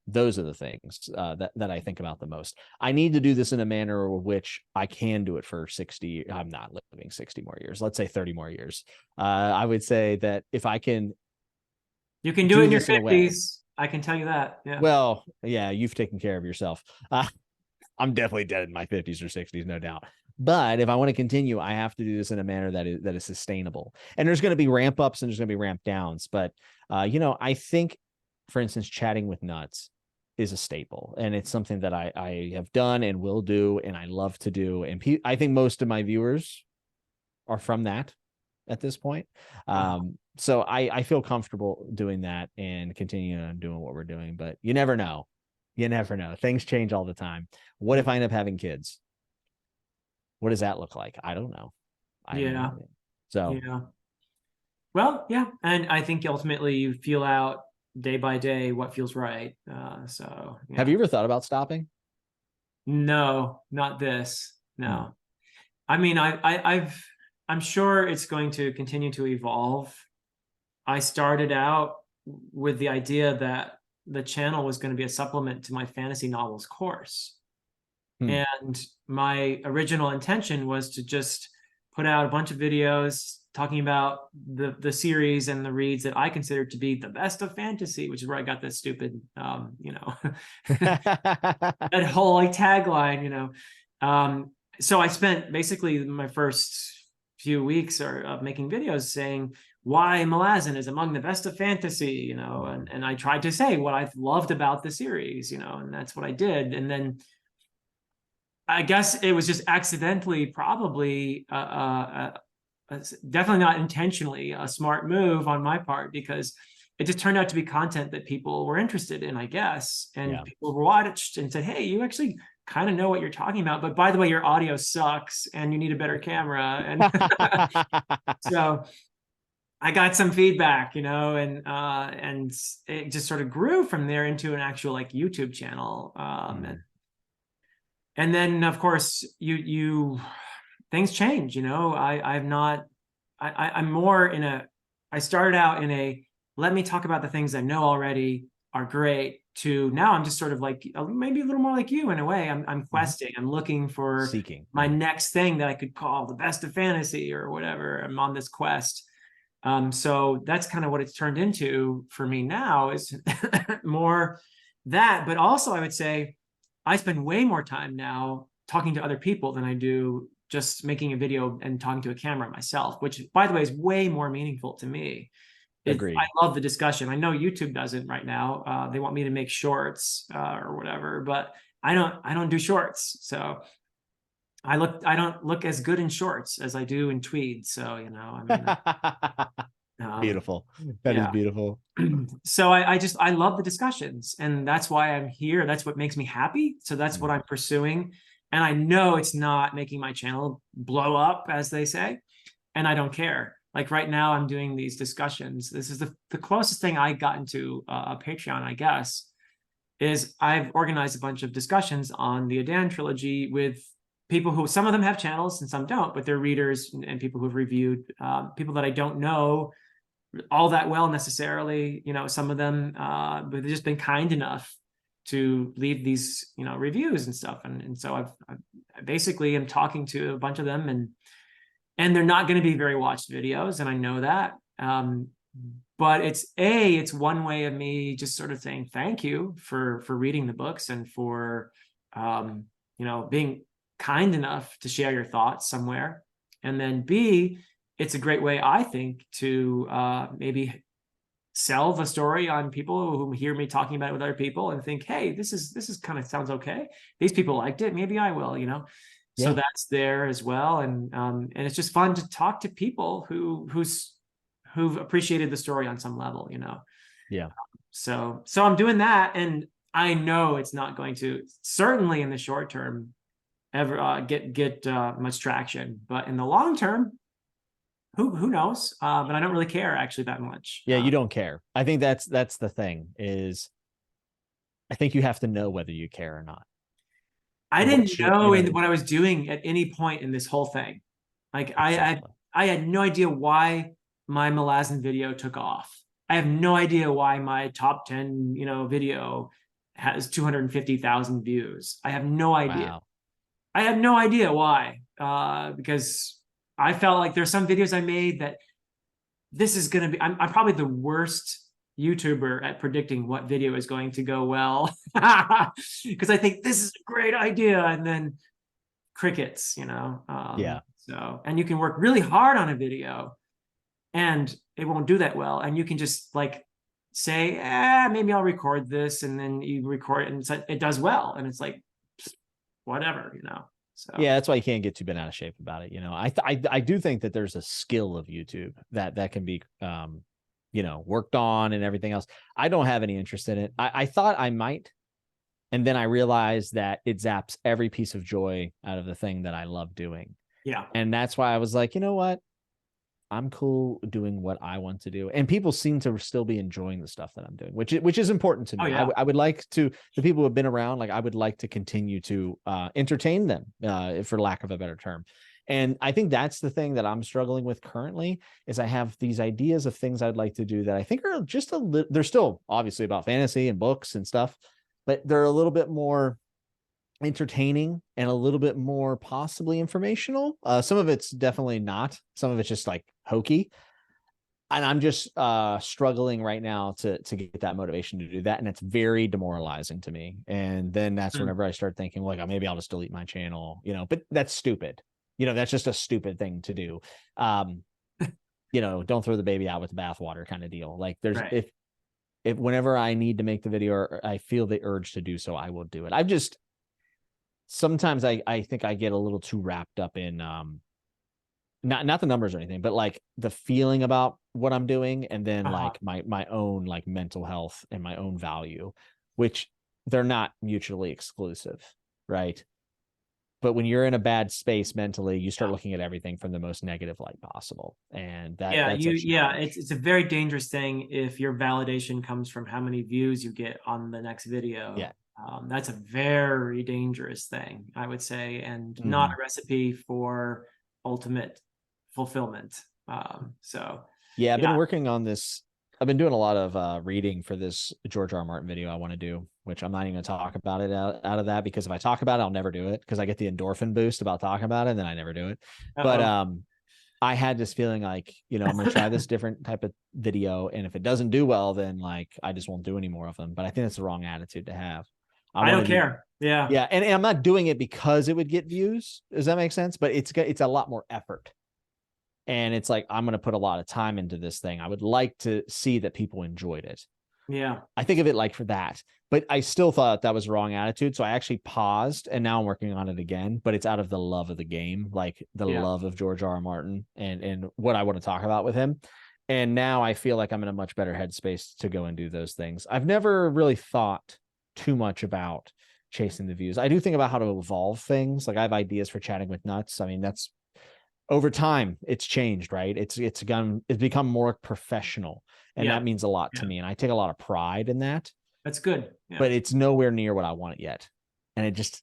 B: Those are the things that I think about the most. I need to do this in a manner which I can do it for 60. I'm not living 60 more years. Let's say 30 more years. I would say that if I can,
A: you can do it in your 50s. I can tell you that. Yeah.
B: Well, yeah, you've taken care of yourself. I'm definitely dead in my 50s or 60s, no doubt. But if I want to continue, I have to do this in a manner that is sustainable. And there's going to be ramp ups and there's going to be ramp downs. But I think, for instance, chatting with nuts is a staple, and it's something that I have done and will do, and I love to do. And I think most of my viewers are from that at this point. So I feel comfortable doing that and continuing on doing what we're doing. But you never know. You never know. Things change all the time. What if I end up having kids? What does that look like? I don't know.
A: Yeah.
B: So
A: yeah. Well, yeah, and I think ultimately you feel out day by day what feels right. So yeah.
B: Have you ever thought about stopping?
A: No, not this. No. I mean, I'm sure it's going to continue to evolve. I started out with the idea that the channel was going to be a supplement to my fantasy novels course. And my original intention was to just put out a bunch of videos talking about the series and the reads that I considered to be the best of fantasy, which is where I got that stupid, that whole like tagline, so I spent basically my first few weeks of making videos saying why Malazan is among the best of fantasy, and I tried to say what I've loved about the series, and that's what I did. And then I guess it was just accidentally, probably, definitely not intentionally, a smart move on my part, because it just turned out to be content that people were interested in, I guess. And people watched and said, hey, you actually kind of know what you're talking about. But by the way, your audio sucks and you need a better camera. And so I got some feedback, and it just sort of grew from there into an actual like YouTube channel. And then of course you things change, I'm more in I started out in a, let me talk about the things I know already are great, to now I'm just sort of like maybe a little more like you in a way. I'm questing, I'm looking for
B: seeking
A: my next thing that I could call the best of fantasy or whatever. I'm on this quest. So that's kind of what it's turned into for me now, is more that, but also I would say I spend way more time now talking to other people than I do just making a video and talking to a camera myself, which by the way is way more meaningful to me.
B: Agreed.
A: I love the discussion. I know YouTube doesn't right now. They want me to make shorts or whatever, but I don't do shorts. So I don't look as good in shorts as I do in tweeds. So, I mean,
B: beautiful. That is beautiful.
A: So I love the discussions, and that's why I'm here. That's what makes me happy. So that's what I'm pursuing. And I know it's not making my channel blow up, as they say, and I don't care. Like right now I'm doing these discussions. This is the closest thing I got into a Patreon, I guess, is I've organized a bunch of discussions on the Adan trilogy with people who, some of them have channels and some don't, but they're readers and people who've reviewed, people that I don't know all that well necessarily, some of them, but they've just been kind enough to leave these, reviews and stuff. And so I basically am talking to a bunch of them, and they're not going to be very watched videos. And I know that, but it's one way of me just sort of saying thank you for reading the books and for, being kind enough to share your thoughts somewhere. And then B, it's a great way, I think, to maybe sell the story on people who hear me talking about it with other people and think, hey, this is kind of sounds okay. These people liked it. Maybe I will, So that's there as well. And it's just fun to talk to people who've appreciated the story on some level,
B: Yeah.
A: So I'm doing that, and I know it's not going to, certainly in the short term, ever get much traction, but in the long term, who knows? But I don't really care actually that much.
B: Yeah, you don't care. I think that's the thing, is I think you have to know whether you care or not.
A: I
B: what
A: didn't
B: should,
A: know
B: you know.
A: what I was doing at any point in this whole thing. Like
B: Exactly.
A: I had no idea why my Malazan video took off. I have no idea why my top 10, video has 250,000 views. I have no idea.
B: Wow.
A: I have no idea why. Because I felt like there's some videos I made that this is going to be, I'm probably the worst YouTuber at predicting what video is going to go well. Because I think this is a great idea. And then crickets,
B: Yeah.
A: so, and you can work really hard on a video and it won't do that well. And you can just like say, maybe I'll record this. And then you record it and it does well. And it's like, whatever. So,
B: Yeah, that's why you can't get too bent out of shape about it. I do think that there's a skill of YouTube that can be worked on and everything else. I don't have any interest in it. I thought I might, and then I realized that it zaps every piece of joy out of the thing that I love doing.
A: yeah.
B: And that's why I was like, you know what? I'm cool doing what I want to do. And people seem to still be enjoying the stuff that I'm doing, which is important to me.
A: Oh, yeah.
B: I would like to, the people who have been around, like I would like to continue to entertain them, for lack of a better term. And I think that's the thing that I'm struggling with currently is I have these ideas of things I'd like to do that I think are just they're still obviously about fantasy and books and stuff, but they're a little bit more entertaining and a little bit more possibly informational. Some of it's definitely not. Some of it's just like hokey. And I'm just struggling right now to get that motivation to do that. And it's very demoralizing to me. And then that's whenever I start thinking, like, oh, maybe I'll just delete my channel, but that's stupid. That's just a stupid thing to do. Don't throw the baby out with the bathwater kind of deal. Like there's,
A: Right.
B: if whenever I need to make the video or I feel the urge to do so, I will do it. Sometimes I think I get a little too wrapped up in not the numbers or anything, but like the feeling about what I'm doing, and then like my own like mental health and my own value, which they're not mutually exclusive, right? But when you're in a bad space mentally, you start looking at everything from the most negative light possible, and
A: it's a very dangerous thing if your validation comes from how many views you get on the next video.
B: Yeah.
A: That's a very dangerous thing, I would say, and not a recipe for ultimate fulfillment.
B: I've been working on this. I've been doing a lot of reading for this George R. R. Martin video I want to do, which I'm not even going to talk about it out of that, because if I talk about it, I'll never do it, because I get the endorphin boost about talking about it, and then I never do it. But I had this feeling like, I'm going to try this different type of video, and if it doesn't do well, then like I just won't do any more of them. But I think that's the wrong attitude to have.
A: I don't care. Yeah.
B: And I'm not doing it because it would get views. Does that make sense? But it's a lot more effort. And it's like, I'm going to put a lot of time into this thing. I would like to see that people enjoyed it.
A: Yeah.
B: I think of it like for that, but I still thought that was the wrong attitude. So I actually paused, and now I'm working on it again, but it's out of the love of the game, like the love of George R. R. Martin and what I want to talk about with him. And now I feel like I'm in a much better headspace to go and do those things. I've never really thought too much about chasing the views. I do think about how to evolve things. Like I have ideas for Chatting with Nuts. I mean, that's over time it's changed, right? It's become more professional, and that means a lot to me. And I take a lot of pride in that.
A: That's good. Yeah.
B: But it's nowhere near what I want it yet. And it just,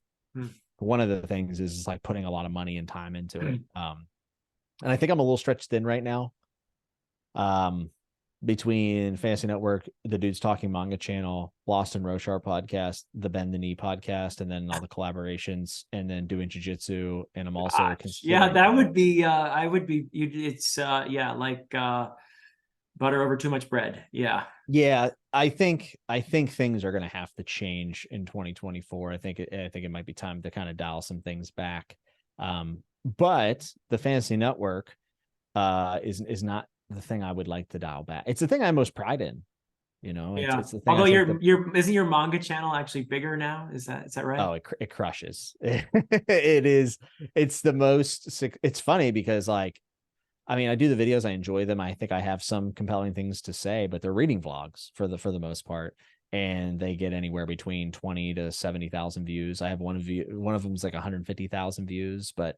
B: one of the things is like putting a lot of money and time into it. And I think I'm a little stretched thin right now. Between Fantasy Network, the Dudes Talking Manga channel, Lost and Roshar podcast, the Bend the Knee podcast, and then all the collaborations, and then doing jiu-jitsu. And I'm also
A: that would be it's like butter over too much bread.
B: Yeah, I think things are going to have to change in 2024. I think it might be time to kind of dial some things back. But the Fantasy Network is not the thing I would like to dial back. It's the thing I most pride in. It's the thing.
A: Although isn't your manga channel actually bigger now? Is that right?
B: Oh, it crushes. It is. It's the most. It's funny because I do the videos. I enjoy them. I think I have some compelling things to say, but they're reading vlogs for the most part, and they get anywhere between 20 to 70,000 views. I have one of them is like 150,000 views, but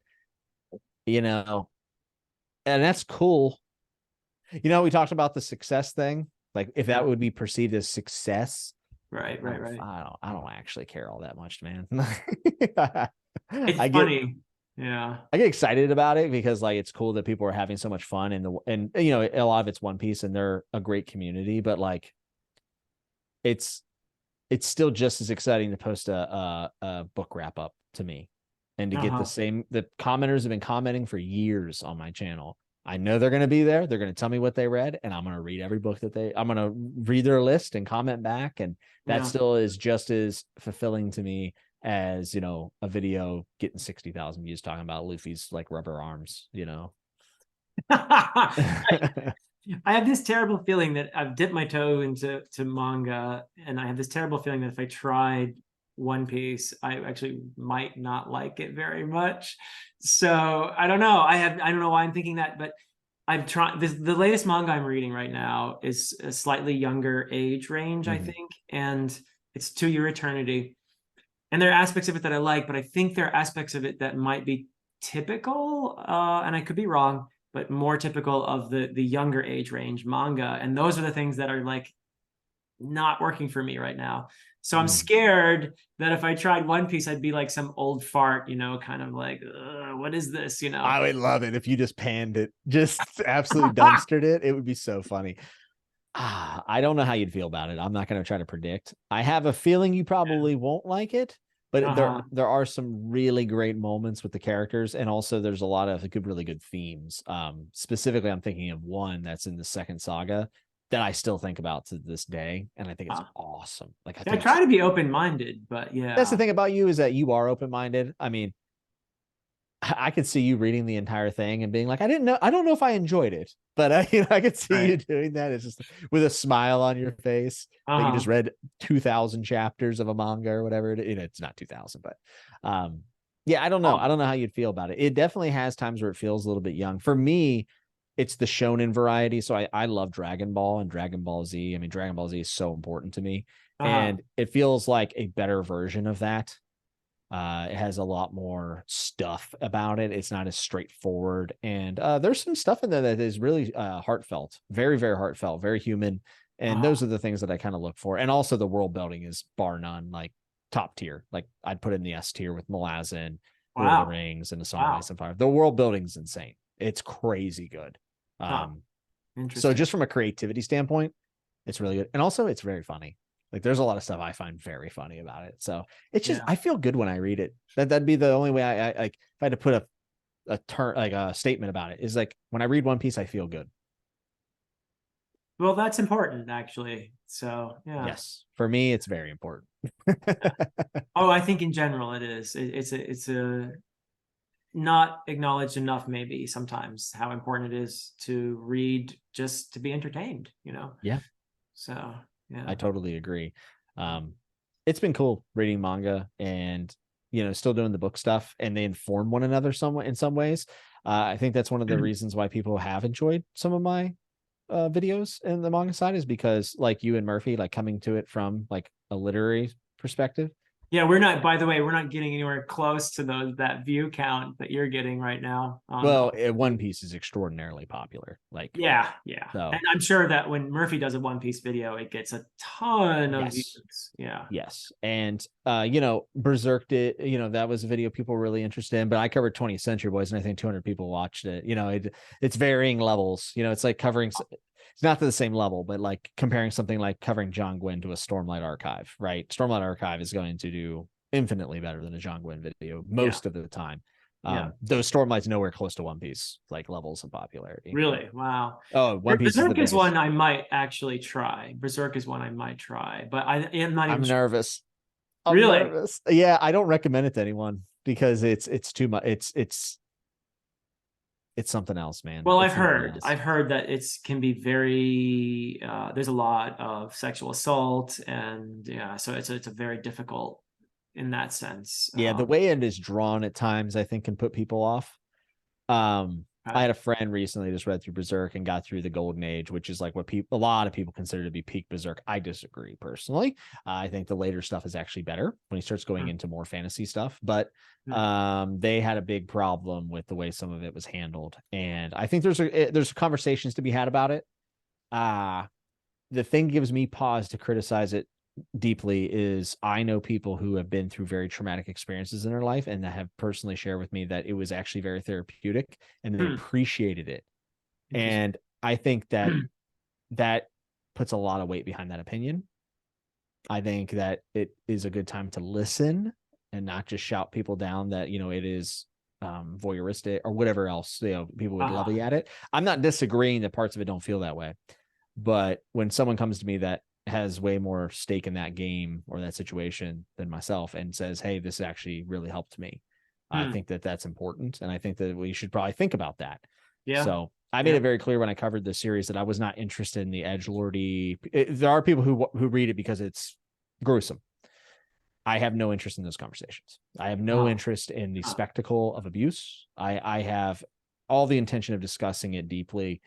B: and that's cool. We talked about the success thing. Like if that would be perceived as success,
A: Right, right, right.
B: I don't actually care all that much, man.
A: It's
B: I get
A: funny. Yeah.
B: I get excited about it because like it's cool that people are having so much fun, and you know, a lot of it's One Piece and they're a great community, but like it's still just as exciting to post a book wrap up to me, and to get
A: Uh-huh.
B: the commenters have been commenting for years on my channel. I know they're going to be there. They're going to tell me what they read, and I'm going to read every book that I'm going to read their list and comment back. And that
A: Yeah.
B: still is just as fulfilling to me as, you know, a video getting 60,000 views talking about Luffy's like rubber arms, you know.
A: I have this terrible feeling that I've dipped my toe into manga, and I have this terrible feeling that if I tried One Piece, I actually might not like it very much. So I don't know. I don't know why I'm thinking that, but I've tried this. The latest manga I'm reading right now is a slightly younger age range, I
B: Mhm.
A: think, and it's To Your Eternity. And there are aspects of it that I like, but I think there are aspects of it that might be typical, and I could be wrong, but more typical of the younger age range manga. And those are the things that are like not working for me right now. So I'm
B: Mm.
A: scared that if I tried One Piece, I'd be like some old fart, you know, kind of like, what is this, you know?
B: I would love it if you just panned it, just absolutely dumpstered it. It would be so funny. I don't know how you'd feel about it. I'm not going to try to predict. I have a feeling you probably won't like it, but
A: Uh-huh.
B: there are some really great moments with the characters, and also there's a lot of really good themes. Specifically, I'm thinking of one that's in the second saga that I still think about to this day, and I think it's awesome. Like I
A: I
B: think
A: try
B: it's
A: to be open-minded, but
B: that's the
A: yeah.
B: thing about you is that you are open minded. I mean, I could see you reading the entire thing and being like, I don't know if I enjoyed it, but I could see you
A: Right.
B: doing that. It's just with a smile on your face that you just
A: Uh-huh.
B: read 2,000 chapters of a manga or whatever. You know, it's not 2,000, but yeah, I don't know.
A: Oh,
B: I don't know how you'd feel about it. It definitely has times where it feels a little bit young. For me, it's the shonen variety. So I love Dragon Ball and Dragon Ball Z. I mean, Dragon Ball Z is so important to me,
A: uh-huh.
B: and it feels like a better version of that. It has a lot more stuff about it. It's not as straightforward. And there's some stuff in there that is really heartfelt, very, very heartfelt, very human. And
A: Uh-huh.
B: those are the things that I kind of look for. And also the world building is bar none, like top tier. Like I'd put in the S tier with Malazan, Lord of the
A: Wow.
B: Rings, and the Song of
A: Wow.
B: Ice and Fire. The world building is insane. It's crazy good.
A: Huh.
B: So
A: Interesting.
B: just from a creativity standpoint, it's really good. And also it's very funny. Like there's a lot of stuff I find very funny about it. So it's just
A: Yeah.
B: I feel good when I read it. That'd be the only way I like if I had to put a turn like a statement about it is like when I read One Piece, I feel good.
A: Well, that's important, actually. So, yeah.
B: Yes. For me, it's very important.
A: Oh, I think in general it is. It's a not acknowledged enough, maybe sometimes, how important it is to read just to be entertained, you know?
B: Yeah,
A: So,
B: I
A: yeah.
B: totally agree. Um, it's been cool reading manga and still doing the book stuff, and they inform one another somewhat in some ways. I think that's one of the reasons why people have enjoyed some of my videos in the manga side is because like you and Murphy, like coming to it from like a literary perspective.
A: Yeah, we're not, by the way, we're not getting anywhere close to that view count that you're getting right now
B: Well,
A: on
B: One Piece is extraordinarily popular. Like,
A: yeah, yeah. And
B: so
A: I'm sure that when Murphy does a One Piece video, it gets a ton of
B: yes,
A: views. Yeah.
B: yes. And, Berserk did, that was a video people were really interested in, but I covered 20th Century Boys and I think 200 people watched it. It's varying levels. It's like covering, it's not to the same level, but like comparing something like covering John Gwynn to a Stormlight Archive, right? Stormlight Archive is going to do infinitely better than a John Gwynn video
A: Yeah.
B: most of the time.
A: Yeah.
B: Those Stormlight's nowhere close to One Piece, like levels of popularity.
A: Really? Wow.
B: Oh, One Piece is the
A: Berserk is
B: biggest.
A: one I might actually try. Berserk is one I might try, but I am not even
B: I'm
A: sure.
B: nervous. I'm
A: Really?
B: nervous. Yeah, I don't recommend it to anyone because it's too much. It's something else, man.
A: Well,
B: It really is.
A: I've heard that it's can be very there's a lot of sexual assault, and yeah, so it's a very difficult in that sense.
B: Yeah, the way it is drawn at times, I think, can put people off. I had a friend recently just read through Berserk and got through the Golden Age, which is like what a lot of people consider to be peak Berserk. I disagree personally. I think the later stuff is actually better when he starts going into more fantasy stuff. But they had a big problem with the way some of it was handled, and I think there's conversations to be had about it. The thing gives me pause to criticize it deeply is I know people who have been through very traumatic experiences in their life and that have personally shared with me that it was actually very therapeutic and they appreciated it. And I think that that puts a lot of weight behind that opinion. I think that it is a good time to listen and not just shout people down that, you know, it is voyeuristic or whatever else, you know, people would levy at it. I'm not disagreeing that parts of it don't feel that way. But when someone comes to me that has way more stake in that game or that situation than myself and says, hey, this actually really helped me, I think that that's important. And I think that we should probably think about that.
A: Yeah.
B: So I made it very clear when I covered the series that I was not interested in the edgelordy. There are people who read it because it's gruesome. I have no interest in those conversations. I have no interest in the spectacle of abuse. I have all the intention of discussing it deeply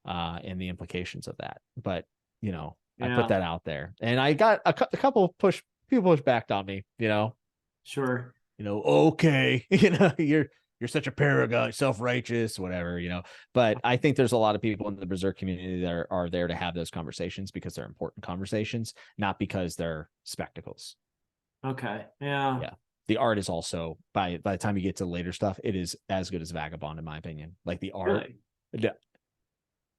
B: and the implications of that. But, you know, I put that out there and I got a couple people push back on me, you know.
A: Sure.
B: You know, okay, you know, you're such a paragon, self-righteous, whatever, you know. But I think there's a lot of people in the Berserk community that are there to have those conversations because they're important conversations, not because they're spectacles.
A: Okay. Yeah.
B: Yeah. The art is also by the time you get to later stuff, it is as good as Vagabond, in my opinion. Like the art. Really?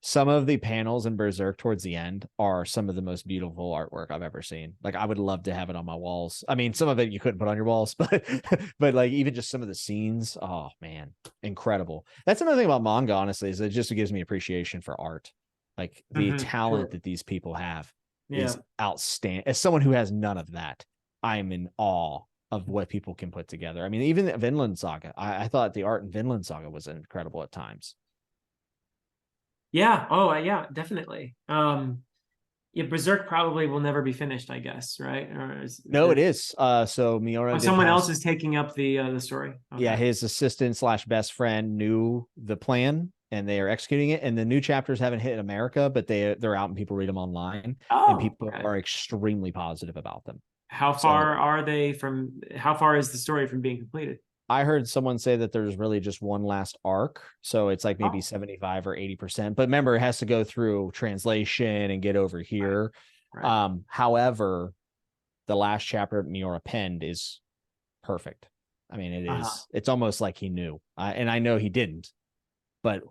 B: Some of the panels in Berserk towards the end are some of the most beautiful artwork I've ever seen. Like I would love to have it on my walls. I mean, some of it you couldn't put on your walls, but like even just some of the scenes, oh man, incredible. That's another thing about manga, honestly, is it just gives me appreciation for art. Like the talent that these people have is outstanding. As someone who has none of that, I'm in awe of what people can put together. I mean, even the Vinland Saga, I thought the art in Vinland Saga was incredible at times.
A: Yeah. Oh, yeah, definitely. Yeah, Berserk probably will never be finished, I guess, right? Or
B: no, it is. So Miura,
A: someone else is taking up the story.
B: Okay. Yeah, his assistant / best friend knew the plan and they are executing it. And the new chapters haven't hit America, but they're out and people read them online. And people are extremely positive about them.
A: How far are they from? How far is the story from being completed?
B: I heard someone say that there's really just one last arc. So it's like maybe 75 or 80%. But remember, it has to go through translation and get over here. Right. However, the last chapter Miura penned is perfect. I mean, it is. It's almost like he knew. And I know he didn't. But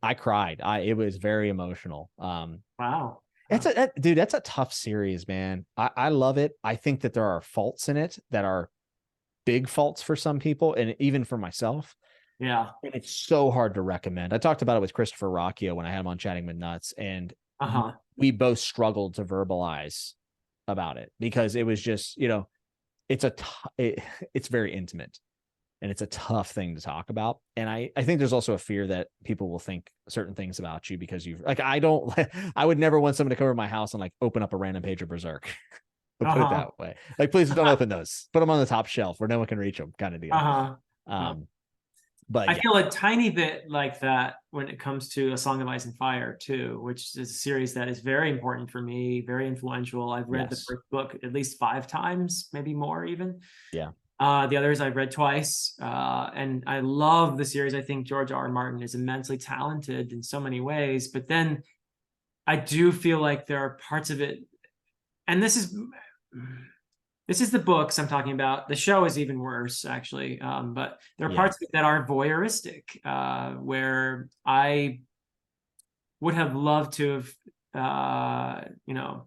B: I cried. It was very emotional.
A: Wow.
B: Dude, that's a tough series, man. I love it. I think that there are faults in it that are big faults for some people and even for myself.
A: Yeah.
B: And it's so hard to recommend. I talked about it with Christopher Rocchio when I had him on Chatting with Nuts, and we both struggled to verbalize about it because it was just, you know, it's very intimate and it's a tough thing to talk about. And I think there's also a fear that people will think certain things about you because you've like, I would never want someone to come over my house and like open up a random page of Berserk. We'll put it that way. Like, please don't open those. Put them on the top shelf where no one can reach them, kind of deal. But
A: I feel a tiny bit like that when it comes to A Song of Ice and Fire too, which is a series that is very important for me, very influential. I've read the first book at least 5 times, maybe more even.
B: Yeah.
A: The others I've read twice, and I love the series. I think George R. R. Martin is immensely talented in so many ways, but then I do feel like there are parts of it, and this is the books I'm talking about. The show is even worse, actually. But there are parts of it that are voyeuristic, where I would have loved to have, you know,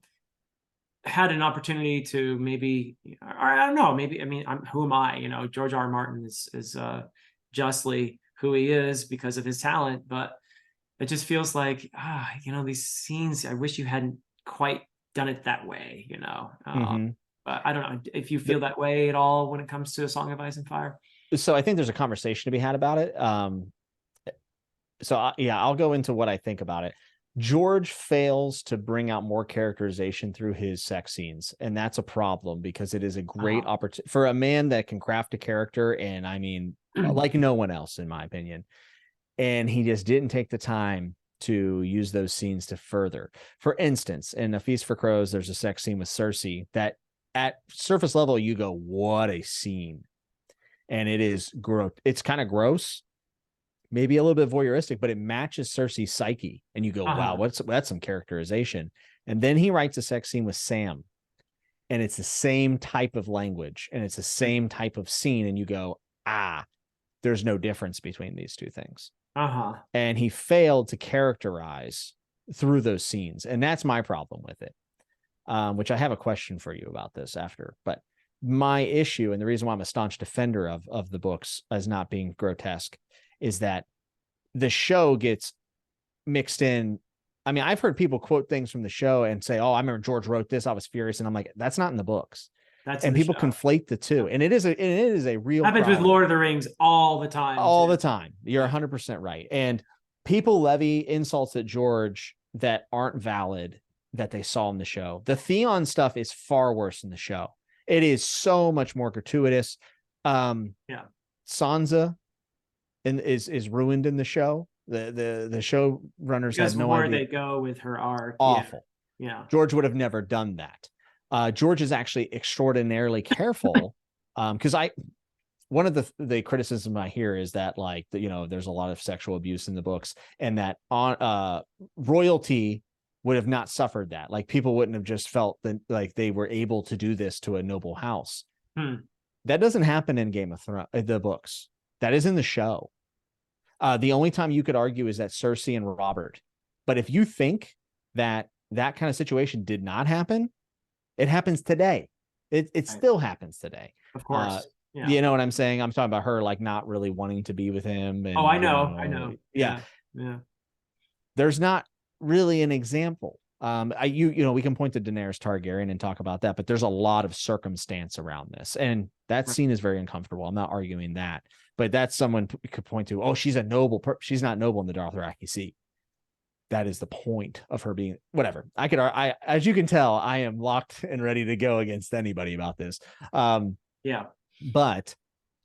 A: had an opportunity to maybe, or I don't know, maybe, I mean, who am I? You know, George R. R. Martin is justly who he is because of his talent, but it just feels like, you know, these scenes, I wish you hadn't quite done it that way, you know. But I don't know if you feel that way at all when it comes to A Song of Ice and Fire.
B: So I think there's a conversation to be had about it. I'll go into what I think about it. George fails to bring out more characterization through his sex scenes, and that's a problem because it is a great opportunity for a man that can craft a character, and I mean, like no one else, in my opinion. And he just didn't take the time to use those scenes to further. For instance, in A Feast for Crows, there's a sex scene with Cersei that at surface level, you go, what a scene. And it is gross. It's kind of gross, maybe a little bit voyeuristic, but it matches Cersei's psyche. And you go, wow, that's some characterization. And then he writes a sex scene with Sam. and it's the same type of language and it's the same type of scene, and you go, there's no difference between these two things. And he failed to characterize through those scenes, and that's my problem with it. Which I have a question for you about this after, but my issue, and the reason why I'm a staunch defender of the books as not being grotesque, is that the show gets mixed in. I mean, I've heard people quote things from the show and say, "Oh, I remember George wrote this. I was furious," and I'm like, "That's not in the books." And people conflate the two, and it is a real
A: happens
B: problem.
A: with Lord of the Rings all the time.
B: All the time. You're 100% right. And people levy insults at George that aren't valid that they saw in the show. The Theon stuff is far worse in the show. It is so much more gratuitous. Sansa is ruined in the show. The show runners have no idea
A: where they go with her arc.
B: Awful.
A: Yeah.
B: George would have never done that. George is actually extraordinarily careful. Because one of the criticism I hear is that, like, there's a lot of sexual abuse in the books, and that royalty would have not suffered that. Like, people wouldn't have just felt that like they were able to do this to a noble house. That doesn't happen in Game of Thrones, the books. That is in the show. The only time you could argue is that Cersei and Robert. But if you think that kind of situation did not happen, it happens today. It still happens today.
A: Of course.
B: You know what I'm saying? I'm talking about her, like, not really wanting to be with him. And,
A: I know.
B: Yeah. There's not really an example. We can point to Daenerys Targaryen and talk about that, but there's a lot of circumstance around this, and that scene is very uncomfortable. I'm not arguing that, but that's someone could point to. Oh, she's a noble. She's not noble in the Dothraki seat. That is the point of her being whatever. As you can tell, I am locked and ready to go against anybody about this. But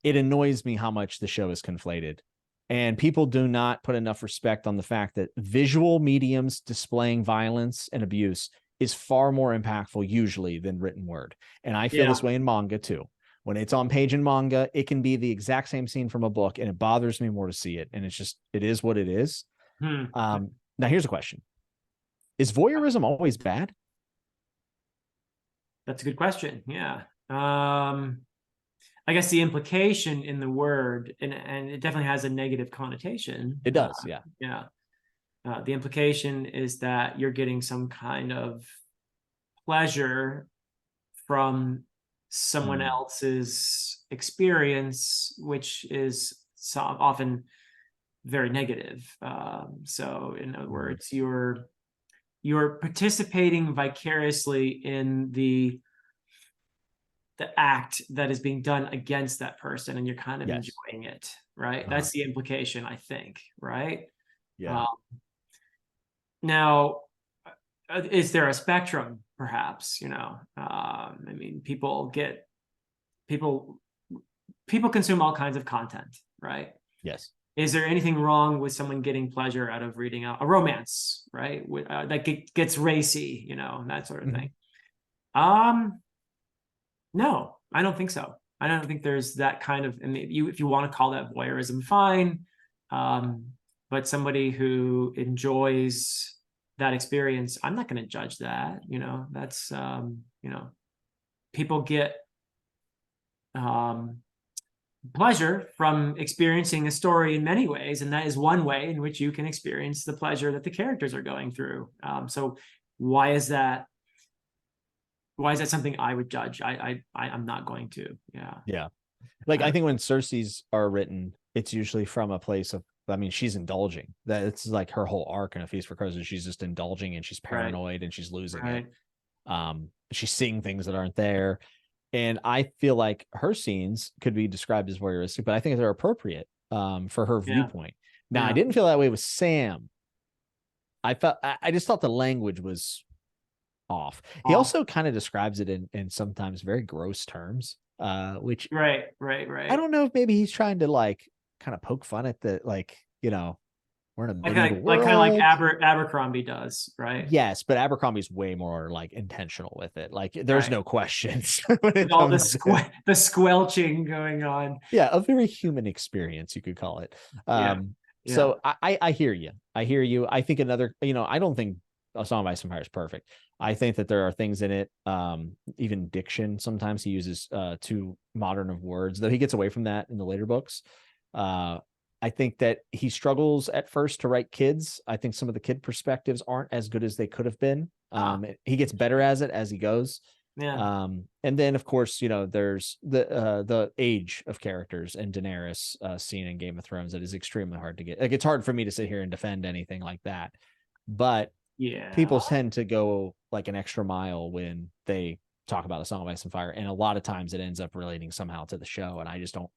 B: it annoys me how much the show is conflated. And people do not put enough respect on the fact that visual mediums displaying violence and abuse is far more impactful usually than written word. And I feel this way in manga too. When it's on page in manga, it can be the exact same scene from a book, and it bothers me more to see it. And it is what it is. Now, here's a question. Is voyeurism always bad?
A: That's a good question. Yeah. I guess the implication in the word, and it definitely has a negative connotation.
B: It does, yeah.
A: The implication is that you're getting some kind of pleasure from someone else's experience, which is often very negative. So, in other words, you're participating vicariously in the act that is being done against that person, and you're kind of enjoying it, right? That's the implication, I think, right? Now, is there a spectrum, perhaps? I mean, people consume all kinds of content, right?
B: Yes.
A: Is there anything wrong with someone getting pleasure out of reading a romance, right? That gets racy, that sort of thing. No, I don't think so. I don't think there's that kind of, and if you want to call that voyeurism, fine. But somebody who enjoys that experience, I'm not going to judge that. That's, people get pleasure from experiencing a story in many ways, and that is one way in which you can experience the pleasure that the characters are going through. So why is that something I would judge? I'm not going to.
B: Yeah. Like, I think when Cersei's are written, it's usually from a place of, I mean, she's indulging. That it's like her whole arc in A Feast for Crows is she's just indulging, and she's paranoid, and she's losing it. She's seeing things that aren't there. And I feel like her scenes could be described as voyeuristic, but I think they're appropriate for her viewpoint. Now, I didn't feel that way with Sam. I just thought the language was off. He also kind of describes it in sometimes very gross terms, which
A: right.
B: I don't know if maybe he's trying to, like, kind of poke fun at the, like, we're in a medieval world.
A: Kind of like Abercrombie does, right?
B: Yes, but Abercrombie's way more, like, intentional with it. Like, there's no questions.
A: All the squelching going on.
B: Yeah, a very human experience, you could call it. So I hear you. I think another, I don't think A Song of Ice and Fire is perfect. I think that there are things in it, even diction. Sometimes he uses too modern of words, though he gets away from that in the later books. I think that he struggles at first to write kids. I think some of the kid perspectives aren't as good as they could have been. He gets better as it as he goes.
A: Yeah.
B: And then of course, there's the age of characters and Daenerys scene in Game of Thrones that is extremely hard to get. Like, it's hard for me to sit here and defend anything like that, but
A: Yeah.
B: people tend to go like an extra mile when they talk about A Song of Ice and Fire, and a lot of times it ends up relating somehow to the show, and I don't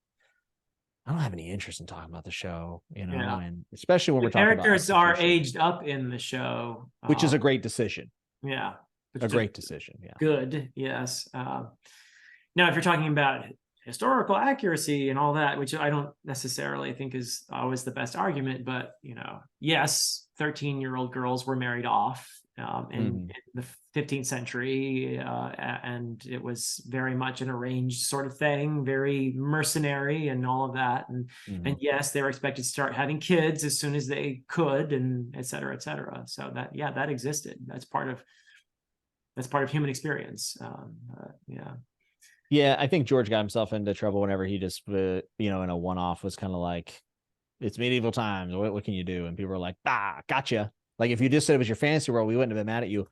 B: have any interest in talking about the show,
A: Yeah.
B: and especially when
A: The
B: we're talking about
A: characters are
B: execution,
A: aged up in the show.
B: which is a great decision.
A: Yeah.
B: A great decision. Yeah.
A: Good. Yes. Now, if you're talking about historical accuracy and all that, which I don't necessarily think is always the best argument, but yes, 13-year-old girls were married off in the 15th century, and it was very much an arranged sort of thing, very mercenary and all of that. And yes, they were expected to start having kids as soon as they could, and et cetera, et cetera. So that existed. That's part of human experience.
B: Yeah, I think George got himself into trouble whenever he just, in a one-off was kind of like, it's medieval times. What can you do? And people were like, gotcha. Like, if you just said it was your fantasy world, we wouldn't have been mad at you.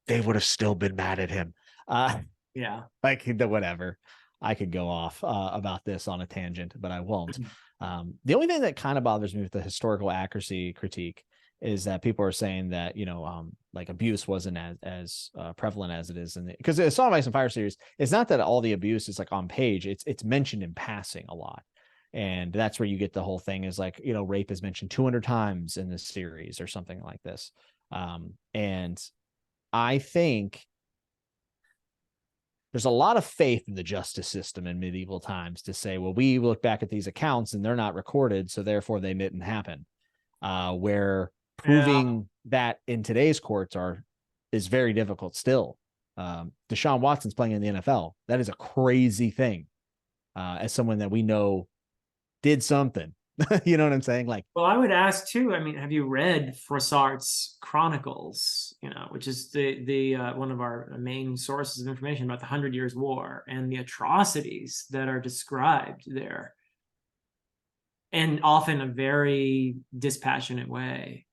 B: They would have still been mad at him. Like, whatever. I could go off about this on a tangent, but I won't. The only thing that kind of bothers me with the historical accuracy critique is that people are saying that, like, abuse wasn't as prevalent as it is because the Song of Ice and Fire series, it's not that all the abuse is like on page, it's mentioned in passing a lot. And that's where you get the whole thing is like, rape is mentioned 200 times in this series or something like this. And I think there's a lot of faith in the justice system in medieval times to say, well, we look back at these accounts and they're not recorded, so therefore they didn't happen. Where proving that in today's courts is very difficult still. Deshaun Watson's playing in the NFL. That is a crazy thing. As someone that we know did something, you know what I'm saying? Like,
A: well, I would ask too. I mean, have you read Froissart's Chronicles? Which is the one of our main sources of information about the 100 Years' War and the atrocities that are described there, and often a very dispassionate way.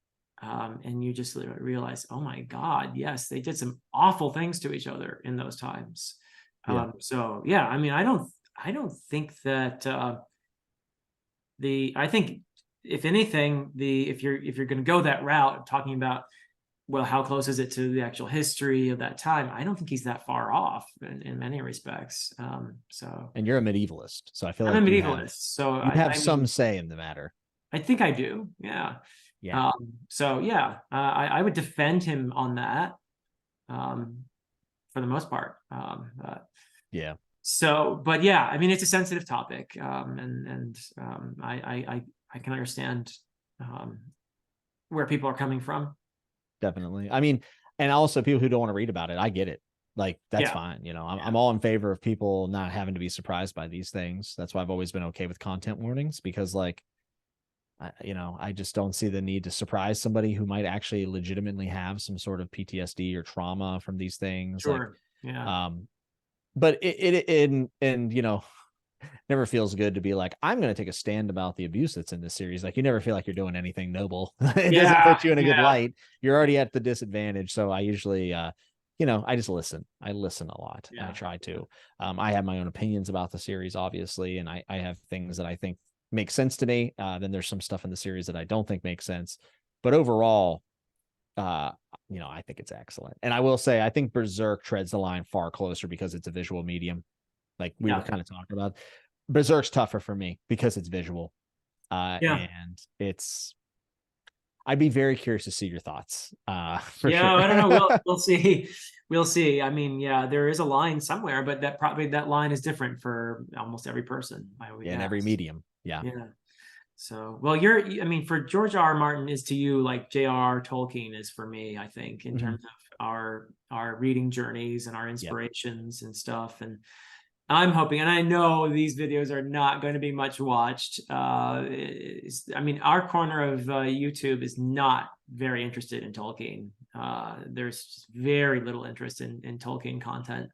A: And you just realize, oh my God, yes, they did some awful things to each other in those times. So yeah, I mean, I don't think that I think if anything, if you're going to go that route, talking about, well, how close is it to the actual history of that time? I don't think he's that far off in many respects.
B: And you're a medievalist, so I feel
A: I'm
B: like
A: a medievalist, so
B: you have some say in the matter.
A: I think I do. Yeah. I would defend him on that, for the most part. So, but yeah, I mean, it's a sensitive topic, and I can understand where people are coming from.
B: Definitely. I mean, and also people who don't want to read about it, I get it. Like, that's fine. I'm all in favor of people not having to be surprised by these things. That's why I've always been okay with content warnings, because like, I just don't see the need to surprise somebody who might actually legitimately have some sort of PTSD or trauma from these things.
A: Sure.
B: But it never feels good to be like, I'm going to take a stand about the abuse that's in this series. Like, you never feel like you're doing anything noble. It doesn't put you in a good light. You're already at the disadvantage. So I usually, I just listen. I listen a lot. I try to. I have my own opinions about the series, obviously, and I have things that I think make sense to me. Then there's some stuff in the series that I don't think makes sense. But overall, I think it's excellent. And I will say, I think Berserk treads the line far closer because it's a visual medium. Like we were kind of talking about. Berserk's tougher for me because it's visual. And I'd be very curious to see your thoughts. For sure.
A: I don't know. We'll see. We'll see. I mean, there is a line somewhere, but that line is different for almost every person.
B: In every medium. Yeah.
A: So, well, for George R. R. Martin is to you like J.R.R. Tolkien is for me, I think, in terms of our reading journeys and our inspirations and stuff. And I'm hoping, and I know these videos are not going to be much watched. Our corner of YouTube is not very interested in Tolkien. There's just very little interest in Tolkien content.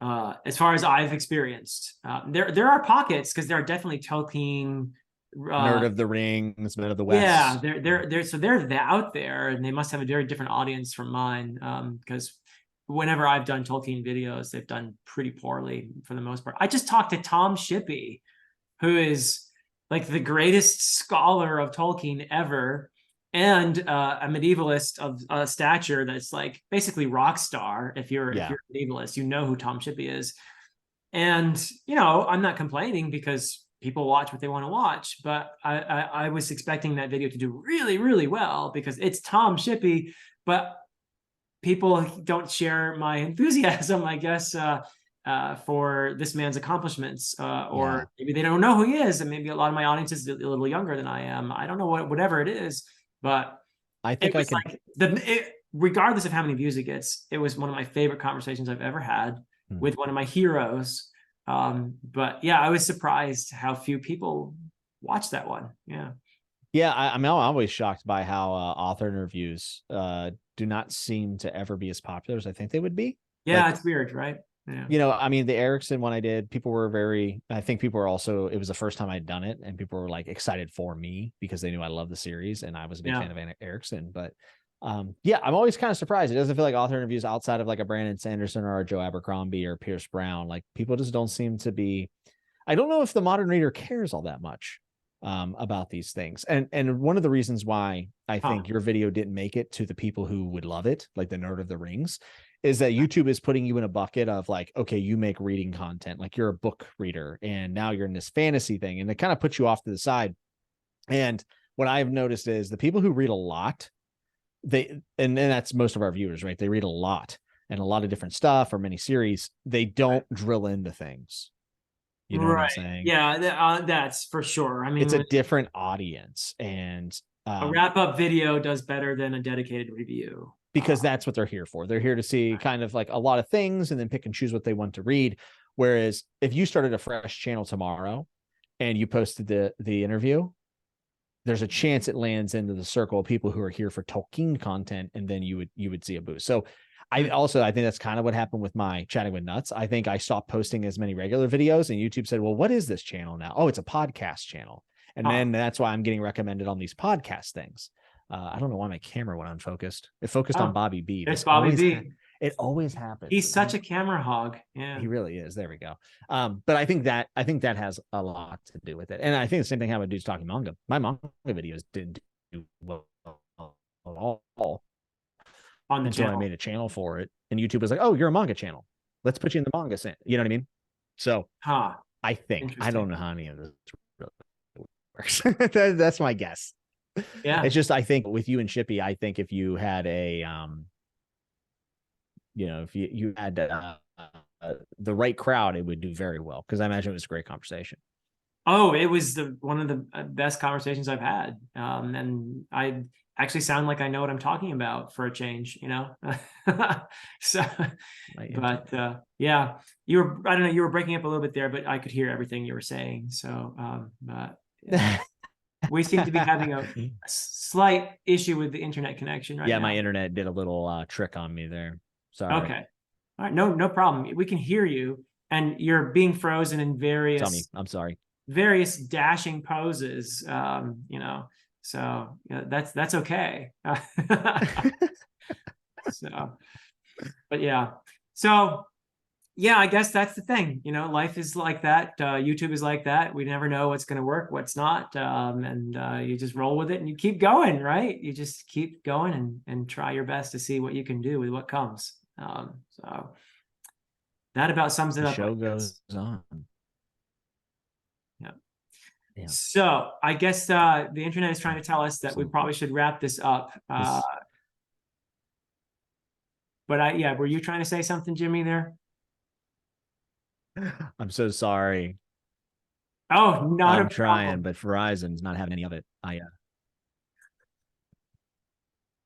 A: As far as I've experienced, there are pockets, because there are definitely Tolkien
B: Nerd of the Rings, Men of the West.
A: yeah, they're out there, and they must have a very different audience from mine. Because whenever I've done Tolkien videos, they've done pretty poorly for the most part. I just talked to Tom Shippey, who is like the greatest scholar of Tolkien ever, and a medievalist of stature that's like basically rock star. If you're a medievalist, you know who Tom Shippey is. And I'm not complaining, because people watch what they want to watch, but I was expecting that video to do really, really well, because it's Tom Shippey, but people don't share my enthusiasm, I guess, for this man's accomplishments, or maybe they don't know who he is, and maybe a lot of my audience is a little younger than I am. I don't know, whatever it is, but
B: I think I can.
A: Regardless of how many views it gets, it was one of my favorite conversations I've ever had with one of my heroes. But yeah, I was surprised how few people watched that one.
B: I'm always shocked by how author interviews do not seem to ever be as popular as I think they would be.
A: It's weird, right?
B: I mean, the Erickson one I did, people were I think people were also, it was the first time I'd done it, and people were like excited for me because they knew I loved the series and I was a big fan of Erickson. But I'm always kind of surprised. It doesn't feel like author interviews outside of like a Brandon Sanderson or a Joe Abercrombie or Pierce Brown, like people just don't seem to be. I don't know if the modern reader cares all that much about these things. And one of the reasons why I think your video didn't make it to the people who would love it, like the Nerd of the Rings, is that YouTube is putting you in a bucket of like, okay, you make reading content, like you're a book reader, and now you're in this fantasy thing, and it kind of puts you off to the side. And what I've noticed is the people who read a lot, and that's most of our viewers, right? They read a lot and a lot of different stuff or many series. They don't drill into things. You know what I'm saying?
A: Yeah, that's for sure. I mean,
B: it's a different audience, and
A: a wrap-up video does better than a dedicated review,
B: because that's what they're here for. They're here to see kind of like a lot of things and then pick and choose what they want to read. Whereas if you started a fresh channel tomorrow and you posted the interview, there's a chance it lands into the circle of people who are here for Tolkien content, and then you would see a boost. So I think that's kind of what happened with my Chatting with Nuts. I think I stopped posting as many regular videos, and YouTube said, well, what is this channel now? Oh, it's a podcast channel. And then that's why I'm getting recommended on these podcast things. I don't know why my camera went unfocused. It focused on Bobby B.
A: It's Bobby B.
B: It always happens.
A: He's such a camera hog. Yeah,
B: he really is. There we go. But I think that has a lot to do with it. And I think the same thing happened with Dudes Talking Manga. My manga videos didn't do well at all
A: on the
B: until
A: channel.
B: I made a channel for it, and YouTube was like, "Oh, you're a manga channel. Let's put you in the manga scene." You know what I mean? So I think, I don't know how any of this really works. That's my guess.
A: Yeah,
B: it's just, I think with you and Shippy, I think if you had a if you had the right crowd, it would do very well, because I imagine it was a great conversation.
A: Oh, it was one of the best conversations I've had, and I actually sound like I know what I'm talking about for a change, so but yeah, I don't know, you were breaking up a little bit there, but I could hear everything you were saying. So but we seem to be having a slight issue with the internet connection right now.
B: My internet did a little trick on me there. Sorry.
A: Okay. All right. No problem. We can hear you, and you're being frozen in various.
B: Tell me. I'm sorry.
A: Various dashing poses, so that's okay. But I guess that's the thing. Life is like that. YouTube is like that. We never know what's going to work, what's not, and you just roll with it and you keep going, right? You just keep going and try your best to see what you can do with what comes. So that about sums it up.
B: The show goes on.
A: Yeah. So I guess the internet is trying to tell us that we probably should wrap this up. But were you trying to say something, Jimmy, there?
B: I'm so sorry.
A: Oh,
B: I'm trying, but Verizon's not having any of it.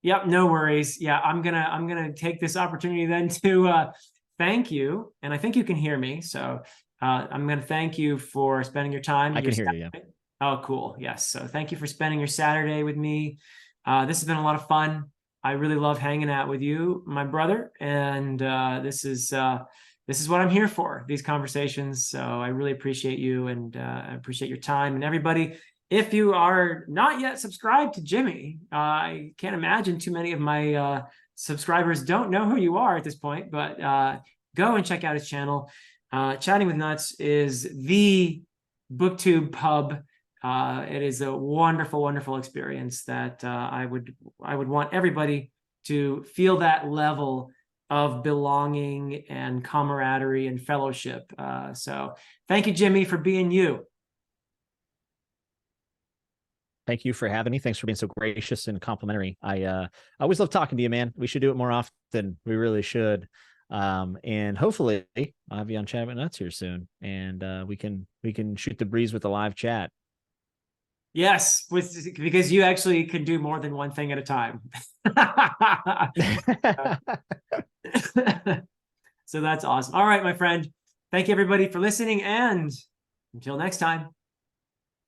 A: Yep, no worries. Yeah, I'm gonna take this opportunity then to thank you, and I think you can hear me. So I'm going to thank you for spending your time.
B: I can hear you. Yeah.
A: Oh, cool. Yes. So thank you for spending your Saturday with me. This has been a lot of fun. I really love hanging out with you, my brother, and this is what I'm here for, these conversations. So I really appreciate you, and I appreciate your time. And everybody, if you are not yet subscribed to Jimmy, I can't imagine too many of my subscribers don't know who you are at this point, but go and check out his channel. Chatting with Nuts is the BookTube pub. It is a wonderful, wonderful experience that I would want everybody to feel that level of belonging and camaraderie and fellowship. So thank you, Jimmy, for being you.
B: Thank you for having me. Thanks for being so gracious and complimentary. I always love talking to you, man. We should do it more often. We really should. And hopefully I'll have you on Chat with Nuts here soon, and we can shoot the breeze with a live chat.
A: Yes, because you actually can do more than one thing at a time. So that's awesome. All right, my friend. Thank you, everybody, for listening, and until next time.